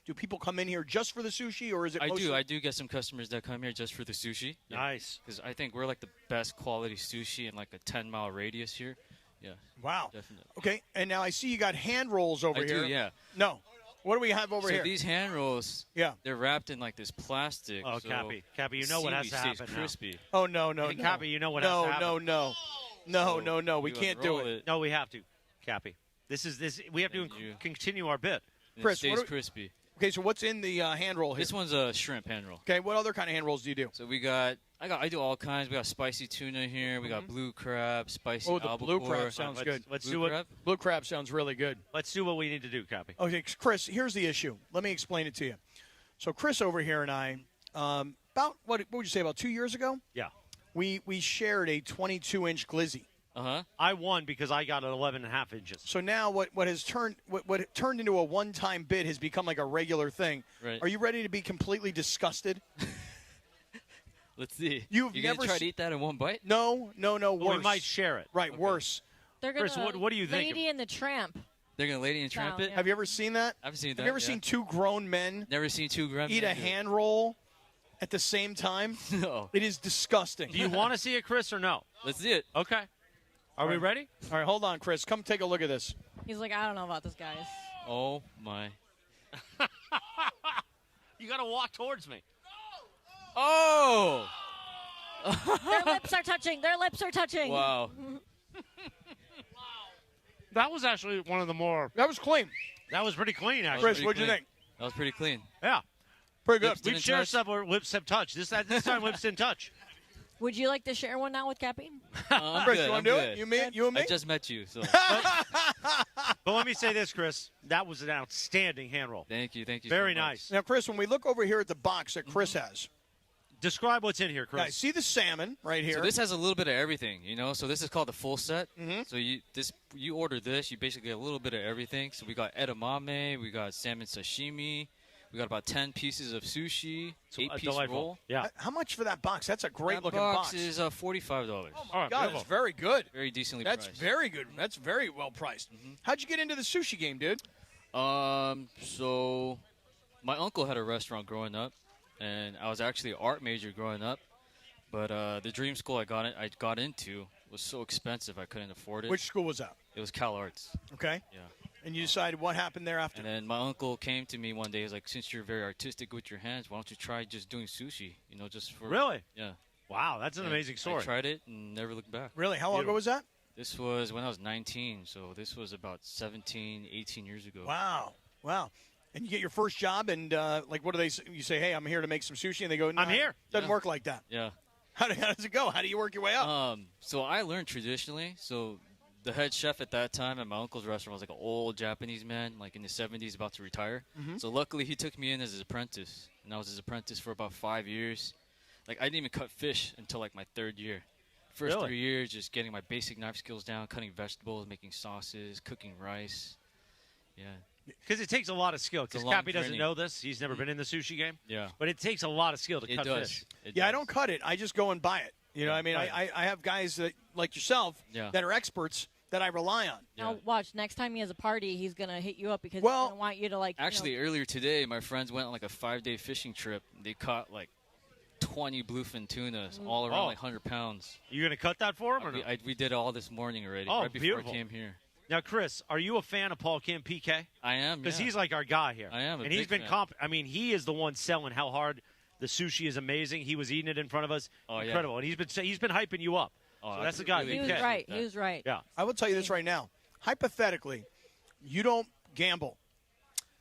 do people come in here just for the sushi, or is it mostly? I do get some customers that come here just for the sushi. Yeah. Nice. Because I think we're the best quality sushi in a 10-mile radius here. Yeah. Wow. Definitely. Okay, and now I see you got hand rolls over here. I do, yeah. No. What do we have over here? So these hand rolls, they're wrapped in this plastic. Oh, so Kappy, you know what has to happen stays crispy. now. Oh, no. Kappy, you know what has to happen. No. We can't do it. No, we have to, Kappy. We have to continue our bit. Chris, it stays crispy. Okay, so what's in the hand roll here? This one's a shrimp hand roll. Okay, what other kind of hand rolls do you do? So I do all kinds. We got spicy tuna here. We got blue crab, spicy albacore. albacore. Blue crab sounds good. Blue crab sounds really good. Let's do what we need to do, Kappy. Okay, Chris, here's the issue. Let me explain it to you. So Chris over here and I, about, what would you say, about 2 years ago? Yeah. We shared a 22-inch glizzy. I won because I got an 11.5 inches. So now what turned into a one-time bid has become like a regular thing. Right. Are you ready to be completely disgusted? Let's see. You've You're never gonna try se- to eat that in one bite? No, worse. Well, we might share it. Right, worse. They're gonna Chris, what do you think? Lady and the Tramp. They're gonna Lady and Tramp it? Yeah. Have you ever seen that? I've seen that. Have you ever yeah. seen two grown men Never seen two grown eat men a do it. hand roll at the same time? No. It is disgusting. Do you want to see it, Chris, or no? Let's see it. Okay. Are we ready? All right, hold on, Chris. Come take a look at this. He's like, I don't know about this, guys. Oh my. You got to walk towards me. Oh! Their lips are touching. Their lips are touching. Wow. That was actually one of the more. That was clean. That was pretty clean, actually. Chris, what'd you think? That was pretty clean. Yeah. Pretty good. Lips We've didn't shared touch. stuff where lips have touched. This time, lips didn't touch. Would you like to share one now with Kappy? I'm Chris, good, you want I'm to do good. it? You and me? I just met you, so. But let me say this, Chris. That was an outstanding hand roll. Thank you so Very much. nice. Now, Chris, when we look over here at the box that Chris has, Describe what's in here, Chris. guys, see the salmon right here? So this has a little bit of everything, you know. So this is called the full set. Mm-hmm. So you order this, you basically get a little bit of everything. So we got edamame, we got salmon sashimi, we got about 10 pieces of sushi, 8-piece delightful. roll. Yeah. How much for that box? That's a great That looking box. is $45. All right, God, beautiful. that's very good. Very decently That's priced. very good. That's very well priced. How'd you get into the sushi game, dude? So my uncle had a restaurant growing up, and I was actually an art major growing up. But the dream school I got into was so expensive I couldn't afford it. Which school was that? It was Cal Arts. Okay. Yeah. And you decided what happened thereafter? And then my uncle came to me one day. He's like, "Since you're very artistic with your hands, why don't you try just doing sushi? You know, just for Really? Yeah. Wow, that's an And amazing story. I tried it and never looked back. Really? How long ago was that? This was when I was 19, so this was about 17, 18 years ago. Wow. Wow. And you get your first job, and like, what do they say? You say, "Hey, I'm here to make some sushi," and they go, "No, I'm here." Doesn't work like that. Yeah. How does it go? How do you work your way up? So I learned traditionally. So the head chef at that time at my uncle's restaurant was like an old Japanese man, like in the 70s, about to retire. Mhm. So luckily he took me in as his apprentice, and I was his apprentice for about 5 years. Like I didn't even cut fish until like my 3rd year. First Really? 3 years, just getting my basic knife skills down, cutting vegetables, making sauces, cooking rice. Yeah. Because it takes a lot of skill. It's a Because long Kappy doesn't training. know this. He's never been in the sushi game. Yeah. But it takes a lot of skill to It cut does. fish. It Yeah, I does. don't cut it. I just go and buy it. You know, I mean, Right. I have guys that, like yourself Yeah. that are experts that I rely on. Now, watch. Next time he has a party, he's going to hit you up because Well, he's going to want you to, like, Actually, earlier today, my friends went on like a 5-day fishing trip. They caught like 20 bluefin tunas, all around Oh. like 100 pounds. You going to cut that for him or no? We did it all this morning already, Oh, right before beautiful. I came here. Now, Chris, are you a fan of Paul Kim PK? I am, Because yeah. he's like our guy here. I am a and he's big been fan. I mean, he is the one selling how hard the sushi is amazing. He was eating it in front of us. Oh, yeah. Incredible. And he's been hyping you up. Oh, So I that's the guy. really he was PK. right. He was right. Yeah. I will tell you this right now. Hypothetically, you don't gamble.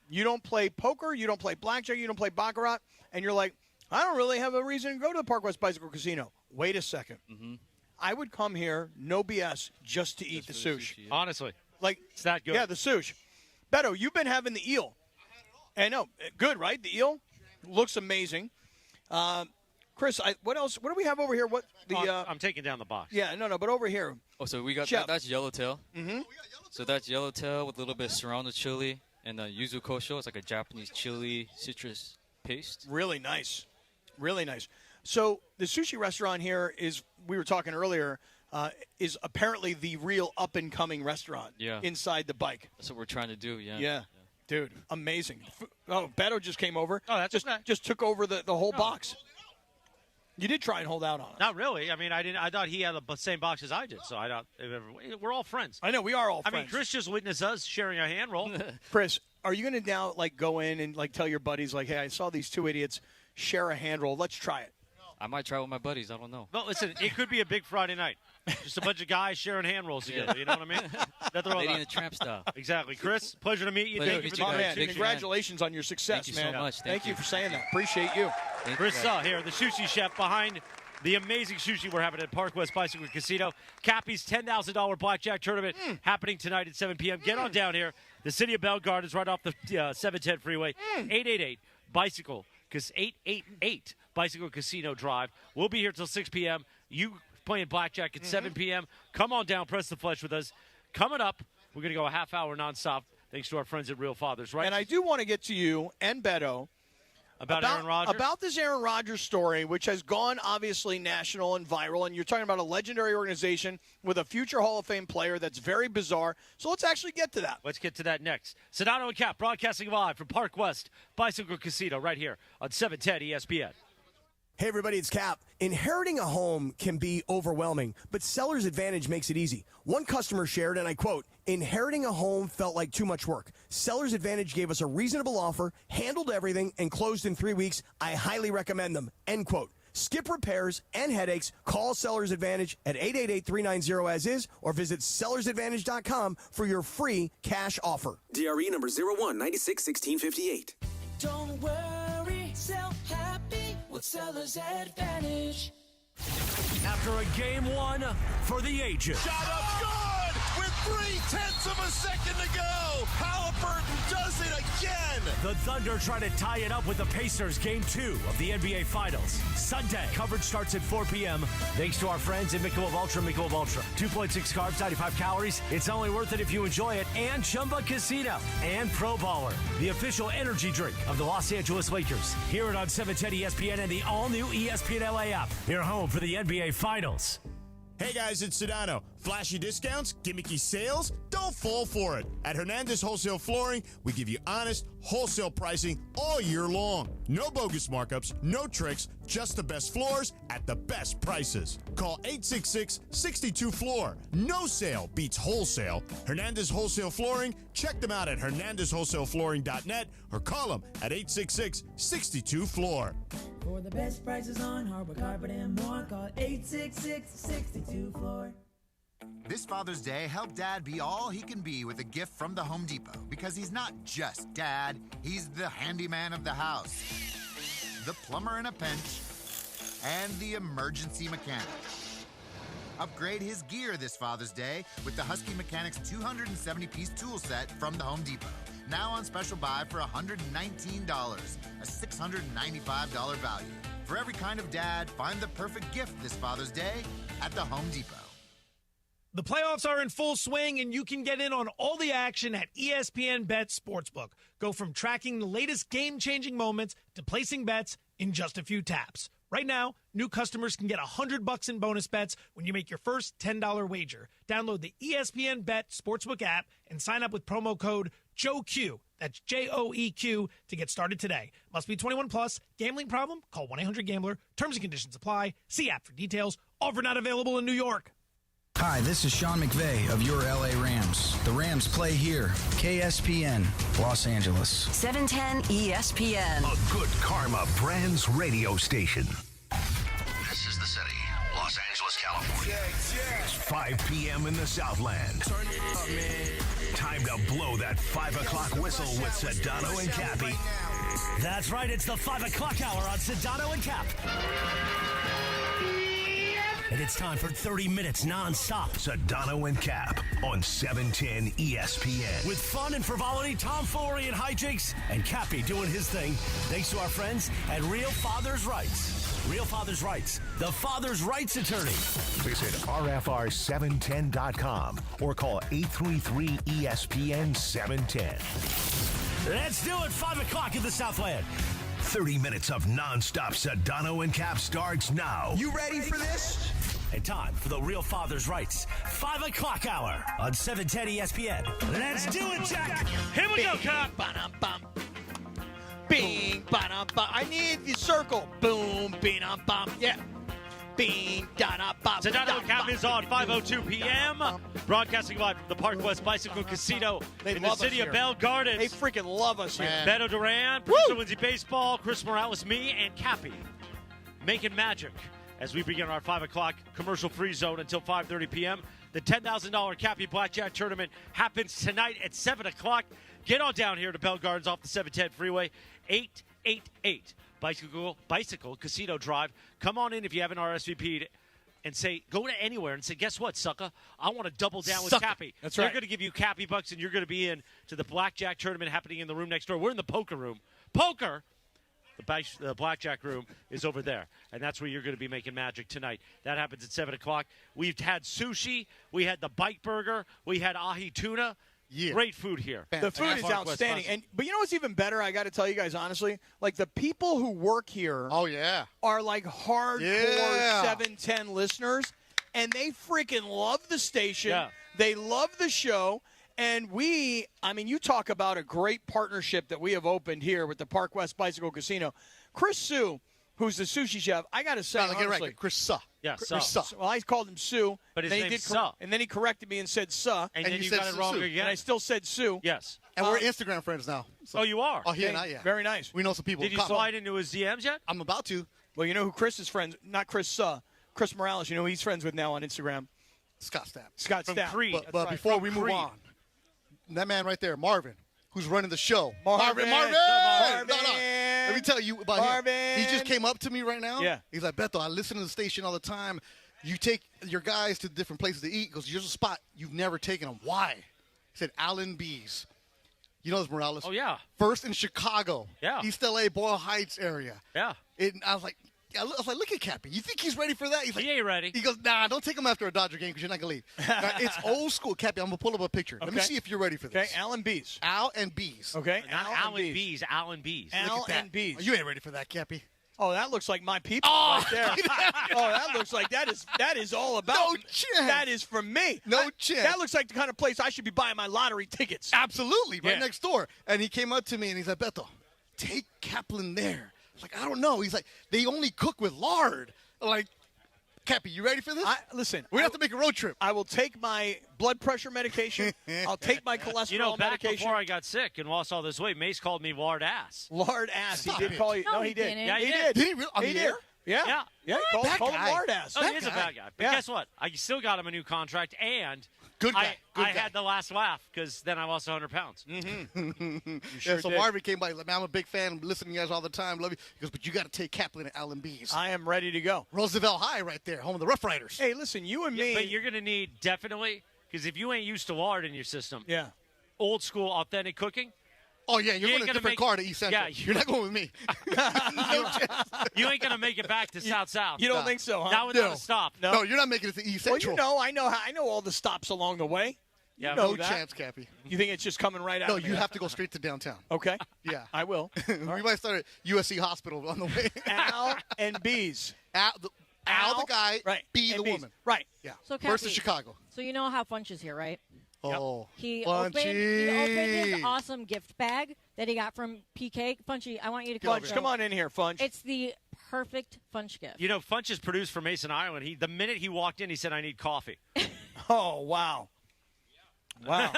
You don't play poker. You don't play blackjack. You don't play baccarat. And you're like, I don't really have a reason to go to the Parkwest Bicycle Casino. Wait a second. Mm-hmm. I would come here, no BS, just to eat the sushi. Honestly. Like, it's that good. Yeah, the sushi. Beto, you've been having the eel. I know. Good, right? The eel looks amazing. Chris, what else? What do we have over here? What I'm taking down the box. Yeah, no, but over here. Oh, so we got Chef. that's yellowtail. Mm-hmm. So that's yellowtail with a little bit of serrano chili and yuzu kosho. It's like a Japanese chili citrus paste. Really nice. Really nice. So the sushi restaurant here is, we were talking earlier, is apparently the real up-and-coming restaurant Yeah. inside the bike. That's what we're trying to do, yeah. Yeah. Dude, amazing. Oh, Beto just came over. Oh, that's just took over the whole box. You did try and hold out on it. Not really. I mean, I didn't. I thought he had the same box as I did. So I don't. We're all friends. I know, we are all I friends. mean, Chris just witnessed us sharing a hand roll. Chris, are you going to now go in and tell your buddies hey, I saw these two idiots share a hand roll. Let's try it. I might try with my buddies. I don't know. No, listen, it could be a big Friday night. Just a bunch of guys sharing hand rolls together. You know what I mean? That's what Lady in the Tramp style. Exactly. Chris, pleasure to meet you. Pleasure Thank to you for meet the you, great guys. sushi. Congratulations on your success, Thank you man. so much. Thank you for saying that. Appreciate you. Chris here, the sushi chef behind the amazing sushi we're having at Parkwest Bicycle Casino. Kappy's $10,000 blackjack tournament happening tonight at 7 p.m. Get on down here. The city of Bell Gardens, right off the 710 freeway. 888 Bicycle Casino Drive. We'll be here till 6 p.m. You playing blackjack at 7 p.m. Come on down, press the flesh with us. Coming up, we're going to go a half hour nonstop, thanks to our friends at Real Fathers, right? And I do want to get to you and Beto. About Aaron Rodgers? About this Aaron Rodgers story, which has gone obviously national and viral, and you're talking about a legendary organization with a future Hall of Fame player that's very bizarre. So let's actually get to that. Let's get to that next. Sedano and Cap broadcasting live from Parkwest Bicycle Casino right here on 710 ESPN. Hey, everybody, it's Cap. Inheriting a home can be overwhelming, but Seller's Advantage makes it easy. One customer shared, and I quote, "Inheriting a home felt like too much work. Seller's Advantage gave us a reasonable offer, handled everything, and closed in 3 weeks. I highly recommend them." End quote. Skip repairs and headaches. Call Seller's Advantage at 888-390-AS-IS or visit sellersadvantage.com for your free cash offer. DRE number 01961658. Don't worry, sell happy with Seller's Advantage. After a game one for the ages. Shot up good with 0.3 of a second to go. Halliburton does it again. The Thunder try to tie it up with the Pacers game 2 of the NBA Finals. Sunday, coverage starts at 4 p.m. Thanks to our friends at Michelob Ultra. 2.6 carbs, 95 calories. It's only worth it if you enjoy it. And Chumba Casino. And Pro Baller, the official energy drink of the Los Angeles Lakers. Hear it on 710 ESPN and the all-new ESPN LA app. Your home for the NBA Finals. Hey guys, it's Sedano. Flashy discounts, gimmicky sales? Don't fall for it. At Hernandez Wholesale Flooring, we give you honest, wholesale pricing all year long. No bogus markups, no tricks, just the best floors at the best prices. Call 866-62-FLOOR. No sale beats wholesale. Hernandez Wholesale Flooring, check them out at hernandezwholesaleflooring.net or call them at 866-62-FLOOR. For the best prices on hardwood carpet and more, call 866-62-FLOOR. This Father's Day, help Dad be all he can be with a gift from the Home Depot. Because he's not just Dad, he's the handyman of the house, the plumber in a pinch, and the emergency mechanic. Upgrade his gear this Father's Day with the Husky Mechanics 270-piece tool set from the Home Depot. Now on special buy for $119, a $695 value. For every kind of dad, find the perfect gift this Father's Day at the Home Depot. The playoffs are in full swing, and you can get in on all the action at ESPN Bet Sportsbook. Go from tracking the latest game-changing moments to placing bets in just a few taps. Right now, new customers can get $100 in bonus bets when you make your first $10 wager. Download the ESPN Bet Sportsbook app and sign up with promo code JOEQ. That's JOEQ to get started today. Must be 21 plus. Gambling problem? Call 1-800-GAMBLER. Terms and conditions apply. See app for details. Offer not available in New York. Hi, this is Sean McVay of your LA Rams. The Rams play here. KSPN, Los Angeles. 710 ESPN. A good karma brands radio station. This is the city, Los Angeles, California. It's 5 p.m. in the Southland. Turn it up, man. Time to blow that 5 o'clock whistle with Sedano and Kappy. That's right, it's the 5 o'clock hour on Sedano and Cap. And it's time for 30 minutes non-stop. Sedano and Cap on 710 ESPN. With fun and frivolity, tomfoolery and hijinks, and Kappy doing his thing. Thanks to our friends at Real Father's Rights. Real Father's Rights, the father's rights attorney. Visit RFR710.com or call 833-ESPN-710. Let's do it, 5 o'clock in the Southland. 30 minutes of non-stop Sedano and Cap starts now. You ready for this? And time for the Real Father's Rights 5 o'clock hour on 710 ESPN. Let's do it, Jack. Here we go, Cap. Bing, ba-dum-bum. I need the circle. Boom, bing-dum-bum. Yeah. Bing, da-da-bum. Sedano Cap is on 5:02 p.m. Broadcasting live from the Parkwest Bicycle Casino in the city of Bell Gardens. They freaking love us here. Beto Duran, producer Lindsay Baseball, Chris Morales, me, and Kappy making magic as we begin our 5 o'clock commercial-free zone until 5:30 p.m. The $10,000 Kappy Blackjack tournament happens tonight at 7 o'clock. Get on down here to Bell Gardens off the 710 freeway, 888 Bicycle Casino Drive. Come on in if you haven't RSVP'd and say, go to anywhere and say, guess what, sucker? I want to double down with Kappy. That's They're right. going to give you Kappy bucks, and you're going to be in to the Blackjack tournament happening in the room next door. We're in the poker room. Poker! The Blackjack room is over there, and that's where you're going to be making magic tonight. That happens at 7 o'clock. We've had sushi. We had the bite burger. We had ahi tuna. Yeah. Great food here. The food is outstanding. But you know what's even better? I got to tell you guys honestly, like the people who work here are like hardcore 710 listeners, and they freaking love the station. Yeah. They love the show. And you talk about a great partnership that we have opened here with the Parkwest Bicycle Casino. Chris Sue, who's the sushi chef, I got to say, honestly. Chris Suh. Yeah, Chris Suh. Well, I called him Sue. But his then name's he did Suh. And then he corrected me and said Suh. And then you said got it wrong Sue. again. And I still said Sue. Yes. And we're Instagram friends now. So. Oh, you are? Oh, he and I, yeah. Very nice. We know some people. Did you slide into his DMs yet? I'm about to. Well, you know who Chris is friends, not Chris Suh, Chris Morales, you know who he's friends with now on Instagram? Scott Stapp. Scott From Stapp. Creed. But before From we move Creed. on, that man right there, Marvin, who's running the show. Marvin. No. Let me tell you about Marvin. him. He just came up to me right now. Yeah. He's like, Beto, I listen to the station all the time. You take your guys to different places to eat. He goes, here's a spot you've never taken them. Why? He said, Allen B's. You know this, Morales? Oh, yeah. First in Chicago. Yeah. East L.A., Boyle Heights area. Yeah. I was like, look at Kappy. You think he's ready for that? He's like, He ain't ready. He goes, nah, don't take him after a Dodger game because you're not going to leave. Now, it's old school, Kappy. I'm going to pull up a picture. Let me see if you're ready for this. Okay, Allen B's. Al and B's. Okay, Not Allen B's. Allen B's. Al Look at that. and B's. Oh, you ain't ready for that, Kappy. Oh, that looks like my people right there. That looks like that is all about No me. chance. That is for me. No chance. That looks like the kind of place I should be buying my lottery tickets. Absolutely, right Yeah. next door. And he came up to me and he's like, Beto, take Kaplan there. I was like, I don't know. He's like, they only cook with lard. I'm like, Kappy, you ready for this? Listen, we have to make a road trip. I will take my blood pressure medication. I'll take my cholesterol You know, back medication. before I got sick and lost all this weight, Mace called me lard ass. Lard ass. Stop He did it. call you. No, he he did. didn't. Yeah, he did. Did he really? On He the did. air? Yeah. Yeah. He Bad called him guy. lard ass. Oh, he is a bad guy. But Yeah. guess what? I still got him a new contract, and Good guy. I had the last laugh because then I lost 100 pounds. Yeah, so Marvin came by. He's like, man, I'm a big fan. Listening to you guys all the time. Love you. He goes, but you got to take Kaplan at Allen B's. I am ready to go. Roosevelt High right there, home of the Rough Riders. Hey, listen, you and me. But you're going to need definitely, because if you ain't used to lard in your system, Yeah. old school, authentic cooking, Oh, yeah, you're You going ain't to a gonna different make- car to East Central. Yeah, you're not going with me. No chance. you ain't going to make it back to South-South. You don't think so, huh? Not without No. a stop. No, you're not making it to East Well, Central. you know, I know all the stops along the way. Yeah, no that. chance, Kappy. You think it's just coming right out? No, of you me? have to go straight to downtown. Okay. Yeah. I will. We might start at USC Hospital on the way. Al and B's. Al the guy, right? B and the B's. woman. Right. Yeah. So, Versus Kappy, Chicago. So you know how Funch is here, right? Oh, He Funchie. opened his awesome gift bag that he got from PK. Funchie, I want you to come. Funch, come on in here, Funch. It's the perfect Funch gift. You know, Funch is produced for Mason Island. The minute he walked in, he said, I need coffee. Oh, wow. Wow.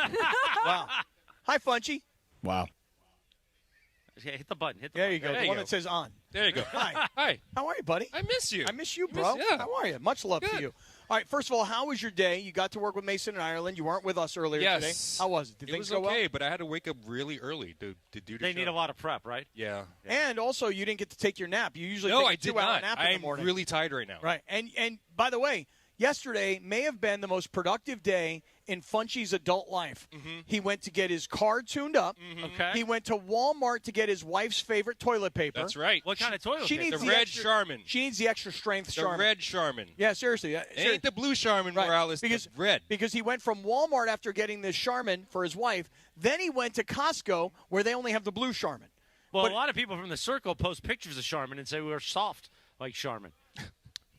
Wow. Hi, Funchie. Wow. Okay, hit the button. Hit the There you button. go. The one that says on. There you go. Hi. Hi. How are you, buddy? I miss you. I miss you, bro. yeah. How are you? Much love to you. All right, first of all, how was your day? You got to work with Mason in Ireland. You weren't with us earlier today. Yes. How was it? Did It things was go okay, well? but I had to wake up really early to do the They show. need a lot of prep, right? Yeah. And also, you didn't get to take your nap. You usually No, take I a did 2-hour not. nap in the I'm morning. really tired right now. Right. And by the way, yesterday may have been the most productive day in Funchie's adult life. Mm-hmm. He went to get his car tuned up. Okay. He went to Walmart to get his wife's favorite toilet paper. That's right. What kind of toilet She paper? needs The red extra, Charmin. She needs the extra strength The Charmin. red Charmin. Yeah, seriously. It ain't the blue Charmin, Right. Morales. Because the red. Because he went from Walmart after getting this Charmin for his wife. Then he went to Costco where they only have the blue Charmin. Well, But- a lot of people from the circle post pictures of Charmin and say we're soft like Charmin.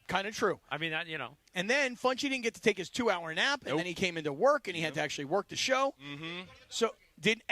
Kind of true. I mean, that, you know. And then Funchie didn't get to take his 2-hour nap, and then he came into work, and he had to actually work the show. Mm-hmm. So did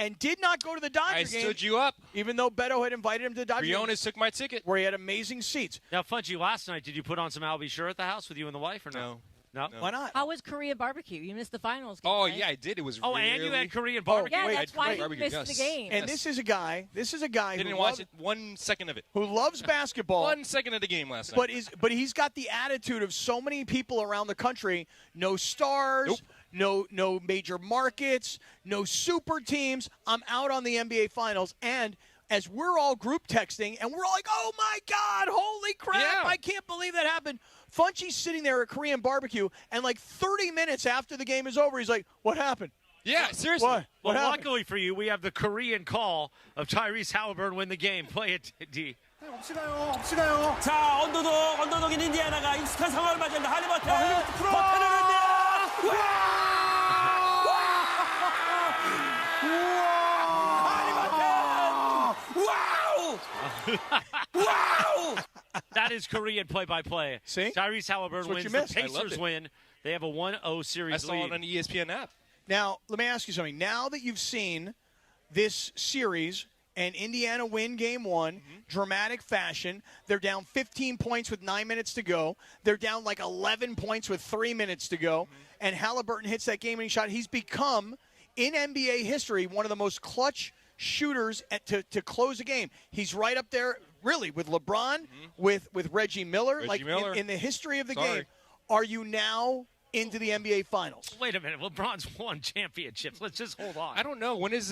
not go to the Dodger I game. stood you up. Even though Beto had invited him to the Dodger game, Briones took my ticket. where he had amazing seats. Now, Funchie, last night, did you put on some Albie Shirt at the house with you and the wife or no? No. Why not? How was Korea barbecue? You missed the finals game, Oh, right? yeah, I did. It was Oh, really... and you had Korean barbecue. Yeah, wait, that's why he barbecue, missed yes. the game. And this is a guy Didn't who watch loves, it 1 second of it. who loves basketball. 1 second of the game last night. But he's got the attitude of so many people around the country. No stars, no major markets, no super teams. I'm out on the NBA Finals, and as we're all group texting, and we're all like, "Oh my God, holy crap! Yeah. I can't believe that happened." Funchie's sitting there at Korean barbecue, and like 30 minutes after the game is over, he's like, "What happened?" Yeah, seriously. What? Well, What happened? luckily for you, we have the Korean call of Tyrese Halliburton win the game. Play it, D. 자, 언더독인 인디애나가 익숙한 상황을 맞이한다. 할리버튼 버튼을 넣습니다. Wow! That is Korean play-by-play. See? Tyrese Halliburton That's what wins. you The missed. I loved Pacers it. win. They have a 1-0 series I saw lead. it on the ESPN app. Now, let me ask you something. Now that you've seen this series and Indiana win game one, dramatic fashion, they're down 15 points with 9 minutes to go. They're down like 11 points with 3 minutes to go. And Halliburton hits that game-winning shot. He's become, in NBA history, one of the most clutch shooters to close a game. He's right up there, really, with LeBron, with Reggie Miller. Reggie Miller. In the history of the Sorry. game. Are you now into the NBA Finals? Wait a minute. LeBron's won championships. Let's just hold on. I don't know. When is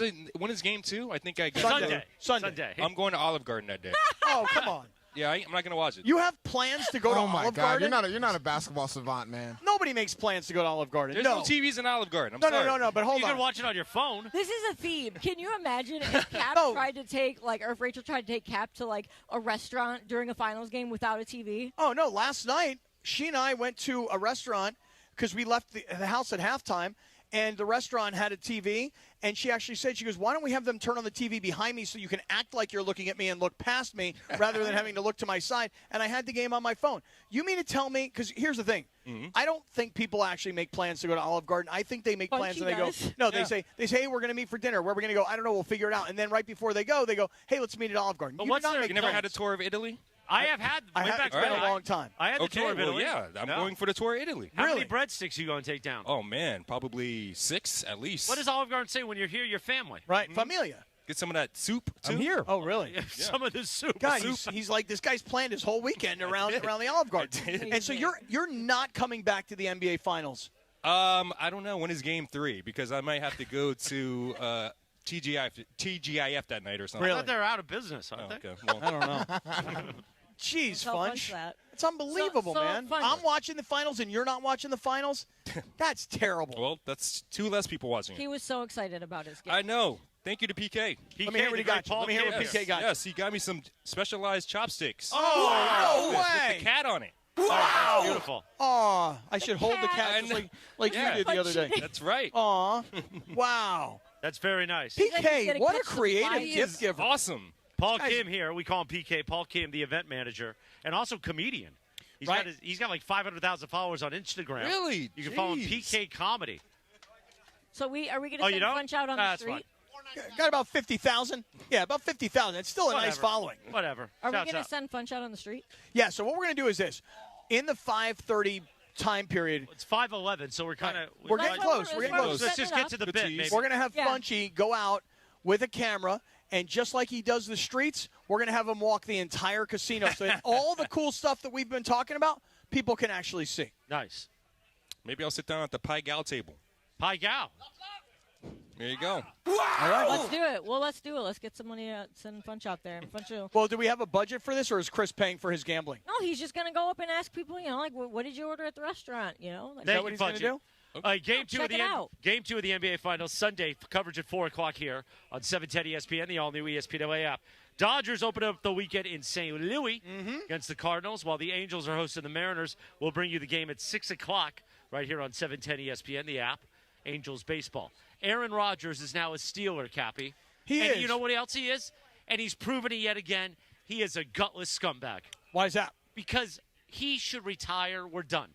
game 2? I think I got Sunday. I'm going to Olive Garden that day. Oh, come on. Yeah, I'm not going to watch it. You have plans to go to Oh my Olive God, Garden? you're not a basketball savant, man. Nobody makes plans to go to Olive Garden. There's no TVs in Olive Garden. I'm No, sorry. but hold you on. can watch it on your phone. This is a theme. Can you imagine if Cap No. tried to take, or if Rachel tried to take Cap to, a restaurant during a finals game without a TV? Oh, no. Last night, she and I went to a restaurant because we left the house at halftime, and the restaurant had a TV, and she actually said, she goes, why don't we have them turn on the TV behind me so you can act like you're looking at me and look past me rather than having to look to my side? And I had the game on my phone. You mean to tell me, because here's the thing. I don't think people actually make plans to go to Olive Garden. I think they make plans and they go, no, they say, hey, we're going to meet for dinner. Where we're going to go, I don't know, we'll figure it out. And then right before they go, hey, let's meet at Olive Garden. But You do what's not their- make You never had a plans. tour of Italy? I have had. It's been a long time. I had the Okay, tour of well, Italy. yeah, I'm No. going for the tour of Italy. How many breadsticks you going to take down? Oh, man, probably 6 at least. What does Olive Garden say when you're here? Your family. Right, familia. Get some of that soup, too. I'm here. Oh, really? Some of the soup. God, he's like, this guy's planned his whole weekend around the Olive Garden. And so you're not coming back to the NBA Finals. I don't know. When is game 3? Because I might have to go to TGIF that night or something. I thought they're out of business, aren't they? Okay. Well, I don't know. Jeez, Tell Funch Funch. that. It's unbelievable, So, man. Funch- I'm watching the finals and you're not watching the finals? That's terrible. Well, that's 2 less people watching it. He was so excited about his game. I know. Thank you to PK. Let me hear what he got you. Let me hear what Yes, PK got you. yes, he got me some specialized chopsticks. Oh, no With way. the cat on it. Wow. Beautiful. Aw, I should hold the cat just like Yeah. you did the other day. That's right. Aw, wow. That's very nice. PK, what a creative He gift is giver. awesome. Paul Kim here. We call him PK. Paul Kim, the event manager, and also comedian. He's got like 500,000 followers on Instagram. Really? You can follow him, Jeez. PK Comedy. So are we going to Oh, send you don't? Funch out on the That's street? fine. Got about 50,000. Yeah, about 50,000. It's still a nice Whatever. following. Whatever. Are we Shouts going out. to send Funch out on the street? Yeah, so what we're going to do is this. In the 5:30 time period, It's 5:11, so we're kind of we're getting close. We're getting close. Let's just get to the bit, maybe. We're going to have Yeah. Funchie go out with a camera, and just like he does the streets, we're going to have him walk the entire casino. So that all the cool stuff that we've been talking about, people can actually see. Nice. Maybe I'll sit down at the Pai Gow table. Pai Gow. There you go. All right. Let's do it. Well, let's do it. Let's get some money to send Funch out there. And Funch will. Well, do we have a budget for this, or is Chris paying for his gambling? No, he's just going to go up and ask people, what did you order at the restaurant? Like, that what he's gonna do? Game two check it out. Game 2 of the NBA Finals Sunday. Coverage at 4 o'clock here on 710 ESPN, the all-new ESPN LA app. Dodgers open up the weekend in St. Louis against the Cardinals, while the Angels are hosting the Mariners. We'll bring you the game at 6 o'clock right here on 710 ESPN, the app. Angels baseball. Aaron Rodgers is now a Steeler, Kappy. He and is. you know what else he is? And he's proven it yet again. He is a gutless scumbag. Why is that? Because he should retire. We're done.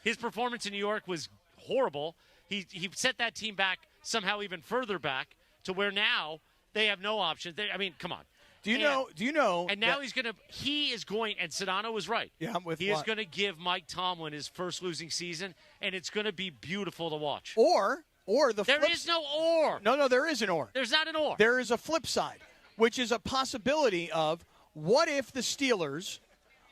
His performance in New York was horrible. He set that team back somehow even further back to where now they have no option. I mean, come on. Do you know? And now that- he is going, and Sedano was right. Yeah, I'm with He is what? going to give Mike Tomlin his first losing season, and it's going to be beautiful to watch. Or the There flip is no or. No, there is an or. There's not an or. There is a flip side, which is a possibility of what if the Steelers,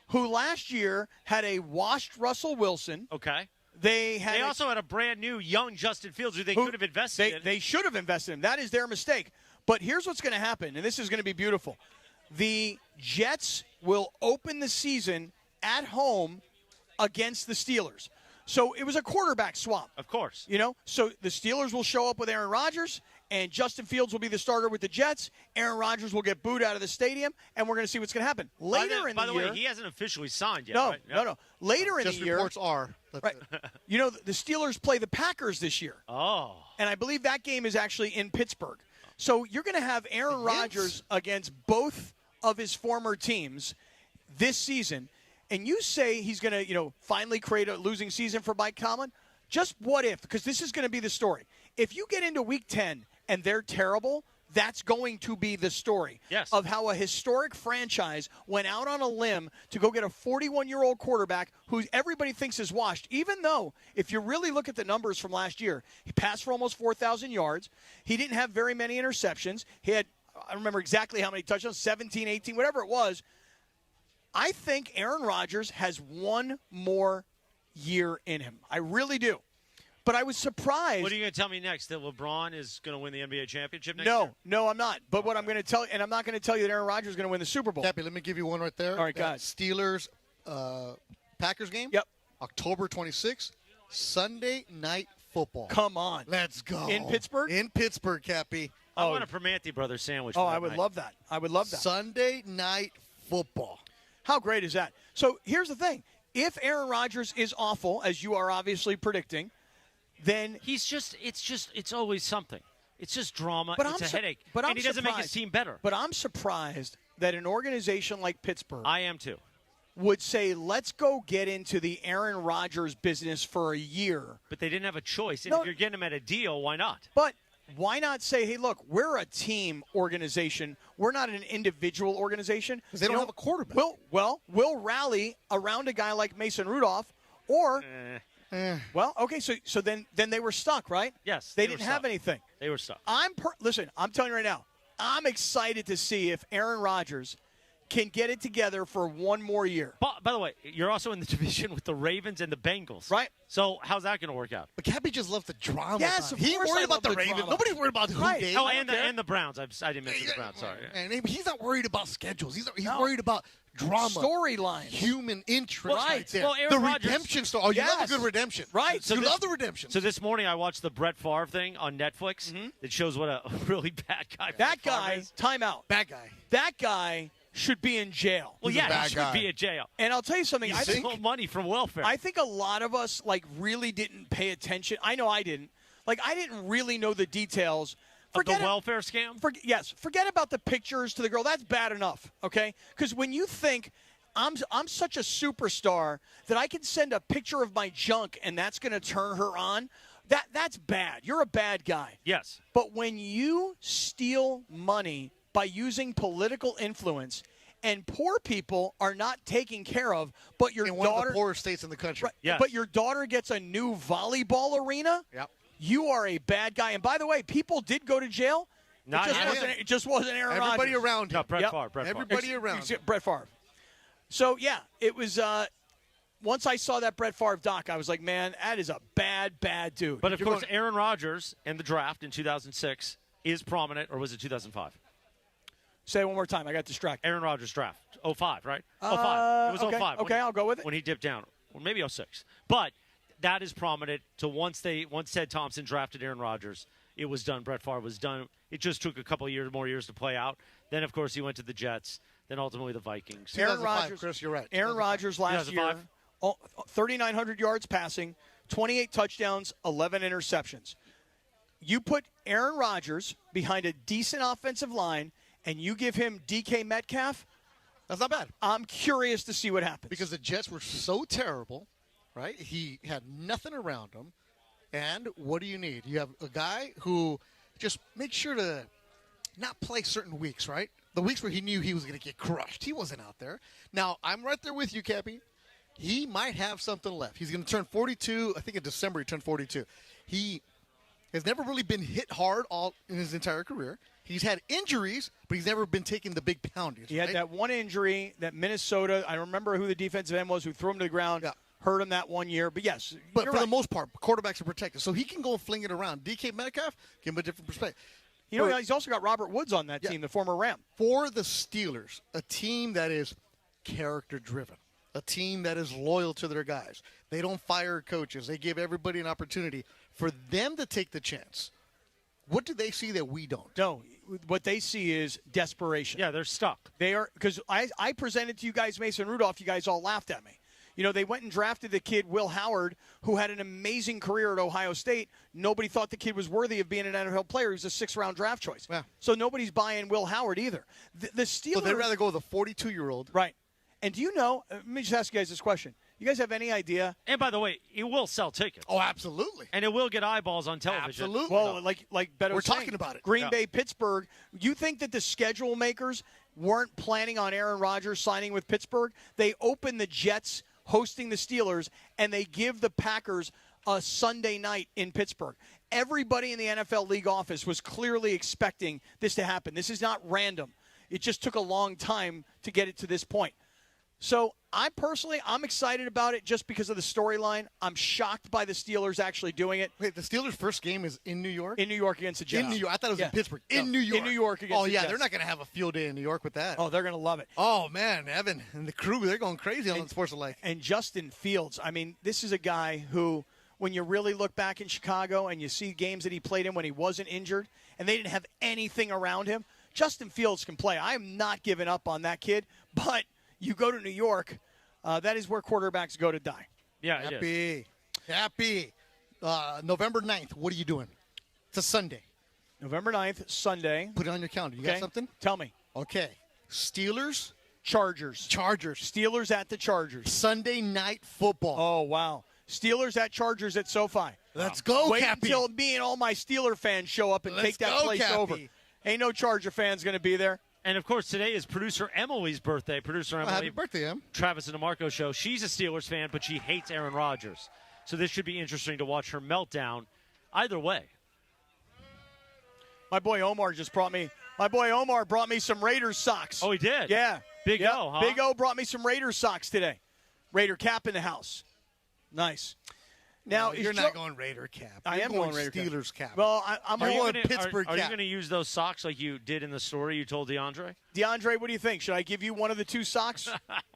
who last year had a washed Russell Wilson, Okay. they also had a brand new young Justin Fields who they could have invested in. They should have invested in. That is their mistake. But here's what's going to happen, and this is going to be beautiful. The Jets will open the season at home against the Steelers. So it was a quarterback swap. Of course. So the Steelers will show up with Aaron Rodgers, and Justin Fields will be the starter with the Jets. Aaron Rodgers will get booed out of the stadium, and we're going to see what's going to happen. Later in by the the year. way, he hasn't officially signed yet. No, right? no. Later in Just the year. reports are. Right. The Steelers play the Packers this year. Oh. And I believe that game is actually in Pittsburgh. So you're going to have Aaron Rodgers against both of his former teams this season, and you say he's going to, finally create a losing season for Mike Tomlin, just what if? Because this is going to be the story. If you get into Week 10 and they're terrible, that's going to be the story of how a historic franchise went out on a limb to go get a 41-year-old quarterback who everybody thinks is washed, even though if you really look at the numbers from last year, he passed for almost 4,000 yards. He didn't have very many interceptions. He had, I don't remember exactly how many touchdowns, 17, 18, whatever it was. I think Aaron Rodgers has one more year in him. I really do. But I was surprised. What are you going to tell me next? That LeBron is going to win the NBA championship next year? No, I'm not. But what I'm going to tell you, and I'm not going to tell you that Aaron Rodgers is going to win the Super Bowl. Kappy, let me give you one right there. All right, That Steelers Packers game. Yep. October 26th, Sunday Night Football. Come on. Let's go. In Pittsburgh? In Pittsburgh, Kappy. I want a Primanti Brothers sandwich. Oh, for that I would night. love that. I would love that. Sunday Night Football. How great is that? So here's the thing. If Aaron Rodgers is awful, as you are obviously predicting, then it's always something. It's just drama. But It's I'm a headache. But and he doesn't make his team better. But I'm surprised that an organization like Pittsburgh I am too. would say, let's go get into the Aaron Rodgers business for a year. But they didn't have a choice. And if you're getting him at a deal, why not? But why not say, hey, look, we're a team organization. We're not an individual organization. Because they don't have a quarterback. We'll rally around a guy like Mason Rudolph or well, okay, so then they were stuck, right? Yes. They were didn't have stuck. anything. They were stuck. Listen, I'm telling you right now, I'm excited to see if Aaron Rodgers can get it together for one more year. By the way, you're also in the division with the Ravens and the Bengals. Right. So how's that going to work out? But Kappy just loves the drama. Yes, He ain't worried about the Ravens. drama. Nobody's worried about who Right. they Oh, and the Browns. I didn't mention the Browns. Sorry. And he's not worried about schedules. He's worried about drama. Storylines. Human interest Well, right there. well, Aaron the Rodgers- redemption story. Oh, you love Yes. a good redemption. Right. You love the redemption. So this morning I watched the Brett Favre thing on Netflix that shows what a really bad guy That Brett Favre guy, is. timeout. Bad guy. That guy should be in jail. Well, He's a yeah, bad he should guy. be in jail. And I'll tell you something. He I think stole money from welfare. I think a lot of us really didn't pay attention. I know I didn't. I didn't really know the details. Of the welfare scam? Forget about the pictures to the girl. That's bad enough, okay? Because when you think I'm such a superstar that I can send a picture of my junk and that's going to turn her on, that's bad. You're a bad guy. Yes. But when you steal money by using political influence and poor people are not taken care of, but your in one daughter of the poorest states in the country. Right, Yes. but your daughter gets a new volleyball arena, Yep. you are a bad guy. And by the way, people did go to jail. Not It just wasn't Aaron Everybody Rodgers. around him. No, Brett Yep. Favre. Brett Favre. Everybody around him. Brett Favre. So, yeah, it was once I saw that Brett Favre doc, I was like, man, that is a bad, bad dude. But, of course, Aaron Rodgers and the draft in 2006 is prominent, or was it 2005? Say it one more time. I got distracted. Aaron Rodgers draft. 05, right? 05. It was okay, 05. Okay, I'll go with it. When he dipped down. Or maybe 06. But that is prominent to once Ted Thompson drafted Aaron Rodgers, it was done. Brett Favre was done. It just took a couple of more years to play out. Then, of course, he went to the Jets. Then, ultimately, the Vikings. Aaron 2005, Rodgers, Chris, you're right. Aaron Rodgers last year, 3,900 yards passing, 28 touchdowns, 11 interceptions. You put Aaron Rodgers behind a decent offensive line, and you give him DK Metcalf, That's not bad. I'm curious to see what happens. Because the Jets were so terrible, right? He had nothing around him. And what do you need? You have a guy who just makes sure to not play certain weeks, right? The weeks where he knew he was going to get crushed. He wasn't out there. Now, I'm right there with you, Kappy. He might have something left. He's going to turn 42. I think in December he turned 42. He has never really been hit hard all in his entire career. He's had injuries, but he's never been taking the big poundings. He had that one injury, that Minnesota. I remember who the defensive end was who threw him to the ground, hurt him that 1 year. But, yes, but you're for right. the most part, quarterbacks are protected. So he can go and fling it around. DK Metcalf, give him a different perspective. You know, he's also got Robert Woods on that team, the former Ram. For the Steelers, a team that is character-driven, a team that is loyal to their guys. They don't fire coaches. They give everybody an opportunity. For them to take the chance, what do they see that we don't? No, what they see is desperation. Yeah, they're stuck. They are, because I presented to you guys Mason Rudolph. You guys all laughed at me. You know, they went and drafted the kid, Will Howard, who had an amazing career at Ohio State. Nobody thought the kid was worthy of being an NFL player. He was a 6th-round draft choice. Yeah. So nobody's buying Will Howard either. The Steelers. So they'd rather go with a 42-year-old. Right. And do you know, let me just ask you guys this question. You guys have any idea? And by the way, it will sell tickets. Oh, absolutely. And it will get eyeballs on television. Absolutely. Well, like Beto We're was saying, talking about it. Green Yeah. Bay, Pittsburgh. You think that the schedule makers weren't planning on Aaron Rodgers signing with Pittsburgh? They open the Jets hosting the Steelers, and they give the Packers a Sunday night in Pittsburgh. Everybody in the NFL league office was clearly expecting this to happen. This is not random. It just took a long time to get it to this point. So I'm excited about it just because of the storyline. I'm shocked by the Steelers actually doing it. Wait, the Steelers' first game is in New York? In New York against the Jets. In New York. I thought it was Yeah. in Pittsburgh. No, In New York. In New York against Oh, the yeah. Jets. They're not going to have a field day in New York with that. Oh, they're going to love it. Oh, man. Evan and the crew, they're going crazy on the Sports Alike. And Justin Fields, I mean, this is a guy who, when you really look back in Chicago and you see games that he played in when he wasn't injured and they didn't have anything around him, Justin Fields can play. I am not giving up on that kid, but you go to New York, that is where quarterbacks go to die. Yeah, it is. Happy. November 9th, what are you doing? It's a Sunday. November 9th, Sunday. Put it on your calendar. You Okay. got something? Tell me. Okay. Steelers. Chargers. Steelers at the Chargers. Sunday night football. Oh, wow. Steelers at Chargers at SoFi. Let's go, Wait Kappy. until me and all my Steeler fans show up and Let's take that go, place Kappy. over. Ain't no Charger fans going to be there. And, of course, today is producer Emily's birthday. Producer Emily. Happy birthday, Em. Travis and DeMarco show. She's a Steelers fan, but she hates Aaron Rodgers. So this should be interesting to watch her meltdown either way. My boy Omar brought me some Raiders socks. Oh, he did? Yeah. Big Yeah. O, huh? Big O brought me some Raiders socks today. Raider cap in the house. Nice. Now, No, you're not going Raider cap. I You're am going Raider Steelers cap. Well, I'm Are you going gonna- Pittsburgh Are you cap. going to use those socks like you did in the story you told DeAndre? DeAndre, what do you think? Should I give you one of the two socks?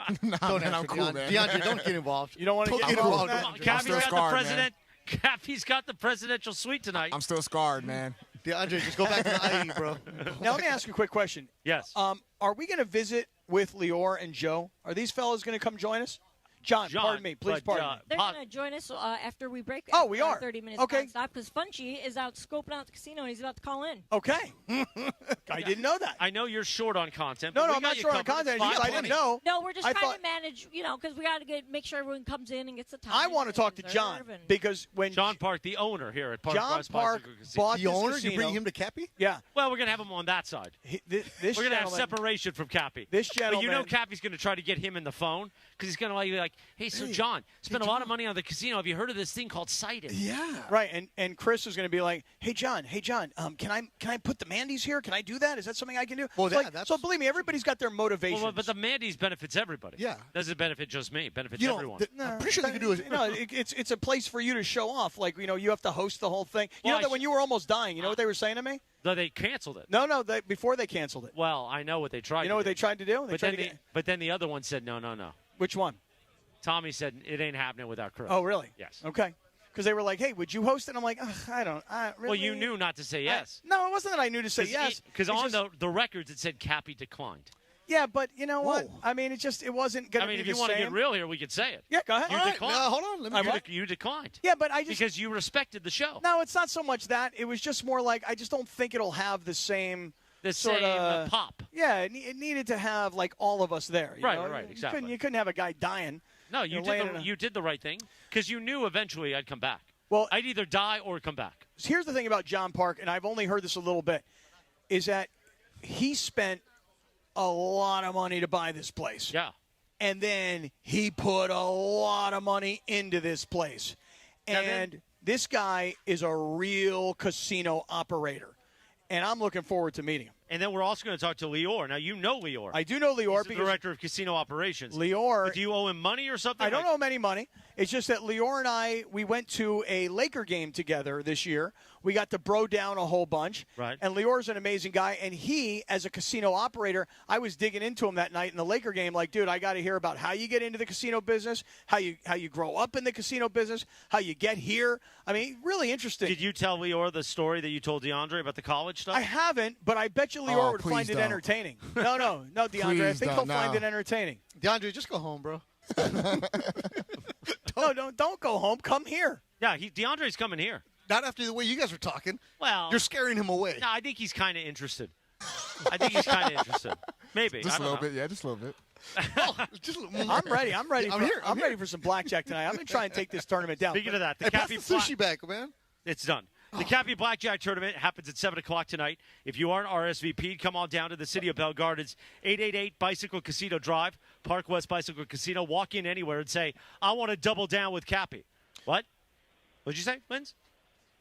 Don't man, I'm cool, man. DeAndre, don't get involved. You don't want to Don't get get involved? involved. Cappy's got the president. Cappy's got the presidential suite tonight. I'm still scarred, man. DeAndre, just go back to the IE, bro. Now, let me ask you a quick question. Yes. Are we going to visit with Lior and Joe? Are these fellas going to come join us? John, pardon me. Please pardon me. They're going to join us after we break. Oh, we are? 30 minutes Okay. nonstop because Funchie is out scoping out the casino and he's about to call in. Okay. I didn't know that. I know you're short on content. No, but no, we I'm got not you short on covered. content. It's It's just I fine. didn't know. No, we're just I trying thought- to manage, because we got to make sure everyone comes in and gets the time. I want to talk to and John reserve and- because when John Park, the owner here at Parkwest John Park Bicycle Casino. bought The this owner? casino, You bring him to Kappy? Yeah. Well, we're going to have him on that side. This We're going to have gentleman- separation from Cappy. This But you know gentleman- Cappy's going to try to get him in the phone because he's going to be like, hey, so John, spent a lot of money on the casino. Have you heard of this thing called sighting? Yeah. Right, and Chris is going to be like, hey John, can I put the Mandy's here? Can I do that? Is that something I can do? Well, It's yeah, like- that's- so believe me, everybody's got their motivations. Well, but the Mandy's benefits everybody. Yeah. Doesn't benefit just me. It benefits You know, everyone. I'm pretty sure they could do it. No, it's a place for you to show off. Like, you have to host the whole thing. You Well, know that when you were almost dying, you know what they were saying to me? No, they canceled it. No, before they canceled it. Well, I know what they tried You know to what do. they tried to do? They But tried then, to the, get, but then the other one said, no. which one? Tommy said, it ain't happening without Chris. Oh, really? Yes. Okay. Because they were like, hey, would you host it? I'm like, I don't. Really? Well, you knew not to say yes. No, it wasn't that I knew to say yes. Because It's on just- the records it said Kappy declined. Yeah, but you know what? I mean, it wasn't going I to mean, be if you the want to same. get real here, we could say it. Yeah, go ahead. You All right, declined. now, hold on. Let me You declined. Yeah, but I just because you respected the show. No, it's not so much that. It was just more like I just don't think it'll have the same sort same of pop. Yeah, it needed to have like all of us there. you Right, know? right, You exactly. You couldn't have a guy dying. No, you did the right thing because you knew eventually I'd come back. Well, I'd either die or come back. Here's the thing about John Park, and I've only heard this a little bit, is that he spent a lot of money to buy this place. Yeah. And then he put a lot of money into this place. Now And this guy is a real casino operator. And I'm looking forward to meeting him. And then we're also going to talk to Lior. Now, you know Lior. I do know Lior He's the because director of casino operations. Lior. But do you owe him money or something? I don't owe him any money. It's just that Lior and we went to a Laker game together this year. We got to bro down a whole bunch. Right. And Lior's an amazing guy. And he, as a casino operator, I was digging into him that night in the Laker game. Like, dude, I got to hear about how you get into the casino business, how you grow up in the casino business, how you get here. I mean, really interesting. Did you tell Lior the story that you told DeAndre about the college stuff? I haven't, but I bet you Lior would please find it don't. entertaining. No, DeAndre. I Please think don't, he'll find no. it entertaining. DeAndre, just go home, bro. Don't go home. Come here. Yeah, DeAndre's coming here. Not after the way you guys were talking. Well, you're scaring him away. No, I think he's kind of interested. Maybe. Just I a don't little know. bit. Yeah, just a little bit. I'm ready. I'm ready. I'm I'm here. ready for some blackjack tonight. I'm going to try and take this tournament down. Speaking of that, the Hey, pass Kappy the sushi back, man. It's done. The Kappy Blackjack Tournament happens at 7 o'clock tonight. If you aren't RSVP'd, come on down to the City of Bell Gardens, 888 Bicycle Casino Drive, Parkwest Bicycle Casino. Walk in anywhere and say, I want to double down with Kappy. What? What'd you say, Linz?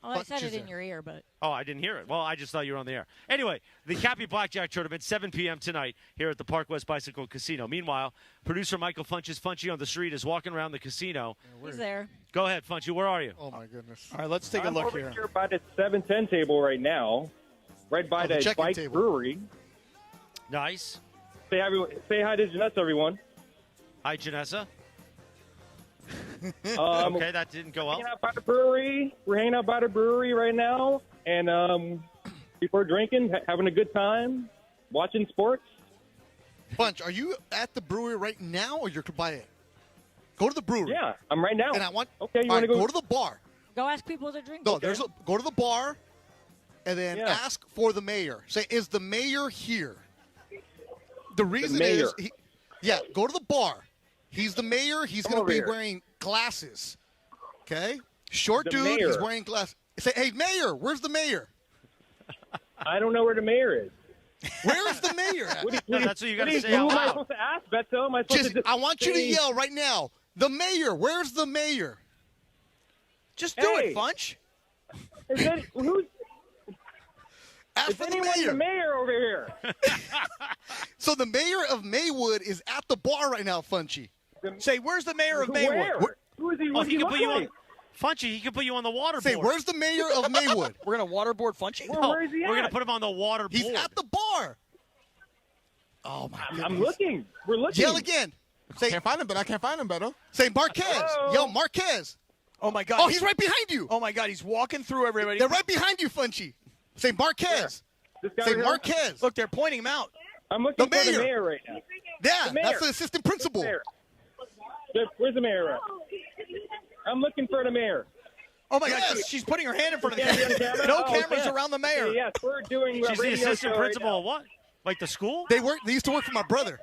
Oh, I said it in your ear, but. Oh, I didn't hear it. Well, I just thought you were on the air. Anyway, the Kappy Blackjack Tournament, 7 p.m. tonight here at the Parkwest Bicycle Casino. Meanwhile, producer Michael Funchie on the street is walking around the casino. He's there. Go ahead, Funchie. Where are you? Oh, my goodness. All right, let's take a I'm look over here. by the 710 table right now, right by the the check-in Bike table. Brewery. Nice. Say hi to Janessa, everyone. Hi, Janessa. Um, Okay, that didn't go well. Hanging out by the brewery. We're hanging out by the brewery right now, and before drinking, having a good time, watching sports. Bunch, are you at the brewery right now, or you're by it? Go to the brewery. Yeah, I'm right now. And I want. Okay, you all want to right, go? go to the bar. Go ask people to drink. No, go to the bar, and then Yeah. ask for the mayor. Say, is the mayor here? The reason mayor. is, go to the bar. He's the mayor. He's Come going to over be here. wearing glasses. Okay, short The dude. mayor. He's wearing glasses. Say, hey, mayor, where's the mayor? I don't know where the mayor is. Where is the mayor at? That's what you got to say Who out am I loud. supposed to ask, Beto? Am I supposed Just, to just I want you to say- yell right now. The mayor. Where's the mayor? Just do Hey. it, Funch. Who's Ask is for the anyone mayor. the mayor over here? So the mayor of Maywood is at the bar right now, Funchie. Say, where's the mayor of Maywood? Where? Who is he? Oh, What he does can put you on. like? Funchie, he can put you on the water Say, board. where's the mayor of Maywood? We're going to waterboard Funchie? Where is he We're going to at? put him on the water He's board. at the bar. Oh, my goodness. I'm looking. We're looking. Yell again. Say, Can't find him, but I can't find him, Beto. say Marquez. Hello? Yell Marquez. Oh, my God. Oh, he's right behind you. Oh, my God. He's walking through everybody. They're right behind you, Funchie. Say Marquez. This guy Say here? Marquez. Look, they're pointing him out. I'm looking The for the mayor. mayor right now. Yeah, The mayor. that's the assistant principal. Mayor. Where's the mayor at? I'm looking for the mayor. Oh, my God. Yes. She's putting her hand in front of the Yeah, camera. camera? No Oh, cameras yeah. around the mayor. Yes, we're doing a She's the radio assistant show right principal now. of what? Like the school? They used to work for my brother.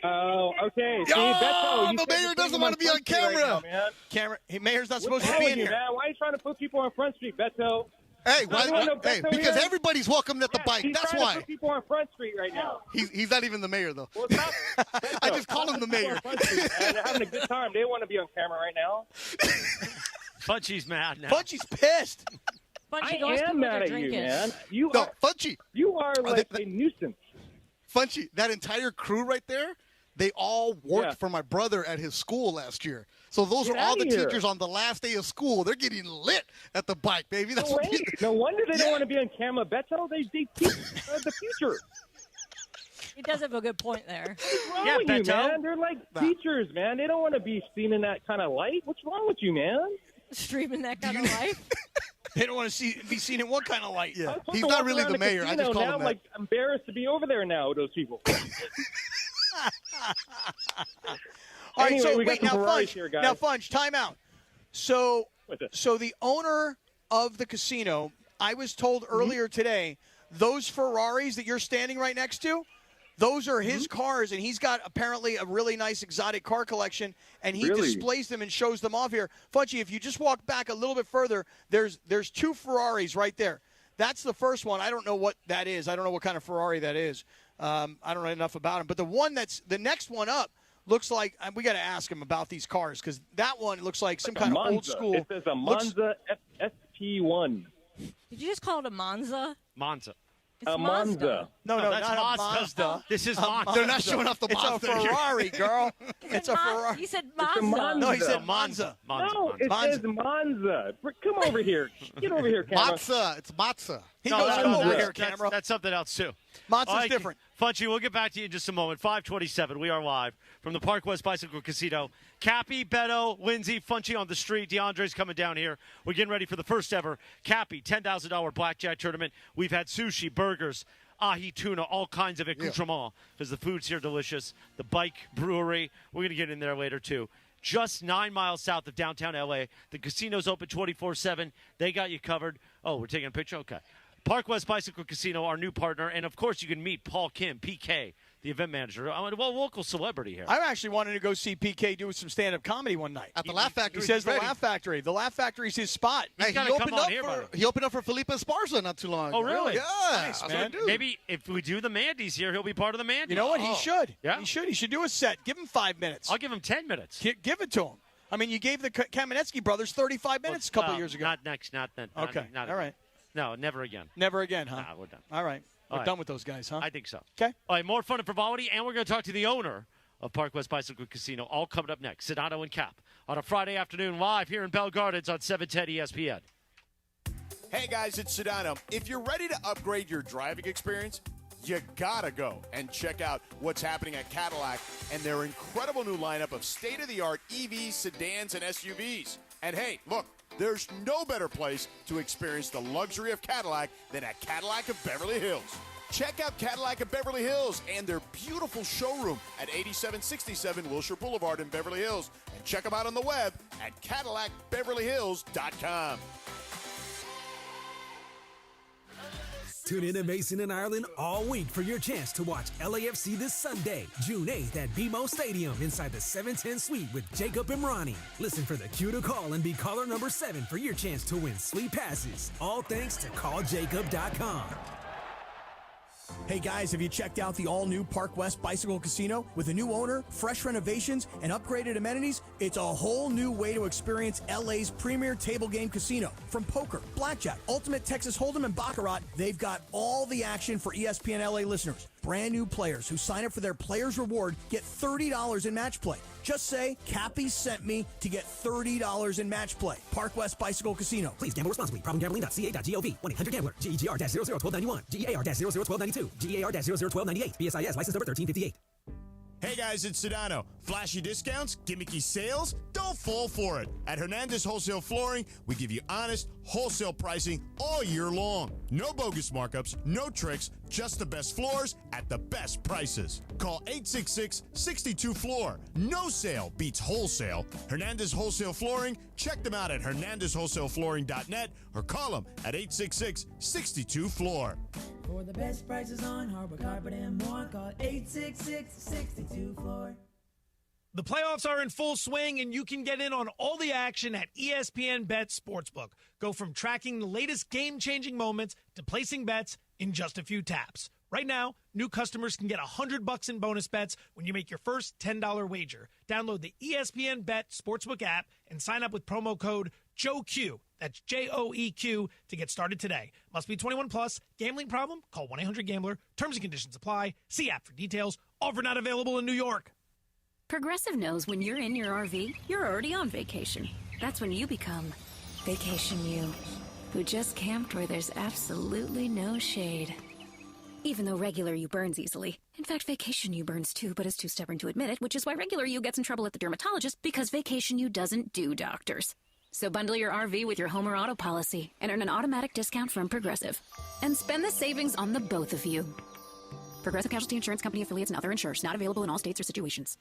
Oh, okay. See, Yo, Beto, you the said mayor you're doesn't putting want to him be on Front Street right camera. now, man. Camera. Hey, mayor's not supposed What's to wrong be with in you, here. man? Why are you trying to put people on Front Street, Beto? Hey, You don't know hey, Beto because here? everybody's welcome at the bike. He's That's trying to why. put people on Front Street right now. He's not even the mayor, though. Well, it's not Beto. I just call him the mayor. Front Street, man. They're having a good time. They want to be on camera right now. Funchie's mad now. Funchie's pissed. Funchie, I go ask am people mad to at drink you, it. man. You No, are, Funchie. you are like they- a nuisance. Funchie, that entire crew right there, they all worked Yeah. for my brother at his school last year. So those Get are all outta the here. teachers on the last day of school. They're getting lit at the bike, baby. That's No, what way. No wonder they don't want to be on camera, Beto. They teach the future. He does have a good point there. What's wrong Yeah, with you, Beto. man? They're like teachers, man. They don't want to be seen in that kind of light. What's wrong with you, man? Streaming that kind of life. They don't want to be seen in what kind of light? Yeah, I'm supposed he's to not walk really around the mayor. I just casino call now. him I'm that. like embarrassed to be over there now with those people. All right, Anyway, so we got wait, some now Ferraris Funch, here, guys. now Funch, time out. So, What's this? so the owner of the casino, I was told earlier today, those Ferraris that you're standing right next to, those are his cars, and he's got apparently a really nice exotic car collection, and he Really? displays them and shows them off here. Funchie, if you just walk back a little bit further, there's two Ferraris right there. That's the first one. I don't know what that is. I don't know what kind of Ferrari that is. I don't know enough about him. But the next one up looks like we got to ask him about these cars because that one looks like some kind of old school. It says a Monza SP1. Did you just call it a Monza? Monza. It's A Mazda. Monza. No, that's not Mazda. a Mazda. This is A Mazda. They're not showing off the It's Mazda a here. Ferrari, girl. It's a Ma- Ferrari. He said a Mazda. Monza. No, he said Monza. Monza. Monza. No, Monza. it Monza. says Monza. Come over here. Get over here, camera. Matza. It's Matza. He No, goes, no, come no, over that's- here, camera. That's something else, too. Mazda's All right, different. Funchie, we'll get back to you in just a moment. 527, we are live from the Parkwest Bicycle Casino. Kappy, Beto, Lindsay, Funchie on the street. DeAndre's coming down here. We're getting ready for the first ever Kappy $10,000 blackjack tournament. We've had sushi, burgers, ahi tuna, all kinds of accoutrement because the food's here delicious. The Bike Brewery, we're going to get in there later too. Just 9 miles south of downtown L.A. The casino's open 24/7. They got you covered. Oh, we're taking a picture? Okay. Parkwest Bicycle Casino, our new partner. And, of course, you can meet Paul Kim, PK, the event manager. Local celebrity here. I actually wanted to go see PK do some stand-up comedy one night. At the Laugh Factory. He says the Laugh Factory. The Laugh Factory's his spot. He's got to come on here, buddy. He opened up for Felipe Esparza not too long ago. Oh, really? Yeah. Nice, man. Maybe if we do the Mandy's here, he'll be part of the Mandy's. You know what? He should. Yeah. He should. He should do a set. Give him 5 minutes. I'll give him 10 minutes. Give it to him. I mean, you gave the Kamenetsky brothers 35 minutes a couple of years ago. Not next. Not then. Okay. Not all right. No, never again. Never again, huh? Nah, we're done. All right. We're All right. done with those guys, huh? I think so. Okay. All right, more fun and frivolity, and we're going to talk to the owner of Parkwest Bicycle Casino, all coming up next. Sedano and Cap on a Friday afternoon live here in Bell Gardens on 710 ESPN. Hey guys, it's Sedano. If you're ready to upgrade your driving experience, you gotta go and check out what's happening at Cadillac and their incredible new lineup of state-of-the-art EVs, sedans, and SUVs. And hey, look, there's no better place to experience the luxury of Cadillac than at Cadillac of Beverly Hills. Check out Cadillac of Beverly Hills and their beautiful showroom at 8767 Wilshire Boulevard in Beverly Hills. And check them out on the web at CadillacBeverlyHills.com. Tune in to Mason and Ireland all week for your chance to watch LAFC this Sunday, June 8th at BMO Stadium inside the 710 Suite with Jacob and Ronnie. Listen for the cue to call and be caller number 7 for your chance to win sweet passes. All thanks to calljacob.com. Hey guys, have you checked out the all-new Parkwest Bicycle Casino? With a new owner, fresh renovations, and upgraded amenities, it's a whole new way to experience LA's premier table game casino. From poker, blackjack, ultimate Texas Hold'em, and baccarat, they've got all the action for ESPN LA listeners. Brand new players who sign up for their Players Reward get $30 in match play. Just say, Kappy sent me to get $30 in match play. Parkwest Bicycle Casino. Please gamble responsibly. Problemgambling.ca.gov. 1-800-GAMBLER. GEGR-00121. GEAR-00292. GEAR-01298. BSIS license number 1358. Hey guys, it's Sedano. Flashy discounts, gimmicky sales? Don't fall for it. At Hernandez Wholesale Flooring, we give you honest, wholesale pricing all year long. No bogus markups, no tricks, just the best floors at the best prices. Call 866-62-FLOOR. No sale beats wholesale. Hernandez Wholesale Flooring, check them out at hernandezwholesaleflooring.net or call them at 866-62-FLOOR. For the best prices on hardwood carpet and more, call 866-62-FLOOR. The playoffs are in full swing, and you can get in on all the action at ESPN Bet Sportsbook. Go from tracking the latest game-changing moments to placing bets in just a few taps. Right now, new customers can get $100 in bonus bets when you make your first $10 wager. Download the ESPN Bet Sportsbook app and sign up with promo code JOEQ. That's JOEQ to get started today. Must be 21 plus. Gambling problem? Call 1-800-GAMBLER. Terms and conditions apply. See app for details. Offer not available in New York. Progressive knows when you're in your RV, you're already on vacation. That's when you become Vacation You, who just camped where there's absolutely no shade. Even though regular you burns easily. In fact, Vacation You burns too, but is too stubborn to admit it, which is why regular you gets in trouble at the dermatologist, because Vacation You doesn't do doctors. So bundle your RV with your home or auto policy and earn an automatic discount from Progressive. And spend the savings on the both of you. Progressive Casualty Insurance Company affiliates and other insurers. Not available in all states or situations.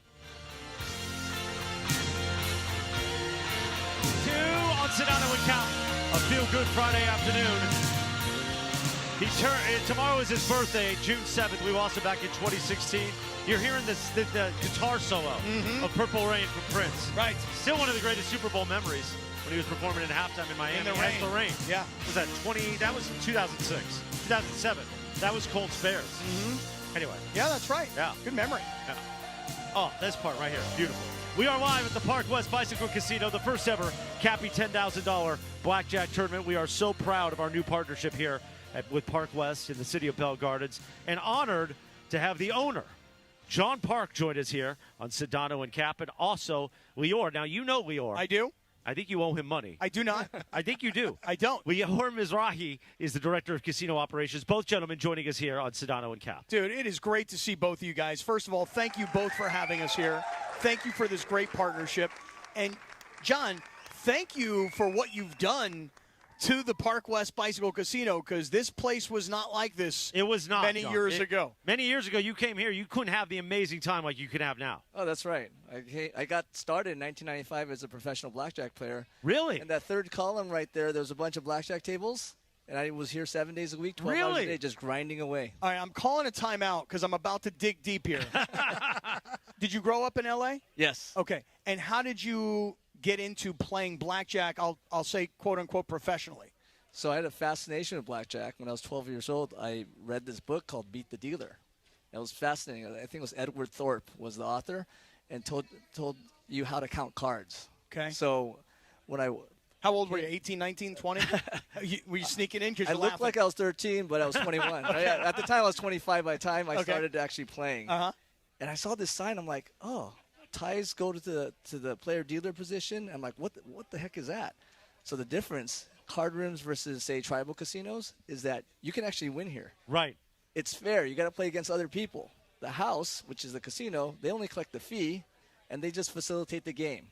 2 on Sedano and Cap. A feel-good Friday afternoon. Tomorrow is his birthday, June 7th. We lost him back in 2016. You're hearing the guitar solo of Purple Rain from Prince. Right. Still one of the greatest Super Bowl memories when he was performing in halftime in Miami. In the As rain. the rain. Yeah. Was that 20? That was 2006. 2007. That was Colts Bears. Anyway. Yeah, that's right. Yeah. Good memory. Yeah. Oh, this part right here. Beautiful. We are live at the Parkwest Bicycle Casino, the first ever Kappy $10,000 Blackjack tournament. We are so proud of our new partnership here with Parkwest in the city of Bell Gardens, and honored to have the owner, John Park, join us here on Sedano and Cap, and also Lior. Now, you know Lior. I do. I think you owe him money. I do not. I think you do. I don't. Lior Mizrahi is the director of casino operations. Both gentlemen joining us here on Sedano and Cap. Dude, it is great to see both of you guys. First of all, thank you both for having us here. Thank you for this great partnership. And, John, thank you for what you've done to the Parkwest Bicycle Casino because this place was not like this. It was not many John. years ago. Many years ago, you came here. You couldn't have the amazing time like you can have now. Oh, that's right. I got started in 1995 as a professional blackjack player. Really? And that third column right there was a bunch of blackjack tables, and I was here 7 days a week, 12 hours a day, just grinding away. All right, I'm calling a timeout because I'm about to dig deep here. Did you grow up in L.A.? Yes. Okay. And how did you get into playing blackjack, I'll say, quote-unquote, professionally? So I had a fascination with blackjack. When I was 12 years old, I read this book called Beat the Dealer. It was fascinating. I think it was Edward Thorpe was the author and told you how to count cards. Okay. So when I... How old were you, 18, 19, 20? Were you sneaking in because I you're looked laughing? like I was 13, but I was 21. Okay. At the time, I was 25 by the time I Okay. started actually playing. Uh-huh. And I saw this sign. I'm like, oh, ties go to the player-dealer position. I'm like, what the heck is that? So the difference, card rooms versus, say, tribal casinos, is that you can actually win here. Right. It's fair. You got to play against other people. The house, which is the casino, they only collect the fee, and they just facilitate the game.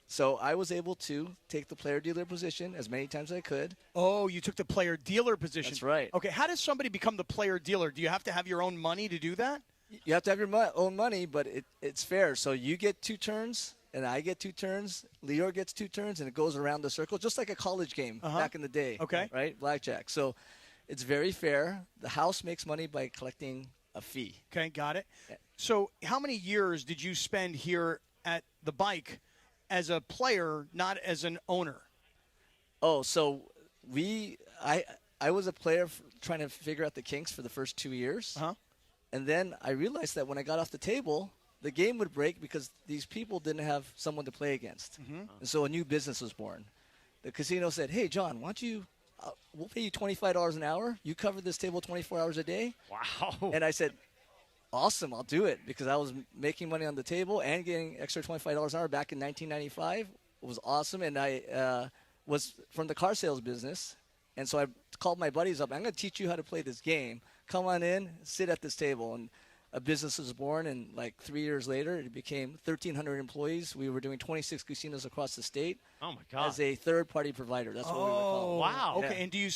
So I was able to take the player-dealer position as many times as I could. Oh, you took the player-dealer position. That's right. Okay, how does somebody become the player-dealer? Do you have to have your own money to do that? You have to have your own money, but it's fair. So you get 2 turns, and I get 2 turns. Leor gets 2 turns, and it goes around the circle, just like a college game back in the day. Okay. Right? Blackjack. So it's very fair. The house makes money by collecting a fee. Okay, got it. So how many years did you spend here at the bike as a player, not as an owner? Oh, so I was a player trying to figure out the kinks for the first 2 years. Uh-huh. And then I realized that when I got off the table, the game would break because these people didn't have someone to play against. Mhm. And so a new business was born. The casino said, hey, John, why don't you, we'll pay you $25 an hour. You cover this table 24 hours a day. Wow. And I said, awesome, I'll do it because I was making money on the table and getting extra $25 an hour back in 1995. It was awesome. And I was from the car sales business. And so I called my buddies up. I'm going to teach you how to play this game. Come on in, sit at this table. And a business was born, and like 3 years later, it became 1,300 employees. We were doing 26 casinos across the state. Oh, my God. As a third-party provider. That's what we were called. Wow. Okay, Yeah. and do you,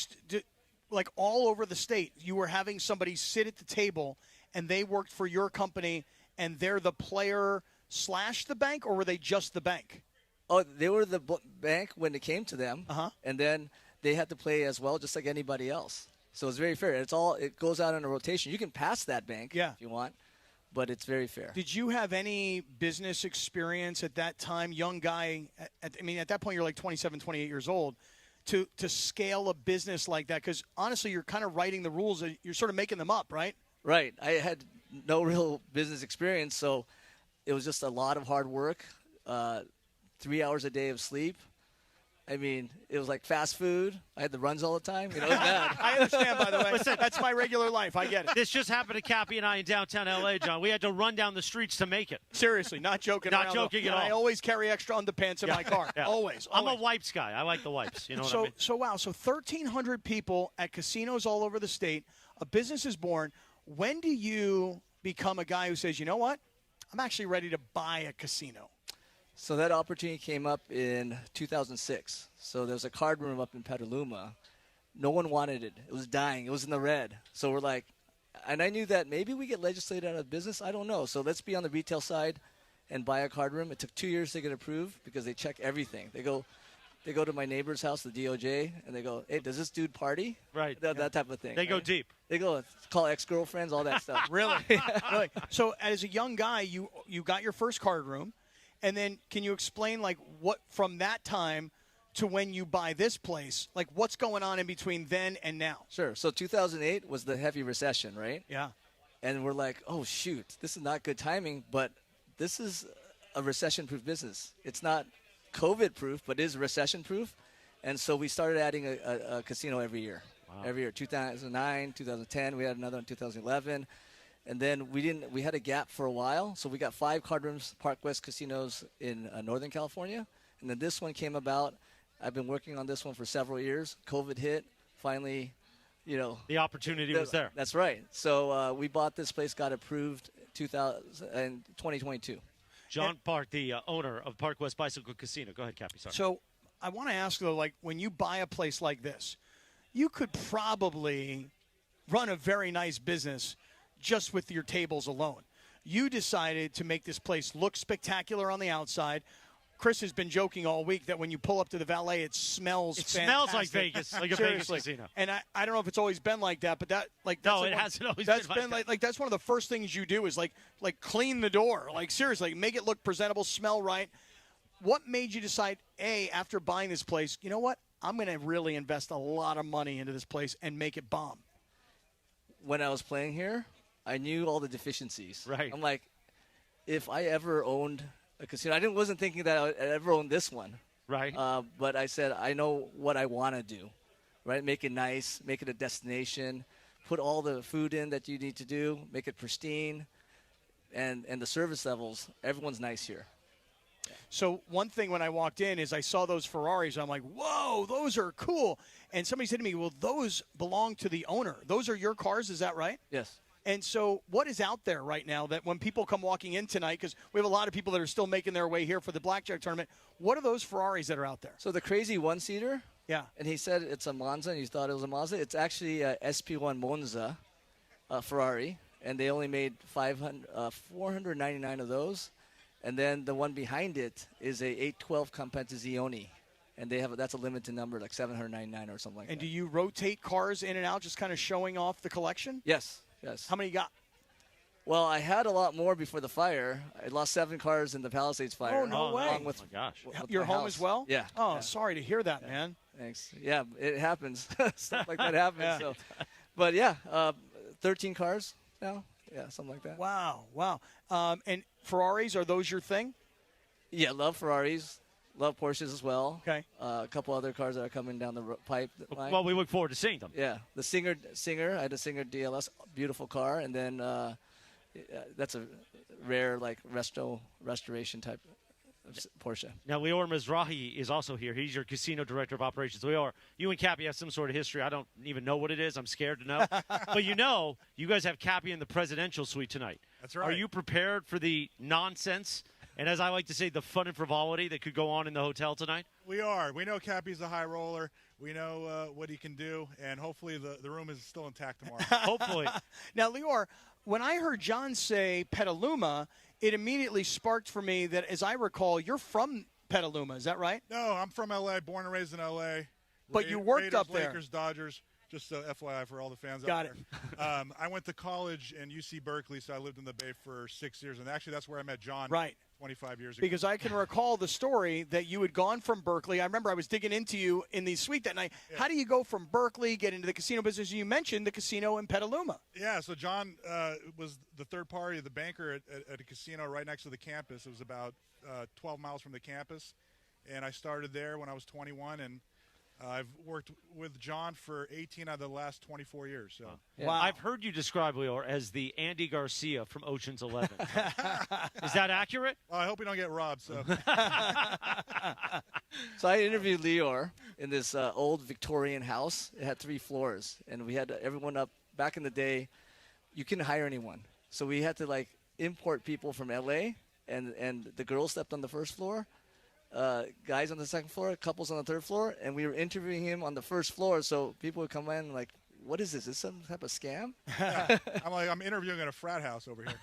like all over the state, you were having somebody sit at the table, and they worked for your company, and they're the player / the bank, or were they just the bank? Oh, they were the bank when it came to them. Uh-huh. And then they had to play as well, just like anybody else. So it's very fair. It goes out on a rotation. You can pass that bank if you want, but it's very fair. Did you have any business experience at that time, young guy? At that point, you're like 27, 28 years old, to scale a business like that? Because honestly, you're kind of writing the rules. You're sort of making them up, right? Right. I had no real business experience, so it was just a lot of hard work, 3 hours a day of sleep. I mean, it was like fast food. I had the runs all the time. It was bad. I understand, by the way. Listen, that's my regular life. I get it. This just happened to Kappy and I in downtown L.A., John. We had to run down the streets to make it. Seriously, not joking Not around. joking at all. I always carry extra underpants in my car. Yeah. Always. I'm a wipes guy. I like the wipes. You know what I mean? So 1,300 people at casinos all over the state. A business is born. When do you become a guy who says, you know what? I'm actually ready to buy a casino. So that opportunity came up in 2006. So there was a card room up in Petaluma. No one wanted it. It was dying. It was in the red. So we're like, and I knew that maybe we get legislated out of business. I don't know. So let's be on the retail side and buy a card room. It took 2 years to get approved because they check everything. They go to my neighbor's house, the DOJ, and they go, hey, does this dude party? Right. That type of thing. They go right? deep. They go call ex-girlfriends, all that stuff. Really? Really? So as a young guy, you got your first card room. And then can you explain, like, what from that time to when you buy this place, like, what's going on in between then and now? Sure. So 2008 was the heavy recession, right? Yeah. And we're like, oh, shoot, this is not good timing, but this is a recession-proof business. It's not COVID-proof, but it is recession-proof. And so we started adding a casino every year. Wow. Every year. 2009, 2010, we had another in 2011. And then we had a gap for a while, so we got 5 card rooms, Parkwest casinos in Northern California. And then this one came about. I've been working on this one for several years. COVID hit. Finally, the opportunity was there. That's right. So we bought this place, got approved in 2022. John Park, the owner of Parkwest Bicycle Casino. Go ahead, Kappy. Sorry. So I want to ask, though, like, when you buy a place like this, you could probably run a very nice business just with your tables alone. You decided to make this place look spectacular on the outside. Chris has been joking all week that when you pull up to the valet, it smells fantastic. Smells like Vegas, like a Vegas casino. And I don't know if it's always been like that, but that's it hasn't always been like that. That's one of the first things you do is like clean the door. Like, seriously, make it look presentable, smell right. What made you decide, after buying this place, you know what? I'm going to really invest a lot of money into this place and make it bomb. When I was playing here, I knew all the deficiencies. Right. I'm like, if I ever owned a casino, I wasn't thinking that I would ever own this one. Right. But I said, I know what I want to do, right? Make it nice, make it a destination, put all the food in that you need to do, make it pristine, and the service levels, everyone's nice here. So one thing when I walked in is I saw those Ferraris. I'm like, whoa, those are cool. And somebody said to me, well, those belong to the owner. Those are your cars, is that right? Yes. And so what is out there right now that when people come walking in tonight, because we have a lot of people that are still making their way here for the Blackjack tournament, what are those Ferraris that are out there? So the crazy one-seater, yeah. And he said it's a Monza, and you thought it was a Mazda. It's actually a SP1 Monza Ferrari, and they only made 499 of those. And then the one behind it is a 812 Competizione, and that's a limited number, like 799 or something like that. And do you rotate cars in and out, just kind of showing off the collection? Yes. How many you got? Well, I had a lot more before the fire. I lost 7 cars in the Palisades fire. Oh, no way. Along with, oh, my gosh. With your my home house. as well? Yeah. Oh, yeah. Sorry to hear that, man. Thanks. Yeah, it happens. Stuff like that happens. Yeah. So. But, yeah, 13 cars now. Yeah, something like that. Wow. And Ferraris, are those your thing? Yeah, love Ferraris. Love Porsches as well. Okay. A couple other cars that are coming down the pipe. Well, we look forward to seeing them. Yeah. The Singer. I had a Singer DLS, beautiful car. And then that's a rare, like, restoration type of Porsche. Now, Lior Mizrahi is also here. He's your casino director of operations. Lior, you and Kappy have some sort of history. I don't even know what it is. I'm scared to know. But you guys have Kappy in the presidential suite tonight. That's right. Are you prepared for the nonsense and, as I like to say, the fun and frivolity that could go on in the hotel tonight? We are. We know Kappy's a high roller. We know what he can do, and hopefully the room is still intact tomorrow. Hopefully. Now, Lior, when I heard John say Petaluma, it immediately sparked for me that, as I recall, you're from Petaluma. Is that right? No, I'm from L.A., born and raised in L.A. But you worked Raiders, up there. Lakers, Dodgers. Just FYI for all the fans Got out there. I went to college in UC Berkeley, so I lived in the Bay for 6 years. And actually, that's where I met John 25 years ago. Because I can recall the story that you had gone from Berkeley. I remember I was digging into you in the suite that night. Yeah. How do you go from Berkeley, get into the casino business? You mentioned the casino in Petaluma. Yeah, so John was the third party, the banker at a casino right next to the campus. It was about 12 miles from the campus. And I started there when I was 21, and I've worked with John for 18 out of the last 24 years. So. Yeah. Wow. I've heard you describe Lior as the Andy Garcia from Ocean's 11. Is that accurate? Well, I hope we don't get robbed. So, So I interviewed Lior in this old Victorian house. It had 3 floors, and we had everyone up. Back in the day, you couldn't hire anyone, so we had to import people from LA, and the girls slept on the first floor. Guys on the second floor, couples on the third floor, and we were interviewing him on the first floor, so people would come in like, what is this? Is this some type of scam? I'm interviewing at a frat house over here.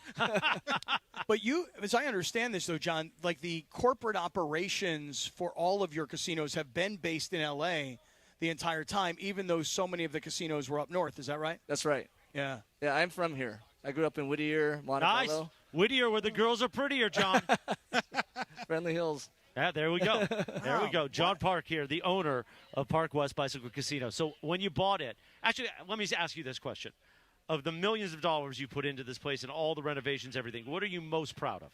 But you, as I understand this, though, John, the corporate operations for all of your casinos have been based in L.A. the entire time, even though so many of the casinos were up north. Is that right? That's right. Yeah. Yeah, I'm from here. I grew up in Whittier, Montebello. Nice. Whittier, where the girls are prettier, John. Friendly Hills. Yeah, there we go. There we go. John Park here, the owner of Parkwest Bicycle Casino. So when you bought it, actually, let me ask you this question. Of the millions of dollars you put into this place and all the renovations, everything, what are you most proud of?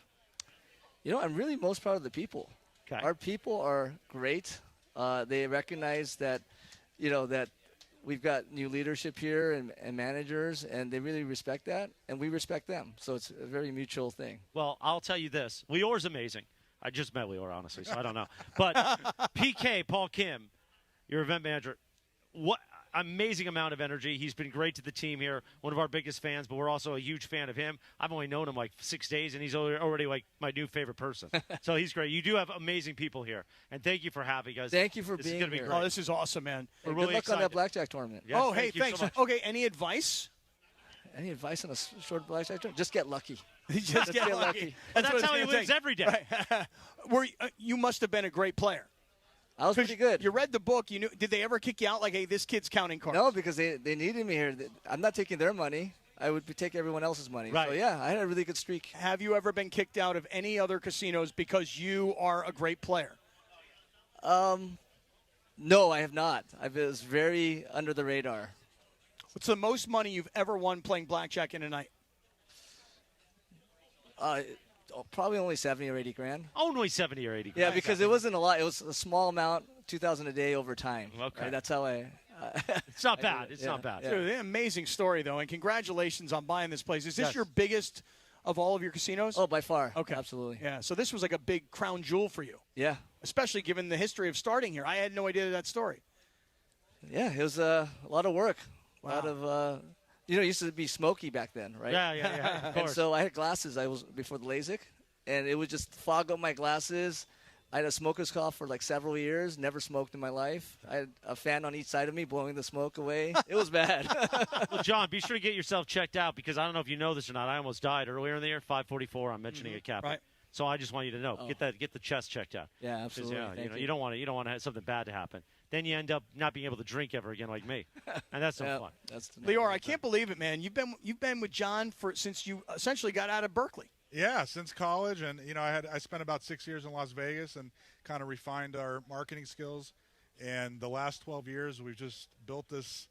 I'm really most proud of the people. Okay. Our people are great. They recognize that, that we've got new leadership here and managers, and they really respect that, and we respect them. So it's a very mutual thing. Well, I'll tell you this. Lior's amazing. I just met Lior, honestly, so I don't know. But PK, Paul Kim, your event manager, amazing amount of energy. He's been great to the team here, one of our biggest fans, but we're also a huge fan of him. I've only known him like 6 days, and he's already like my new favorite person. So he's great. You do have amazing people here, and thank you for having us. Thank you for this being is gonna be here. great. Oh, this is awesome, man. We're Good really luck excited. on that blackjack tournament. Yes, oh, hey, thank you thanks. so much. Okay, any advice? Any advice on a short blackjack tournament? Just get lucky. Just get lucky. Well, that's what how I he was lives saying. every day. Right. You must have been a great player. I was pretty good. You read the book. You knew. Did they ever kick you out like, hey, this kid's counting cards? No, because they needed me here. I'm not taking their money. I would be taking everyone else's money. Right. So, yeah, I had a really good streak. Have you ever been kicked out of any other casinos because you are a great player? No, I have not. I was very under the radar. What's the most money you've ever won playing blackjack in a night? Probably only 70 or 80 grand. Only 70 or 80 grand. Yeah, because it wasn't a lot. It was a small amount, $2,000 a day over time. Okay. Right? That's how I. It's not bad. It's not bad. Dude, an amazing story, though, and congratulations on buying this place. Is this Yes. your biggest of all of your casinos? Oh, by far. Okay. Absolutely. Yeah, so this was like a big crown jewel for you. Yeah. Especially given the history of starting here. I had no idea that story. Yeah, it was a lot of work. Wow. A lot of, it used to be smoky back then, right? Yeah, of And course. so I had glasses. I was before the LASIK, and it would just fog up my glasses. I had a smoker's cough for like several years. Never smoked in my life. I had a fan on each side of me blowing the smoke away. It was bad. Well, John, be sure to get yourself checked out because I don't know if you know this or not. I almost died earlier in the year, 5:44. I'm mentioning a cap. Right. So I just want you to know, get the chest checked out. Yeah, 'Cause, absolutely. yeah, Thank you don't want to have something bad to happen. Then you end up not being able to drink ever again, like me, and that's no fun. Lior, I can't believe it, man. You've been with John since you essentially got out of Berkeley. Yeah, since college, and I spent about 6 years in Las Vegas and kind of refined our marketing skills. And the last 12 years, we've just built this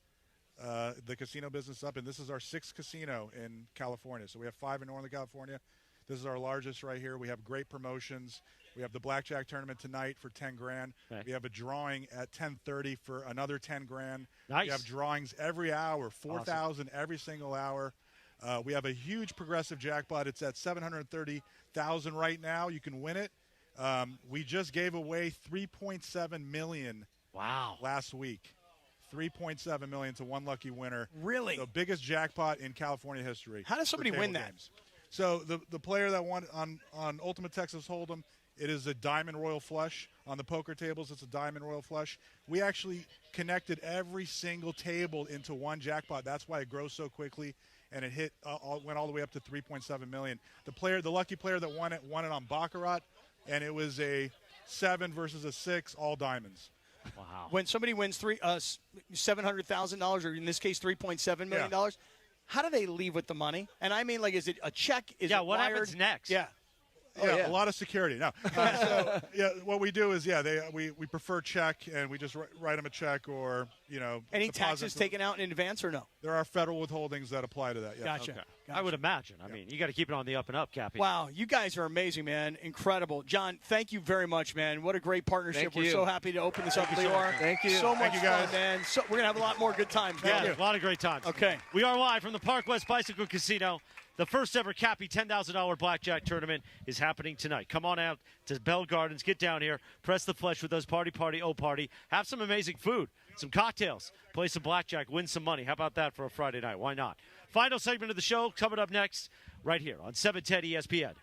the casino business up, and this is our 6th casino in California. So we have 5 in Northern California. This is our largest right here. We have great promotions. We have the Blackjack tournament tonight for 10 grand. Right. We have a drawing at 10:30 for another 10 grand. Nice. We have drawings every hour, 4,000 every single hour. We have a huge progressive jackpot. It's at $730,000 right now. You can win it. We just gave away $3.7 million. Wow. Last week. $3.7 million to one lucky winner. Really? The biggest jackpot in California history. How does somebody for win table that? games. So the player that won on Ultimate Texas Hold'em, it is a Diamond Royal Flush. On the poker tables, it's a Diamond Royal Flush. We actually connected every single table into one jackpot. That's why it grows so quickly, and it went all the way up to $3.7 million. The lucky player that won it on Baccarat, and it was a 7 versus a 6, all diamonds. Wow. When somebody wins $700,000, or in this case $3.7 million, how do they leave with the money? And I mean, like, is it a check? Is it what wired? happens next? Yeah. A lot of security. No. So, what we do is, we prefer check, and we just write them a check or, Any deposit taxes taken out in advance or no? There are federal withholdings that apply to that, yeah. Gotcha. Okay. I would imagine. I mean, you got to keep it on the up and up, Kappy. Wow, you guys are amazing, man. Incredible. John, thank you very much, man. What a great partnership. Thank We're you. so happy to open this up, Lior. Thank you. So much Thank you, guys. fun, man. So, we're going to have a lot more good times. Yeah, a lot of great times. Okay. We are live from the Parkwest Bicycle Casino. The first ever Kappy $10,000 blackjack tournament is happening tonight. Come on out to Bell Gardens. Get down here. Press the flesh with us. Party, oh party. Have some amazing food, some cocktails. Play some blackjack. Win some money. How about that for a Friday night? Why not? Final segment of the show coming up next right here on 710 ESPN.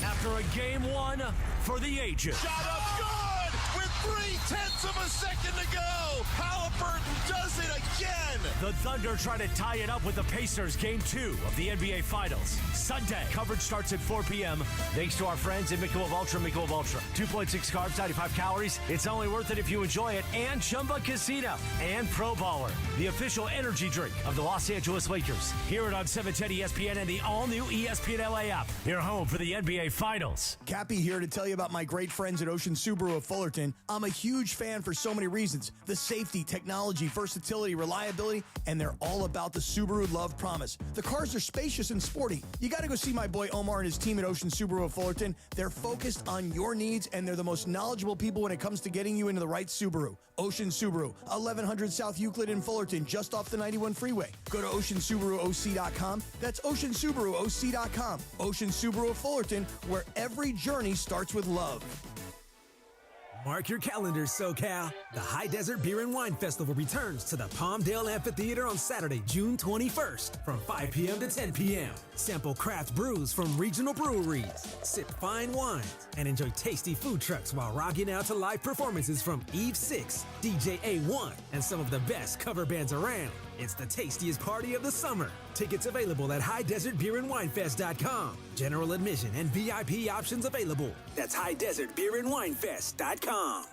After a game one for the ages. Shot up good with 0.3 of a second to go. Halliburton does it again. The Thunder try to tie it up with the Pacers game 2 of the NBA Finals. Sunday, coverage starts at 4 p.m. Thanks to our friends at Michelob Ultra. 2.6 carbs, 95 calories. It's only worth it if you enjoy it. And Chumba Casino. And Pro Baller, the official energy drink of the Los Angeles Lakers. Hear it on 710 ESPN and the all-new ESPN LA app. Your home for the NBA Finals. Kappy here to tell you about my great friends at Ocean Subaru of Fullerton. I'm a huge fan for so many reasons. The safety, technology, versatility, reliability, and they're all about the Subaru Love Promise. The cars are spacious and sporty. You got to go see my boy Omar and his team at Ocean Subaru of Fullerton. They're focused on your needs, and they're the most knowledgeable people when it comes to getting you into the right Subaru. Ocean Subaru, 1100 South Euclid in Fullerton, just off the 91 freeway. Go to OceanSubaruOC.com. That's OceanSubaruOC.com. Ocean Subaru of Fullerton, where every journey starts with love. Mark your calendars, SoCal. The High Desert Beer and Wine Festival returns to the Palmdale Amphitheater on Saturday, June 21st from 5 p.m. to 10 p.m. Sample craft brews from regional breweries, sip fine wines, and enjoy tasty food trucks while rocking out to live performances from Eve 6, DJ A1, and some of the best cover bands around. It's the tastiest party of the summer. Tickets available at highdesertbeerandwinefest.com. General admission and VIP options available. That's highdesertbeerandwinefest.com.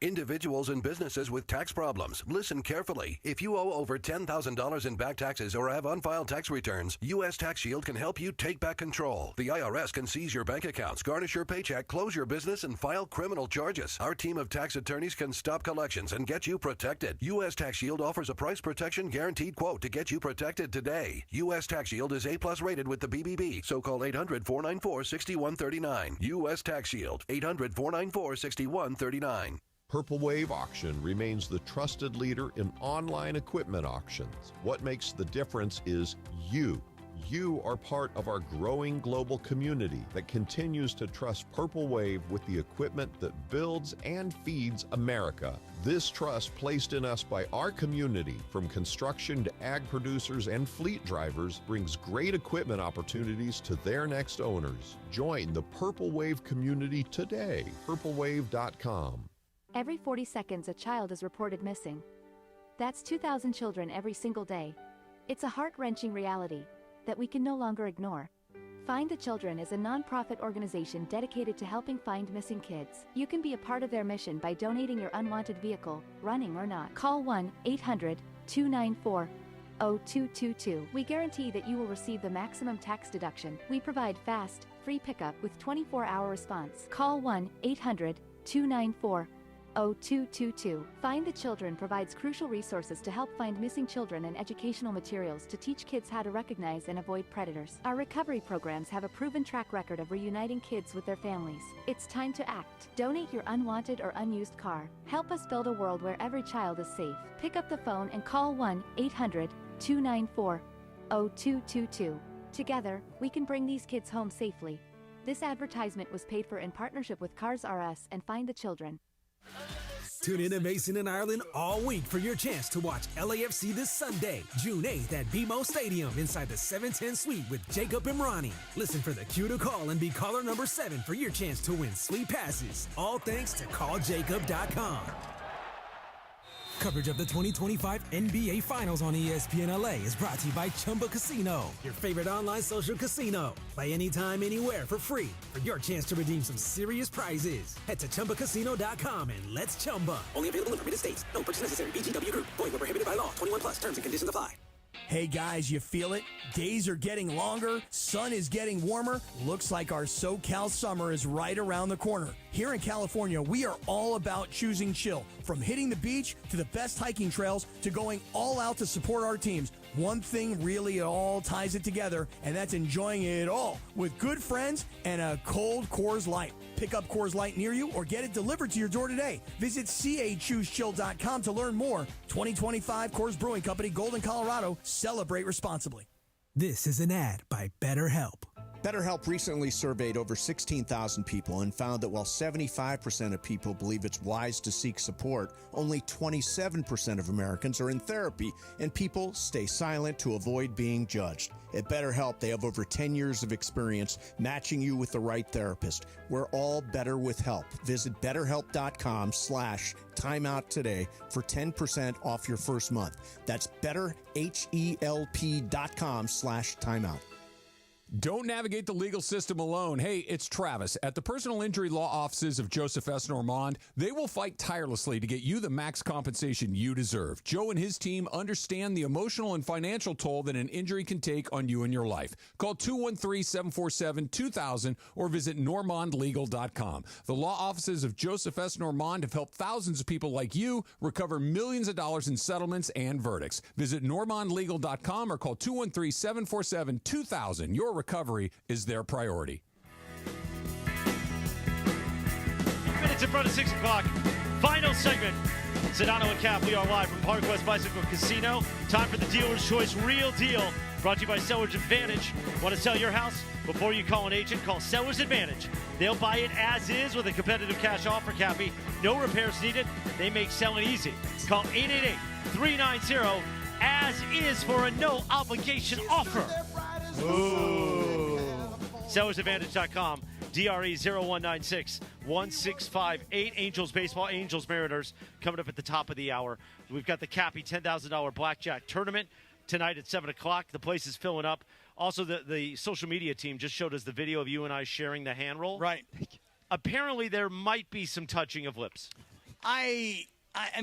Individuals and businesses with tax problems, listen carefully. If you owe over $10,000 in back taxes or have unfiled tax returns, U.S. Tax Shield can help you take back control. The IRS can seize your bank accounts, garnish your paycheck, close your business, and file criminal charges. Our team of tax attorneys can stop collections and get you protected. U.S. Tax Shield offers a price protection guaranteed quote to get you protected today. U.S. Tax Shield is A+ rated with the BBB, so call 800-494-6139. U.S. Tax Shield, 800-494-6139. Purple Wave Auction remains the trusted leader in online equipment auctions. What makes the difference is you. You are part of our growing global community that continues to trust Purple Wave with the equipment that builds and feeds America. This trust placed in us by our community, from construction to ag producers and fleet drivers, brings great equipment opportunities to their next owners. Join the Purple Wave community today. purplewave.com. Every 40 seconds, a child is reported missing. That's 2,000 children every single day. It's a heart-wrenching reality that we can no longer ignore. Find the Children is a non-profit organization dedicated to helping find missing kids. You can be a part of their mission by donating your unwanted vehicle, running or not. Call 1-800-294-0222. We guarantee that you will receive the maximum tax deduction. We provide fast, free pickup with 24-hour response. Call 1-800-294-0222. Find the Children provides crucial resources to help find missing children and educational materials to teach kids how to recognize and avoid predators. Our recovery programs have a proven track record of reuniting kids with their families. It's time to act. Donate your unwanted or unused car. Help us build a world where every child is safe. Pick up the phone and call 1-800-294-0222. Together, we can bring these kids home safely. This advertisement was paid for in partnership with Cars R Us and Find the Children. Tune in to Mason and Ireland all week for your chance to watch LAFC this Sunday, June 8th at BMO Stadium inside the 710 Suite with Jacob and Ronnie. Listen for the cue to call and be caller number 7 for your chance to win sweet passes. All thanks to calljacob.com. Coverage of the 2025 NBA Finals on ESPN LA is brought to you by Chumba Casino, your favorite online social casino. Play anytime, anywhere for free for your chance to redeem some serious prizes. Head to ChumbaCasino.com and let's Chumba. Only available in permitted states. No purchase necessary. VGW Group. Void where prohibited by law. 21 plus. Terms and conditions apply. Hey guys, you feel it? Days are getting longer, sun is getting warmer. Looks like our SoCal summer is right around the corner. Here in California, we are all about choosing chill. From hitting the beach to the best hiking trails to going all out to support our teams. One thing really all ties it together, and that's enjoying it all with good friends and a cold Coors Light. Pick up Coors Light near you or get it delivered to your door today. Visit CAChooseChill.com to learn more. 2025 Coors Brewing Company, Golden, Colorado. Celebrate responsibly. This is an ad by BetterHelp. BetterHelp recently surveyed over 16,000 people and found that while 75% of people believe it's wise to seek support, only 27% of Americans are in therapy, and people stay silent to avoid being judged. At BetterHelp, they have over 10 years of experience matching you with the right therapist. We're all better with help. Visit BetterHelp.com/timeout today for 10% off your first month. That's BetterHelp.com/timeout. Don't navigate the legal system alone. Hey, it's Travis. At the personal injury law offices of Joseph S. Normand, they will fight tirelessly to get you the max compensation you deserve. Joe and his team understand the emotional and financial toll that an injury can take on you and your life. Call 213-747-2000 or visit normandlegal.com. The law offices of Joseph S. Normand have helped thousands of people like you recover millions of dollars in settlements and verdicts. Visit normandlegal.com or call 213-747-2000. Your recovery is their priority. Minutes in front of 6 o'clock. Final segment Sedano and Cap, we are live from Parkwest Bicycle Casino. Time for the Dealer's Choice Real Deal, brought to you by Sellers Advantage. Want to sell your house? Before you call an agent, call Sellers Advantage. They'll buy it as is with a competitive cash offer, Kappy. No repairs needed. They make selling easy. Call 888-390-AS-IS for a no-obligation offer. Ooh. SellersAdvantage.com. DRE 0196-1658. Angels baseball, Angels Mariners coming up at the top of the hour. We've got the Kappy $10,000 Blackjack tournament tonight at 7 o'clock. The place is filling up. Also, the social media team just showed us the video of you and I sharing the hand roll. Right. Apparently, there might be some touching of lips. I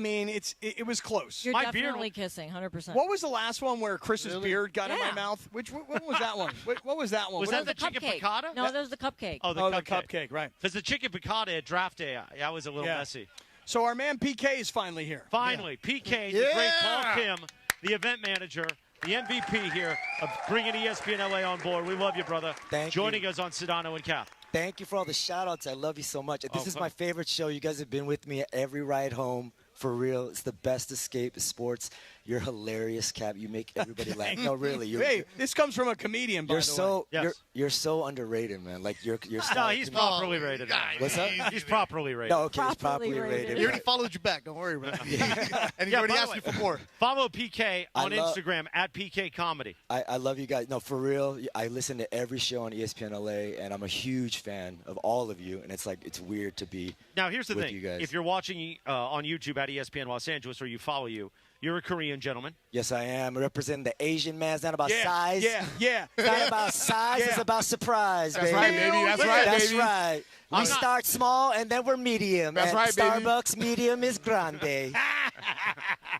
mean, it was close. You're definitely kissing, 100%. What was the last one where Chris's beard got in my mouth? What was that one? What was that one? Was that the chicken piccata? No, that was the cupcake. Oh, the cupcake, right. Because the chicken piccata at draft day, that was a little messy. So our man PK is finally here. Finally, PK, the great Paul Kim, the event manager, the MVP here of bringing ESPN LA on board. We love you, brother. Joining us on Sedano and Cap. Thank you for all the shout-outs. I love you so much. This is my favorite show. You guys have been with me at every ride home. For real, it's the best escape of sports. You're hilarious, Cap. You make everybody laugh. No, really. Hey, this comes from a comedian, by the way. You're so underrated, man. Like you're No, he's properly rated. What's that? He's properly rated. No, okay, he's properly rated. He already followed you back. Don't worry about it. And he already asked you for more. Follow PK on Instagram at PK Comedy. I love you guys. No, for real. I listen to every show on ESPN LA, and I'm a huge fan of all of you. And it's weird to be now. Here's the with thing: you guys. if you're watching on YouTube at ESPN Los Angeles or you follow you, you're a Korean gentleman. Yes, I am. Representing the Asian man. It's not about size. Yeah. It's not about size. It's about surprise, That's baby. right, baby. That's right, That's baby. right. We start small, and then we're medium. That's and right, baby. Starbucks medium is grande.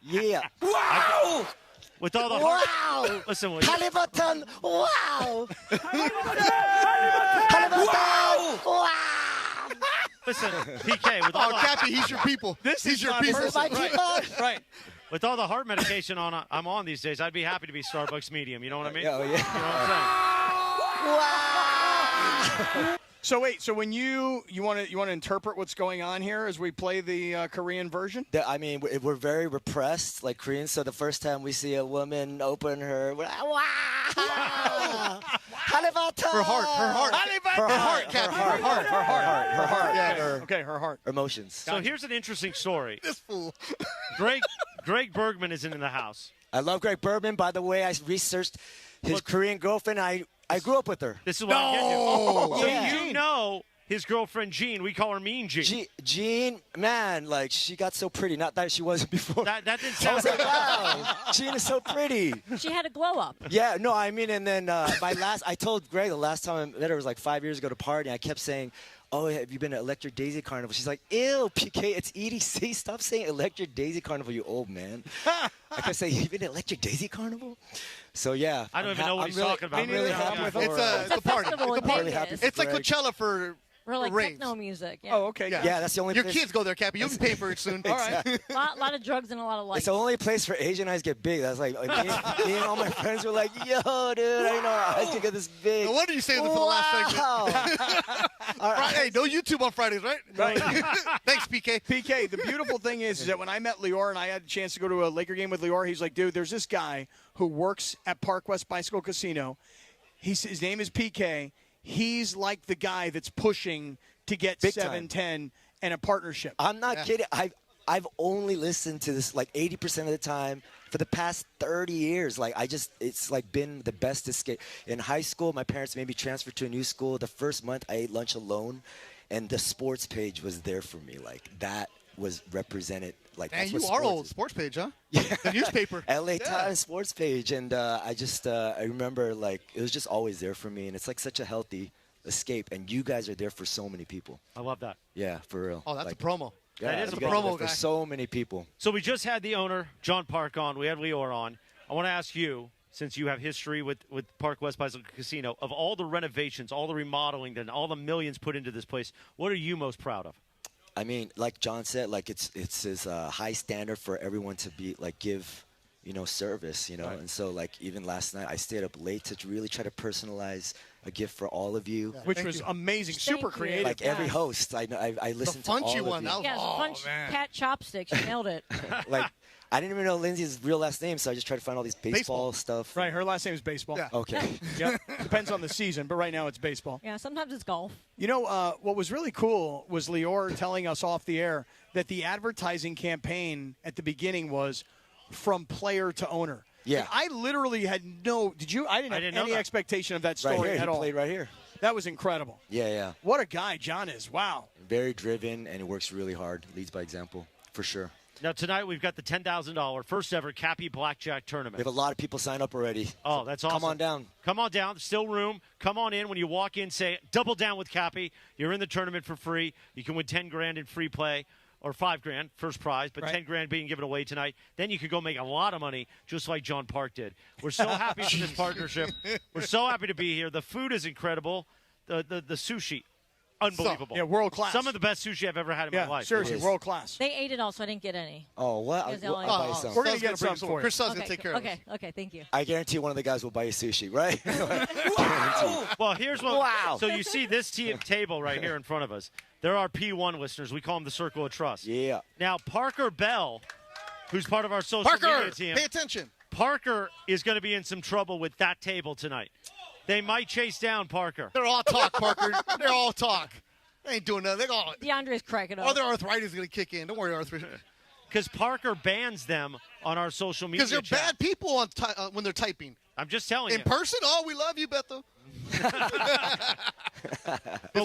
Yeah. Wow! With all the wow! Listen, Halliburton! Wow! Halliburton! Wow! Listen, PK, with all Kappy, he's your people. He's your people. Right. With all the heart medication I'm on these days, I'd be happy to be Starbucks medium. You know what I mean? Oh, yeah. You know what I'm saying? Wow! So wait, so when you want to interpret what's going on here as we play the Korean version? I mean, we're very repressed, like Koreans. So the first time we see a woman open her, we're like, wow! Her heart, her heart. Emotions. So here's an interesting story. This fool. Greg Bergman is in the house. I love Greg Bergman. By the way, I researched his Korean girlfriend. I grew up with her. This is what I'm getting to. So Yeah. you know his girlfriend Jean. We call her Mean Jean. Jean, man, like she got so pretty. Not that she wasn't before. That didn't I sound was like, wow, Jean is so pretty. She had a glow up. Yeah, no, I mean, and then I told Greg the last time I met her was like 5 years ago to party. And I kept saying, oh, have you been to Electric Daisy Carnival? She's like, ew, PK, it's EDC. Stop saying Electric Daisy Carnival, you old man. I kept saying, you've been to Electric Daisy Carnival? So, yeah. I don't even know what he's talking about. I'm really happy with her. It's a party. festival in party. Vegas. It's like Coachella for like raves. techno music. Yeah. Oh, okay. Yeah, that's the only Your place. kids go there, Kappy. You'll be paying for it soon. All right. A lot of drugs and a lot of lights. It's the only place for Asian eyes get big. That's like me and all my friends were like, yo, dude, I didn't know our eyes could get this big. No wonder you saved it for the last segment. Hey, no YouTube on Fridays, right? Right. Thanks, PK. PK, the beautiful thing is that when I met Lior and I had a chance to go to a Laker game with Lior, he's like, dude, there's this guy who works at Parkwest Bicycle Casino. His name is PK. He's like the guy that's pushing to get Big 710 and a partnership. I'm not kidding. I've only listened to this like 80% of the time for the past 30 years. Like it's like been the best escape. In high school, my parents made me transfer to a new school. The first month I ate lunch alone, and the sports page was there for me. Like that was represented. Like Man, that's you what are sports old. is. Sports page, huh? Yeah. The newspaper. LA Times sports page, and I remember like it was just always there for me, and it's like such a healthy escape. And you guys are there for so many people. I love that. Yeah, for real. Oh, that's like, a promo. Yeah, That is you a guys are promo there for guy. so many people. So we just had the owner, John Park, on. We had Lior on. I want to ask you, since you have history with Parkwest Bicycle Casino, of all the renovations, all the remodeling, and all the millions put into this place, what are you most proud of? I mean, like John said, like it's his high standard for everyone to be like give service, And so, like, even last night, I stayed up late to really try to personalize a gift for all of you. Which was amazing. Super creative. Like every host, I listened to all Funchie of one, you. that was, Yeah, it's a Funch cat chopsticks. You nailed it. Like, I didn't even know Lindsay's real last name, so I just tried to find all these baseball stuff. Right, her last name is baseball. Yeah. Okay. Yeah, depends on the season, but right now it's baseball. Yeah, sometimes it's golf. What was really cool was Lior telling us off the air that the advertising campaign at the beginning was from player to owner. Yeah. And I literally had did you? I didn't have any expectation of that story right here, at he all. played right here. That was incredible. Yeah. What a guy John is. Wow. Very driven, and he works really hard. Leads by example, for sure. Now, tonight we've got the $10,000 first ever Kappy Blackjack tournament. We have a lot of people signed up already. Oh, that's awesome. Come on down. Come on down. There's still room. Come on in. When you walk in, say, double down with Kappy. You're in the tournament for free. You can win $10,000 in free play. Or $5,000 first prize, but right. $10,000 being given away tonight. Then you could go make a lot of money, just like John Park did. We're so happy for this partnership. We're so happy to be here. The food is incredible. The sushi, unbelievable. Yeah, world class. Some of the best sushi I've ever had in my life. Seriously, world class. They ate it all, so I didn't get any. Oh, what? You guys all I'll buy you ate it. some. We're going to get some for you. Chris is going to take care of it. Okay, thank you. I guarantee one of the guys will buy you sushi, right? Well, here's what. Wow. So you see this table right here in front of us. There are P1 listeners. We call them the Circle of Trust. Yeah. Now, Parker Bell, who's part of our social media team. Pay attention. Parker is going to be in some trouble with that table tonight. They might chase down Parker. They're all talk, Parker. They're all talk. They ain't doing nothing. They're all. DeAndre's cracking up. All their arthritis is going to kick in. Don't worry, arthritis. Because Parker bans them on our social media. Because they're chat. bad people when they're typing. I'm just telling In you. person, oh, we love you, Bethel. It's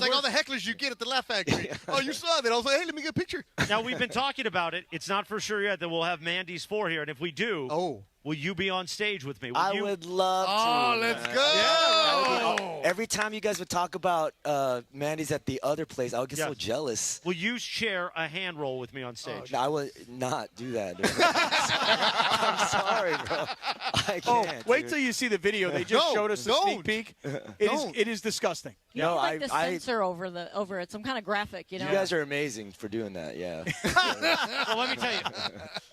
like all the hecklers you get at the Laugh Factory. Oh, you saw that. I was like, hey, let me get a picture. Now, we've been talking about it. It's not for sure yet that we'll have Mandy's 4 here. And if we do, will you be on stage with me? I would love to. Oh, let's go. Yeah, every time you guys would talk about Mandy's at the other place, I would get so jealous. Will you share a hand roll with me on stage? No, I would not do that. I'm sorry, bro. I can't. Wait till you see the video. They just showed us the sneak peek. It is disgusting. You No, like the censor over it, some kind of graphic, You guys are amazing for doing that, yeah. Well, let me tell you,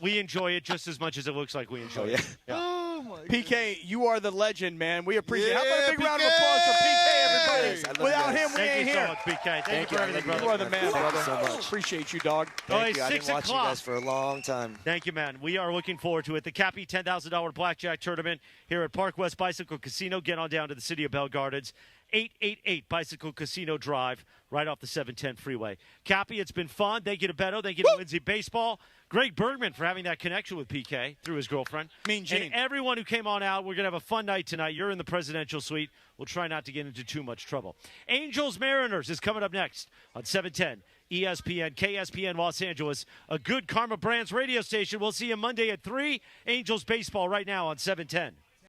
we enjoy it just as much as it looks like we enjoy it. Yeah. Oh, my PK, you are the legend, man. We appreciate it. How about a big PK? round of applause for PK, everybody? Yes, I love Without you guys. him, we Thank ain't you so here. much, PK. Thank you for everything, brother. You are the man, brother. so much. Appreciate you, dog. Thank you. it's I've been 6 watching you o'clock. guys for a long time. Thank you, man. We are looking forward to it. The Kappy $10,000 Blackjack Tournament here at Parkwest Bicycle Casino. Get on down to the City of Bell Gardens. 888 Bicycle Casino Drive, right off the 710 freeway. Kappy, it's been fun. Thank you to Beto. Thank you to Lindsay Baseball. Greg Bergman for having that connection with PK through his girlfriend. Mean Gene. And everyone who came on out, we're going to have a fun night tonight. You're in the presidential suite. We'll try not to get into too much trouble. Angels Mariners is coming up next on 710 ESPN, KSPN Los Angeles, a good Karma Brands radio station. We'll see you Monday at 3. Angels Baseball right now on 710.